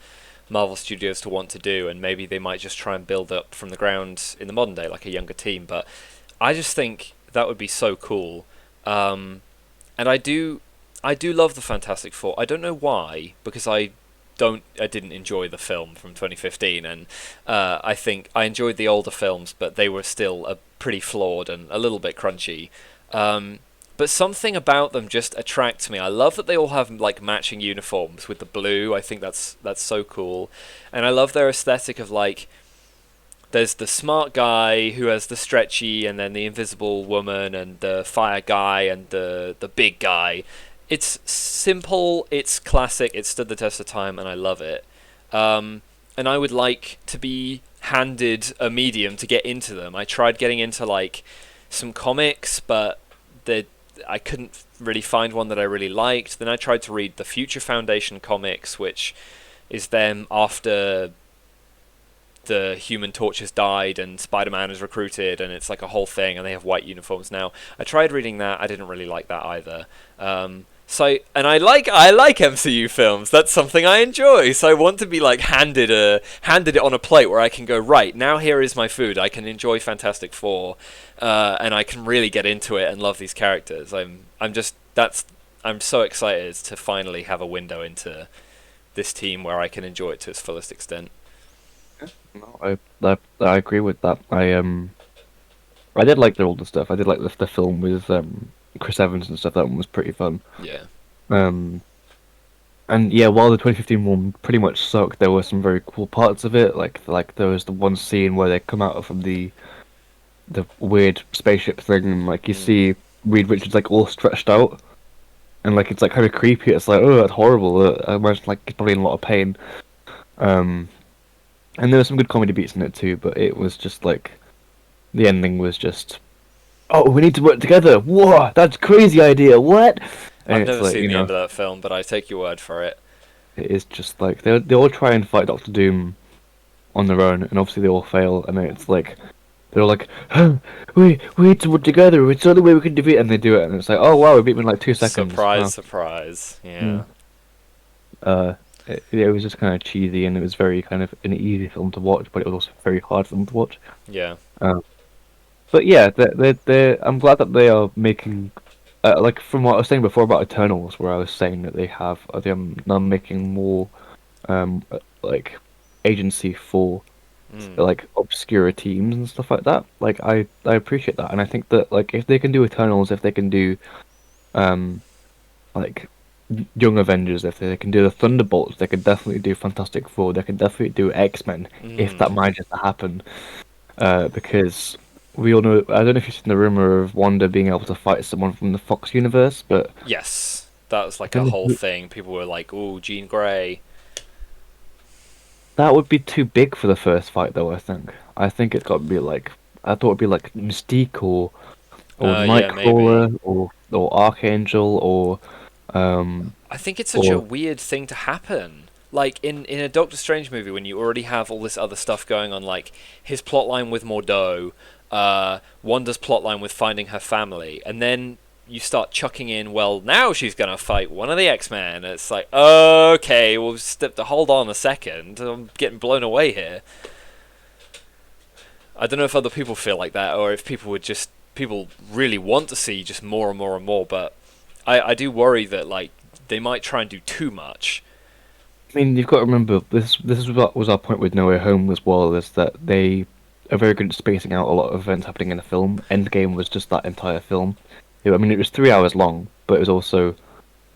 S2: Marvel Studios to want to do, and maybe they might just try and build up from the ground in the modern day, like a younger team. But I just think that would be so cool, and I do love the Fantastic Four. I don't know why, because I didn't enjoy the film from 2015, and I think I enjoyed the older films, but they were still pretty flawed and a little bit crunchy. But something about them just attracts me. I love that they all have like matching uniforms with the blue. I think that's so cool, and I love their aesthetic of like there's the smart guy who has the stretchy, and then the invisible woman, and the fire guy, and the big guy. It's simple, it's classic, it stood the test of time, and I love it. And I would like to be handed a medium to get into them. I tried getting into like some comics, but I couldn't really find one that I really liked. Then I tried to read the Future Foundation comics, which is them after the Human Torch has died and Spider-Man is recruited, and it's like a whole thing, and they have white uniforms now. I tried reading that. I didn't really like that either. And I like MCU films. That's something I enjoy. So I want to be like handed it on a plate where I can go, right now. Here is my food. I can enjoy Fantastic Four, and I can really get into it and love these characters. I'm so excited to finally have a window into this team where I can enjoy it to its fullest extent.
S1: No, I agree with that. I did like the older stuff. I did like the film with Chris Evans and stuff. That one was pretty fun.
S2: Yeah.
S1: Um, and yeah, while the 2015 one pretty much sucked, there were some very cool parts of it. Like there was the one scene where they come out from the weird spaceship thing, and like you
S2: Mm.
S1: see Reed Richards like all stretched out, and like it's like kind of creepy. It's like, oh, that's horrible. I imagine like he's probably in a lot of pain. Um, and there were some good comedy beats in it too, but it was just like the ending was just, oh, we need to work together. Whoa, that's crazy idea. What? And
S2: I've
S1: it's
S2: never
S1: like,
S2: seen the end of that film, but I take your word for it.
S1: it is just like they all try and fight Doctor Doom on their own, and obviously they all fail. And then it's like they're all like, we need to work together. It's the only way we can defeat. And they do it, and it's like, oh wow, we beat them in like 2 seconds.
S2: Surprise,
S1: Wow.
S2: surprise.
S1: Mm.
S2: Yeah.
S1: It was just kind of cheesy, and it was very kind of an easy film to watch, but it was also a very hard film to watch.
S2: Yeah.
S1: Um, but yeah, I'm glad that they are making, like from what I was saying before about Eternals, where I was saying that they have, them now making more, like agency for
S2: Mm.
S1: like obscure teams and stuff like that. Like I appreciate that, and I think that like if they can do Eternals, if they can do, um, like Young Avengers, if they can do the Thunderbolts, they could definitely do Fantastic Four. They could definitely do X-Men if that
S2: Mm.
S1: manages to happen. Because we all know. I don't know if you've seen the rumor of Wanda being able to fight someone from the Fox universe, but
S2: Yes, that was
S1: I
S2: like a
S1: don't know
S2: whole
S1: who,
S2: thing. People were like, "Oh, Jean Grey."
S1: that would be too big for the first fight, though. I think it's got to be like I thought it'd be like Mystique or
S2: Yeah, maybe.
S1: Nightcrawler or Archangel um
S2: I think it's such a
S1: or
S2: weird thing to happen. Like in a Doctor Strange movie, when you already have all this other stuff going on, like his plotline with Mordo, Wanda's plotline with finding her family, and then you start chucking in, well, now she's gonna fight one of the X-Men. It's like, okay, well, hold on a second, I'm getting blown away here. I don't know if other people feel like that, or if people really want to see just more and more and more. But I do worry that like they might try and do too much.
S1: I mean, you've got to remember this is what was our point with No Way Home as well, is that they are very good at spacing out a lot of events happening in a film. Endgame was just that entire film. I mean, it was 3 hours long, but it was also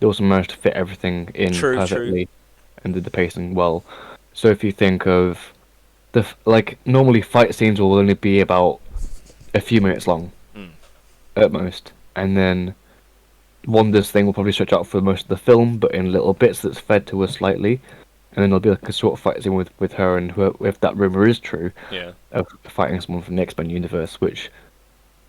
S1: they also managed to fit everything in
S2: True, true.
S1: perfectly and did the pacing well. So if you think of like normally fight scenes will only be about a few minutes long
S2: Mm,
S1: at most, and then Wanda's thing will probably stretch out for most of the film, but in little bits that's fed to us slightly, and then there'll be like a sort of fight scene with her and whoever, if that rumor is true,
S2: yeah,
S1: of fighting someone from the X-Men universe. Which,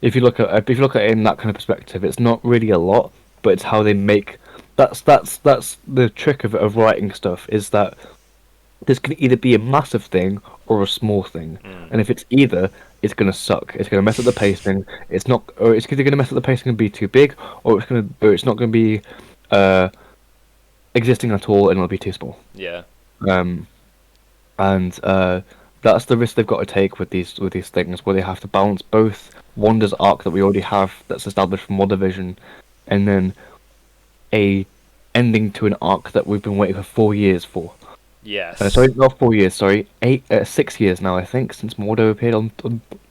S1: if you look at it in that kind of perspective, it's not really a lot, but it's how they make. That's the trick of writing stuff is that this can either be a massive thing or a small thing,
S2: mm,
S1: and if it's either, it's gonna suck. It's gonna mess up the pacing. It's not, or it's either gonna mess up the pacing and be too big, or it's not gonna be uh, existing at all, and it'll be too small.
S2: yeah,
S1: Um, and that's the risk they've got to take with these things, where they have to balance both Wanda's arc that we already have that's established from WandaVision, and then a ending to an arc that we've been waiting for 4 years for. Sorry,
S2: yes.
S1: not 4 years. Sorry, 6 years now. I think since Mordo appeared on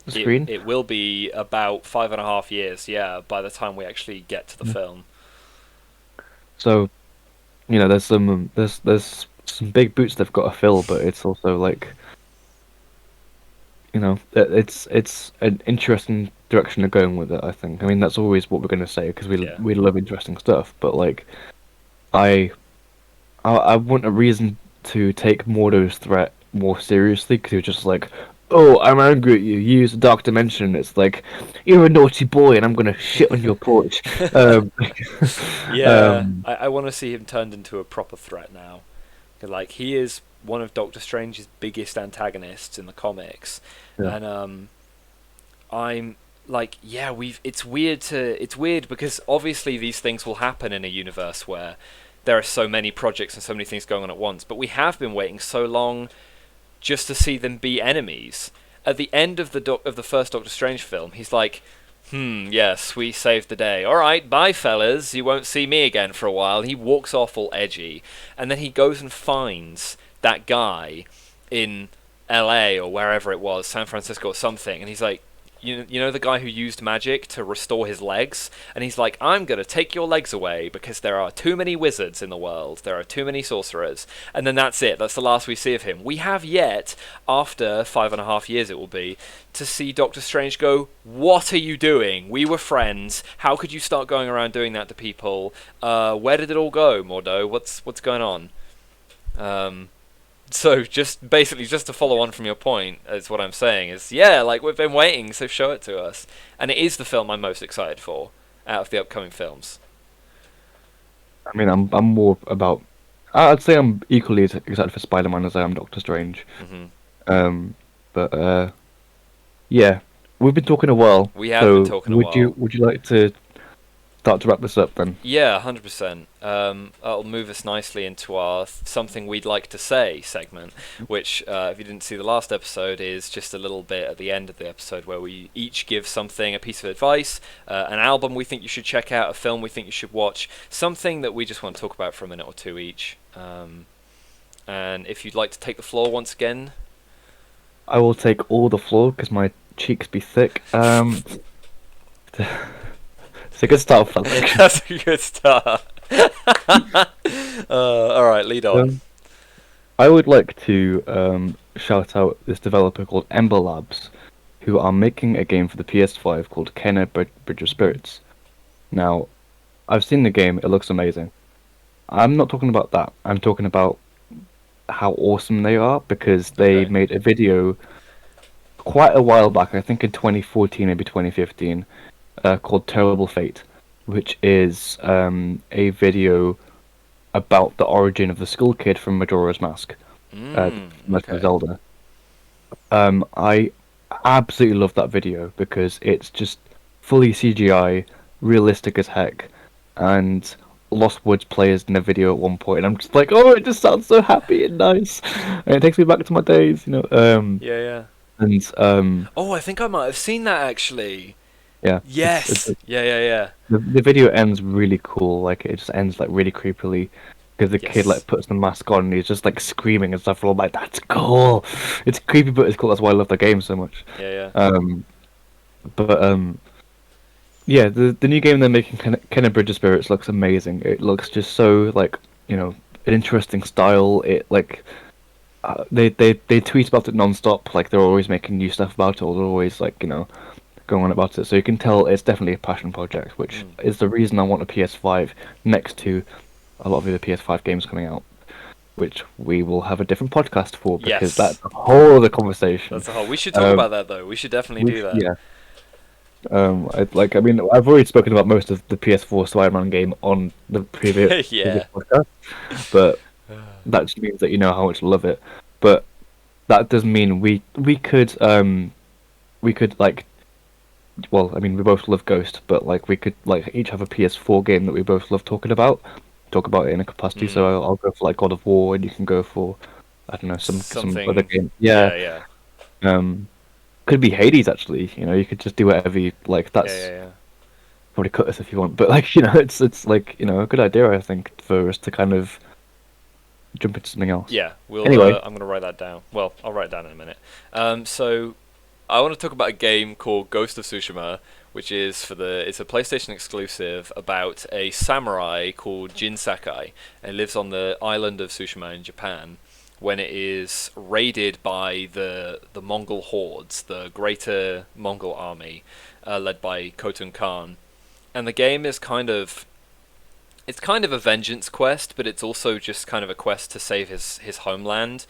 S1: the screen.
S2: It will be about 5.5 years. Yeah, by the time we actually get to the
S1: Yeah.
S2: film.
S1: So there's some big boots they've got to fill, but it's also like it's an interesting direction they're going with it. I think. I mean, that's always what we're going to say because
S2: Yeah.
S1: we love interesting stuff. But like, I I want a reason to take Mordo's threat more seriously because he was just like, "Oh, I'm angry at you. You use the dark dimension." It's like, "You're a naughty boy, and I'm gonna shit on your porch." Um,
S2: Yeah,
S1: um,
S2: I want to see him turned into a proper threat now. 'Cause, like he is one of Doctor Strange's biggest antagonists in the comics,
S1: yeah.
S2: and I'm like, yeah, we've. It's weird because obviously these things will happen in a universe where there are so many projects and so many things going on at once. But we have been waiting so long just to see them be enemies. At the end of the first Doctor Strange film, he's like, yes, we saved the day. All right, bye, fellas. You won't see me again for a while. He walks off all edgy, and then he goes and finds that guy in L.A. or wherever it was, San Francisco or something, and he's like, you know the guy who used magic to restore his legs, and he's like, I'm gonna take your legs away because there are too many wizards in the world, there are too many sorcerers, and then that's it. That's the last we see of him. We have yet, after 5.5 years it will be, to see Doctor Strange go, what are you doing? We were friends. How could you start going around doing that to people? Where did it all go, Mordo? What's going on? So just basically just to follow on from your point is what I'm saying is, yeah, like we've been waiting, so show it to us. And it is the film I'm most excited for out of the upcoming films.
S1: I mean, I'm more about. I'd say I'm equally as excited for Spider-Man as I am Doctor Strange.
S2: Hmm.
S1: Um, but yeah, we've been talking a while.
S2: We have been
S1: So
S2: talking a while.
S1: would you like to start to wrap this up then?
S2: Yeah, 100%. That'll move us nicely into our something we'd like to say segment, which, if you didn't see the last episode, is just a little bit at the end of the episode where we each give something, a piece of advice, an album we think you should check out, a film we think you should watch, something that we just want to talk about for a minute or two each. And if you'd like to take the floor once again.
S1: I will take all the floor because my cheeks be thick. It's a good start, Felix.
S2: That's a good start. All right, lead on.
S1: Um, I would like to shout out this developer called Ember Labs, who are making a game for the PS5 called Kenna Bridge of Spirits. Now, I've seen the game; it looks amazing. I'm not talking about that. I'm talking about how awesome they are because they
S2: Okay.
S1: made a video quite a while back, I think in 2014, maybe 2015, called Terrible Fate, which is a video about the origin of the Skull Kid from Majora's Mask, Legend of
S2: Okay.
S1: Zelda. I absolutely love that video because it's just fully CGI, realistic as heck, and Lost Woods plays in a video at one point, and I'm just like, oh, it just sounds so happy and nice, and it takes me back to my days, you know.
S2: Yeah, yeah.
S1: And
S2: Oh, I think I might have seen that actually.
S1: yeah,
S2: Yes. Yeah, yeah, yeah.
S1: the video ends really cool. Like it just ends like really creepily because the kid
S2: Yes.
S1: like puts the mask on and he's just like screaming and stuff. And I'm like, that's cool. It's creepy, but it's cool. That's why I love the game so much.
S2: Yeah, yeah.
S1: Um, but yeah, the new game they're making, Kenna Bridge of Spirits, looks amazing. It looks just so like an interesting style. It like they tweet about it non-stop. Like they're always making new stuff about it, or they're always like going on about it. So you can tell it's definitely a passion project, which
S2: Mm.
S1: is the reason I want a PS5 next to a lot of the PS5 games coming out, which we will have a different podcast for because that's
S2: Yes.
S1: a whole other conversation.
S2: That's a whole. We should talk
S1: Um,
S2: about that though. We should definitely do that.
S1: yeah. I mean, I've already spoken about most of the PS4 Spider-Man game on the previous
S2: Yeah.
S1: podcast, but that just means that you know how much I love it. But that does mean we could like well, I mean, we both love Ghost, but like we could like each have a PS4 game that we both love talk about it in a capacity. So
S2: Mm.
S1: I'll go for like God of War, and you can go for I don't know some other
S2: Something.
S1: game. Yeah,
S2: Yeah, yeah.
S1: um, could be Hades actually. You know, you could just do whatever you like.
S2: Yeah, yeah,
S1: That's
S2: yeah.
S1: probably cut us if you want, but like it's like a good idea I think for us to kind of jump into something else.
S2: Yeah, we'll.
S1: Anyway,
S2: I'm gonna write that down. Well, I'll write it down in a minute. So I want to talk about a game called Ghost of Tsushima, which is it's a PlayStation exclusive about a samurai called Jin Sakai, and he lives on the island of Tsushima in Japan. When it is raided by the Mongol hordes, the Greater Mongol Army, led by Khotun Khan, and the game is it's kind of a vengeance quest, but it's also just kind of a quest to save his homeland.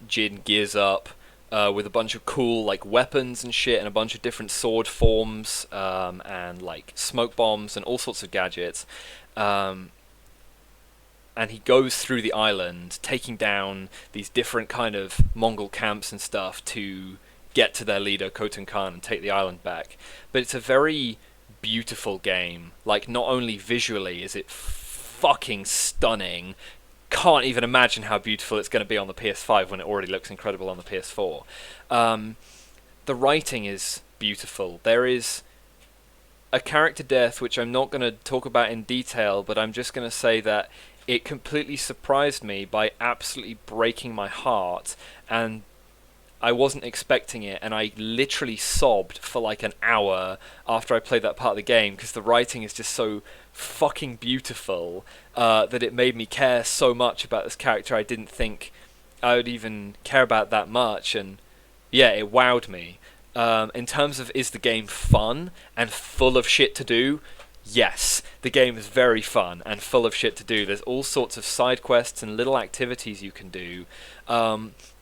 S2: Jin gears up with a bunch of cool like weapons and shit, and a bunch of different sword forms, and like smoke bombs and all sorts of gadgets. Um, and he goes through the island, taking down these different kind of Mongol camps and stuff to get to their leader Khotun Khan and take the island back. But it's a very beautiful game. Like, not only visually is it fucking stunning, can't even imagine how beautiful it's going to be on the PS5 when it already looks incredible on the PS4. The writing is beautiful. There is a character death which I'm not going to talk about in detail, but I'm just going to say that it completely surprised me by absolutely breaking my heart, and I wasn't expecting it, and I literally sobbed for like an hour after I played that part of the game because the writing is just so fucking beautiful that it made me care so much about this character I didn't think I would even care about that much, and yeah, it wowed me. In terms of is the game fun and full of shit to do, yes, the game is very fun and full of shit to do. There's all sorts of side quests and little activities you can do.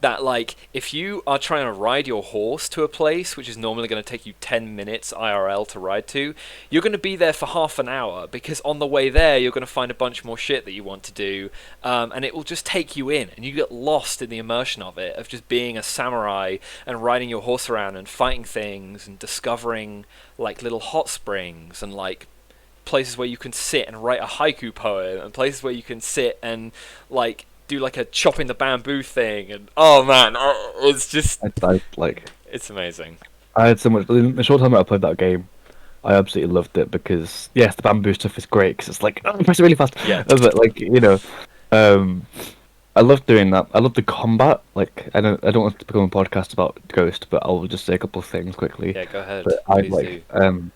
S2: That, like, if you are trying to ride your horse to a place, which is normally going to take you 10 minutes IRL to ride to, you're going to be there for half an hour because on the way there you're going to find a bunch more shit that you want to do, and it will just take you in, and you get lost in the immersion of it, of just being a samurai and riding your horse around and fighting things and discovering, like, little hot springs and, like, places where you can sit and write a haiku poem and places where you can sit and like do like a chopping the bamboo thing, and oh man, it's just
S1: I like
S2: it's amazing.
S1: I had so much in the short time I played that game. I absolutely loved it because yes, the bamboo stuff is great because it's like press it really fast.
S2: Yeah.
S1: But like um, I love doing that. I love the combat. Like I don't want to become a podcast about Ghost, but I'll just say a couple of things quickly.
S2: Yeah, go ahead,
S1: But I
S2: please
S1: like
S2: do.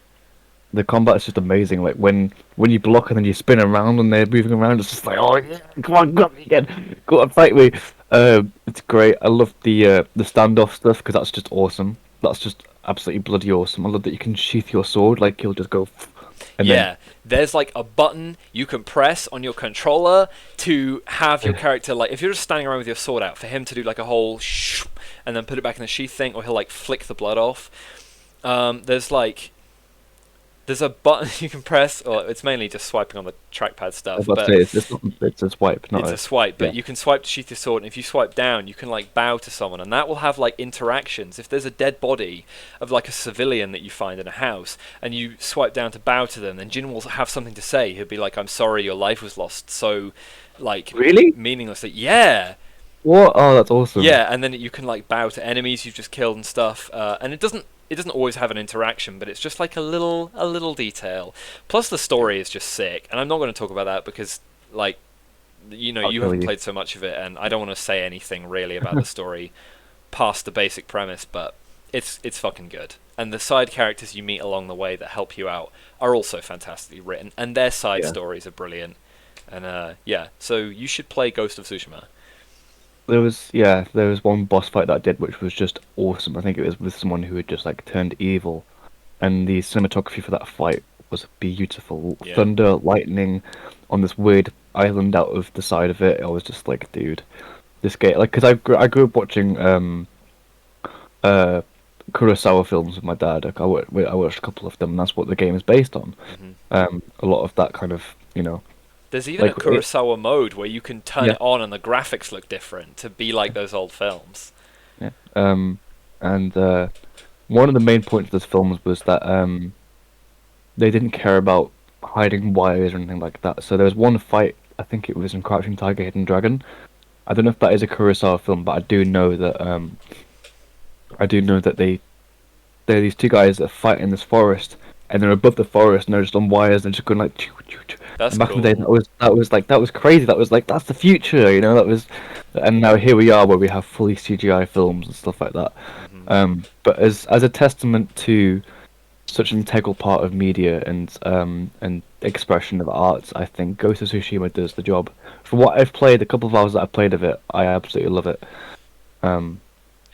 S1: the combat is just amazing. Like when you block and then you spin around and they're moving around, it's just like, oh yeah, come on, got me again, go on, fight me. It's great. I love the standoff stuff because that's just awesome. That's just absolutely bloody awesome. I love that you can sheath your sword, like you'll just go, and then
S2: Yeah, there's like a button you can press on your controller to have your character, like if you're just standing around with your sword out, for him to do like a whole and then put it back in the sheath thing, or he'll like flick the blood off. There's like there's a button you can press, or it's mainly just swiping on the trackpad
S1: I was
S2: stuff,
S1: about to
S2: but
S1: say it's a swipe, not
S2: it's
S1: a
S2: a swipe.
S1: yeah.
S2: But you can swipe to sheath your sword, and if you swipe down, you can like bow to someone, and that will have like interactions. If there's a dead body of like a civilian that you find in a house, and you swipe down to bow to them, then Jin will have something to say. He'll be like, "I'm sorry, your life was lost so like
S1: Really?
S2: meaninglessly." Yeah,
S1: What? Oh, that's awesome.
S2: yeah, and then you can like bow to enemies you've just killed and stuff. And it doesn't always have an interaction, but it's just like a little detail. Plus the story is just sick, and I'm not going to talk about that because like
S1: I'll
S2: you
S1: kill
S2: haven't
S1: you.
S2: played so much of it, and I don't want to say anything really about the story past the basic premise, but it's fucking good. And the side characters you meet along the way that help you out are also fantastically written, and their side
S1: Yeah.
S2: stories are brilliant. And yeah, so you should play Ghost of Tsushima.
S1: There was one boss fight that I did which was just awesome. I think it was with someone who had just like turned evil, and the cinematography for that fight was beautiful.
S2: Yeah.
S1: Thunder, lightning, on this weird island out of the side of it. I was just like, dude, this game, like, because I grew up watching uh Kurosawa films with my dad. Like, I watched a couple of them, and that's what the game is based on.
S2: hmm
S1: A lot of that kind of,
S2: There's even a
S1: like
S2: Kurosawa mode where you can turn
S1: yeah,
S2: it on and the graphics look different to be like those old films.
S1: yeah. And one of the main points of those films was that they didn't care about hiding wires or anything like that. So there was one fight, I think it was in Crouching Tiger, Hidden Dragon. I don't know if that is a Kurosawa film, but I do know that they're these two guys that fight in this forest, and they're above the forest, and they're just on wires, and they're just going like. Choo, choo, choo.
S2: That's
S1: And back in the day,
S2: cool.
S1: that was crazy. That was like that's the future, That was, and now here we are, where we have fully CGI films and stuff like that.
S2: hmm
S1: But as a testament to such an integral part of media and expression of arts, I think Ghost of Tsushima does the job. For what I've played, a couple of hours that I've played of it, I absolutely love it. Um,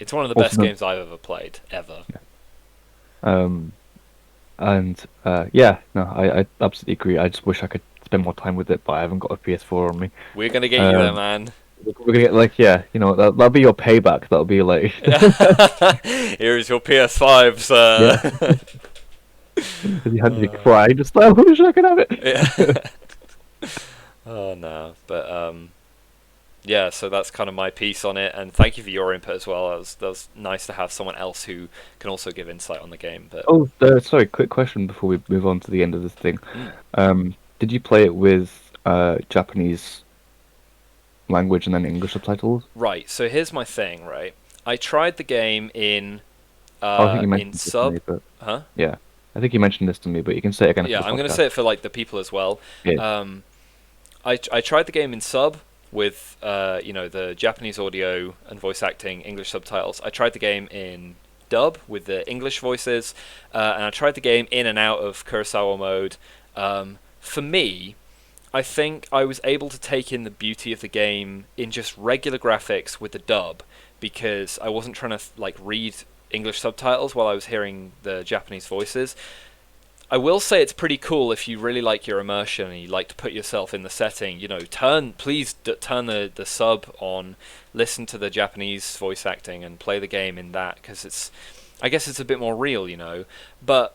S2: It's one of the best
S1: also,
S2: games I've ever played, ever.
S1: um, and yeah, no, I absolutely agree. I just wish I could spend more time with it, but I haven't got a PS4 on me.
S2: We're gonna get you there,
S1: Um,
S2: man.
S1: we're gonna get like, yeah, that'll be your payback. That'll be like,
S2: Here's your PS5,
S1: yeah,
S2: sir.
S1: you had me
S2: Uh,
S1: cry. Just like, I wish I could have it.
S2: yeah. Oh no, but yeah. So that's kind of my piece on it, and thank you for your input as well. That was nice to have someone else who can also give insight on the game. But
S1: Oh, sorry, quick question before we move on to the end of this thing.
S2: mm,
S1: Did you play it with Japanese language and then English subtitles?
S2: right. So here's my thing. Right, I tried the game
S1: Oh, I think you
S2: in
S1: mentioned this to
S2: sub,
S1: me, but
S2: huh?
S1: yeah, I think you mentioned this to me, but you can say it again for
S2: Yeah,
S1: the
S2: I'm gonna
S1: podcast.
S2: say it for like the people as well.
S1: Yeah.
S2: Um, I tried the game in sub with the Japanese audio and voice acting, English subtitles. I tried the game in dub with the English voices, and I tried the game in and out of Kurosawa mode. For me, I think I was able to take in the beauty of the game in just regular graphics with the dub because I wasn't trying to like read English subtitles while I was hearing the Japanese voices. I will say it's pretty cool if you really like your immersion and you like to put yourself in the setting. Please turn the sub on, listen to the Japanese voice acting, and play the game in that because I guess it's a bit more real. But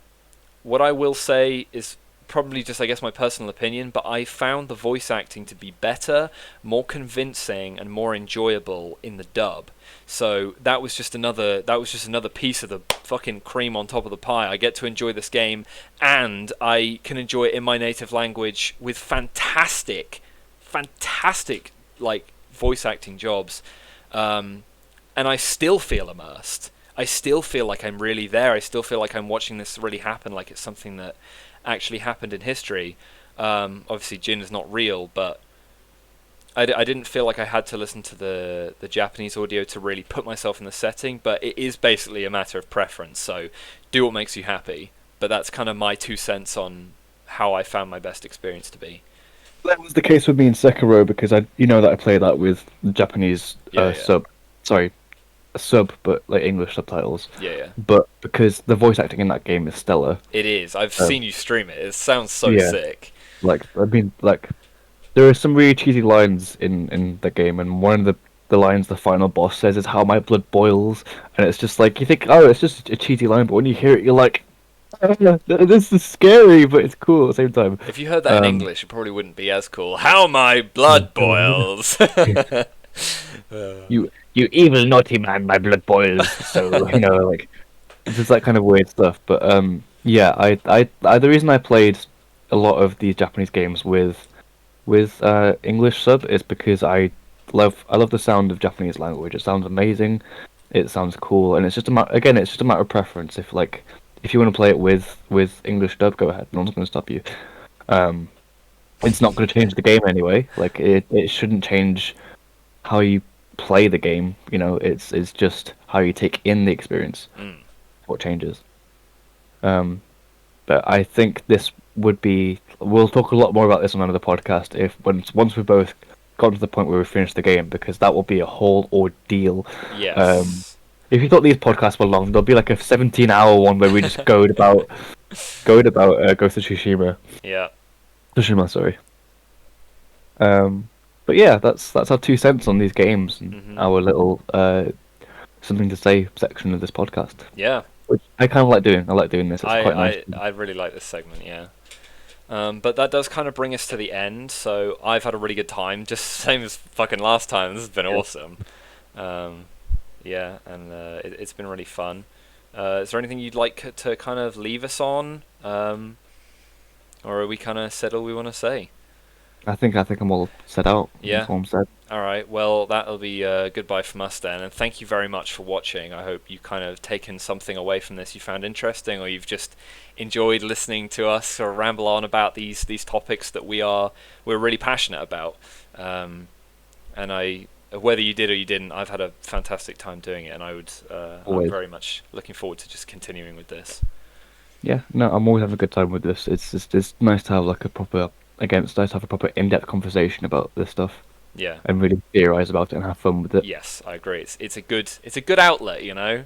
S2: what I will say is probably just, I guess, my personal opinion, but I found the voice acting to be better, more convincing, and more enjoyable in the dub. So that was just another piece of the fucking cream on top of the pie. I get to enjoy this game, and I can enjoy it in my native language with fantastic like voice acting jobs, and I still feel immersed. I still feel like I'm really there. I still feel like I'm watching this really happen, like it's something that actually happened in history. Obviously, Jin is not real, but I didn't feel like I had to listen to the Japanese audio to really put myself in the setting, but it is basically a matter of preference, so do what makes you happy. But that's kind of my 2 cents on how I found my best experience to be.
S1: That was the case with me in Sekiro because that I played that with the Japanese
S2: Yeah, yeah,
S1: sub. Sorry, a sub, but like English subtitles.
S2: yeah, yeah.
S1: But because the voice acting in that game is stellar.
S2: It is. I've
S1: Um,
S2: seen you stream it. It sounds so
S1: yeah,
S2: sick.
S1: like there are some really cheesy lines in the game, and one of the lines the final boss says is "How my blood boils," and it's just like you think, oh, it's just a cheesy line, but when you hear it, you're like, this is scary, but it's cool at the same time.
S2: If you heard that in
S1: Um,
S2: English, it probably wouldn't be as cool. How my blood boils.
S1: you evil naughty man, my blood boils. So like it's just that kind of weird stuff. But yeah, the reason I played a lot of these Japanese games with English sub is because I love the sound of Japanese language. It sounds amazing. It sounds cool, and it's just a matter of preference. If you want to play it with English dub, go ahead. No one's going to stop you. Um, it's not going to change the game anyway. Like it shouldn't change how you play the game. It's just how you take in the experience.
S2: Mm.
S1: What changes. Um, but I think this would be. We'll talk a lot more about this on another podcast if once we've both gotten to the point where we finish the game, because that will be a whole ordeal.
S2: Yes.
S1: If you thought these podcasts were long, there'll be like a 17-hour one where we just goad about Ghost of Tsushima.
S2: Yeah.
S1: Tsushima, sorry. But yeah, that's our 2 cents on these games and
S2: Mhm.
S1: our little something to say section of this podcast,
S2: Yeah.
S1: which I kind of like doing. I like doing this. It's
S2: I,
S1: quite nice.
S2: I I really like this segment. Yeah. But that does kind of bring us to the end. So I've had a really good time, just same as fucking last time. This has been
S1: Yeah.
S2: awesome. Um, yeah, and it's been really fun. Is there anything you'd like to kind of leave us on, or are we kind of said all we want to say?
S1: I think I'm all set out.
S2: Yeah.
S1: That's all I'm said.
S2: All right. Well, that'll be goodbye from us then, and thank you very much for watching. I hope you kind of taken something away from this you found interesting, or you've just enjoyed listening to us sort of ramble on about these topics that we're really passionate about. And whether you did or you didn't, I've had a fantastic time doing it, and I'm
S1: Always.
S2: very much looking forward to just continuing with this.
S1: Yeah, no, I'm always having a good time with this. It's nice to have like a proper it's nice to have a proper in-depth conversation about this stuff
S2: Yeah.
S1: and really theorize about it and have fun with it.
S2: Yes, I agree. It's a good outlet, you know.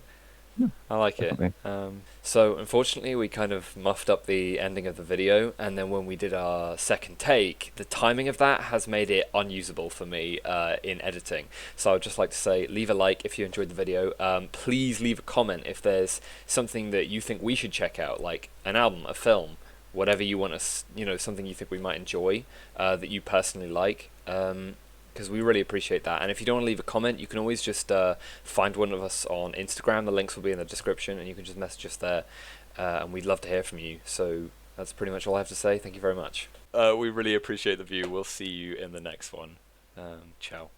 S1: Yeah,
S2: I like it.
S1: definitely.
S2: So unfortunately, we kind of muffed up the ending of the video, and then when we did our second take, the timing of that has made it unusable for me in editing. So I'd just like to say, leave a like if you enjoyed the video. Please leave a comment if there's something that you think we should check out, like an album, a film, whatever you want us, something you think we might enjoy, that you personally like. Because we really appreciate that. And if you don't want to leave a comment, you can always just find one of us on Instagram. The links will be in the description, and you can just message us there. And we'd love to hear from you. So that's pretty much all I have to say. Thank you very much. We really appreciate the view. We'll see you in the next one. Ciao.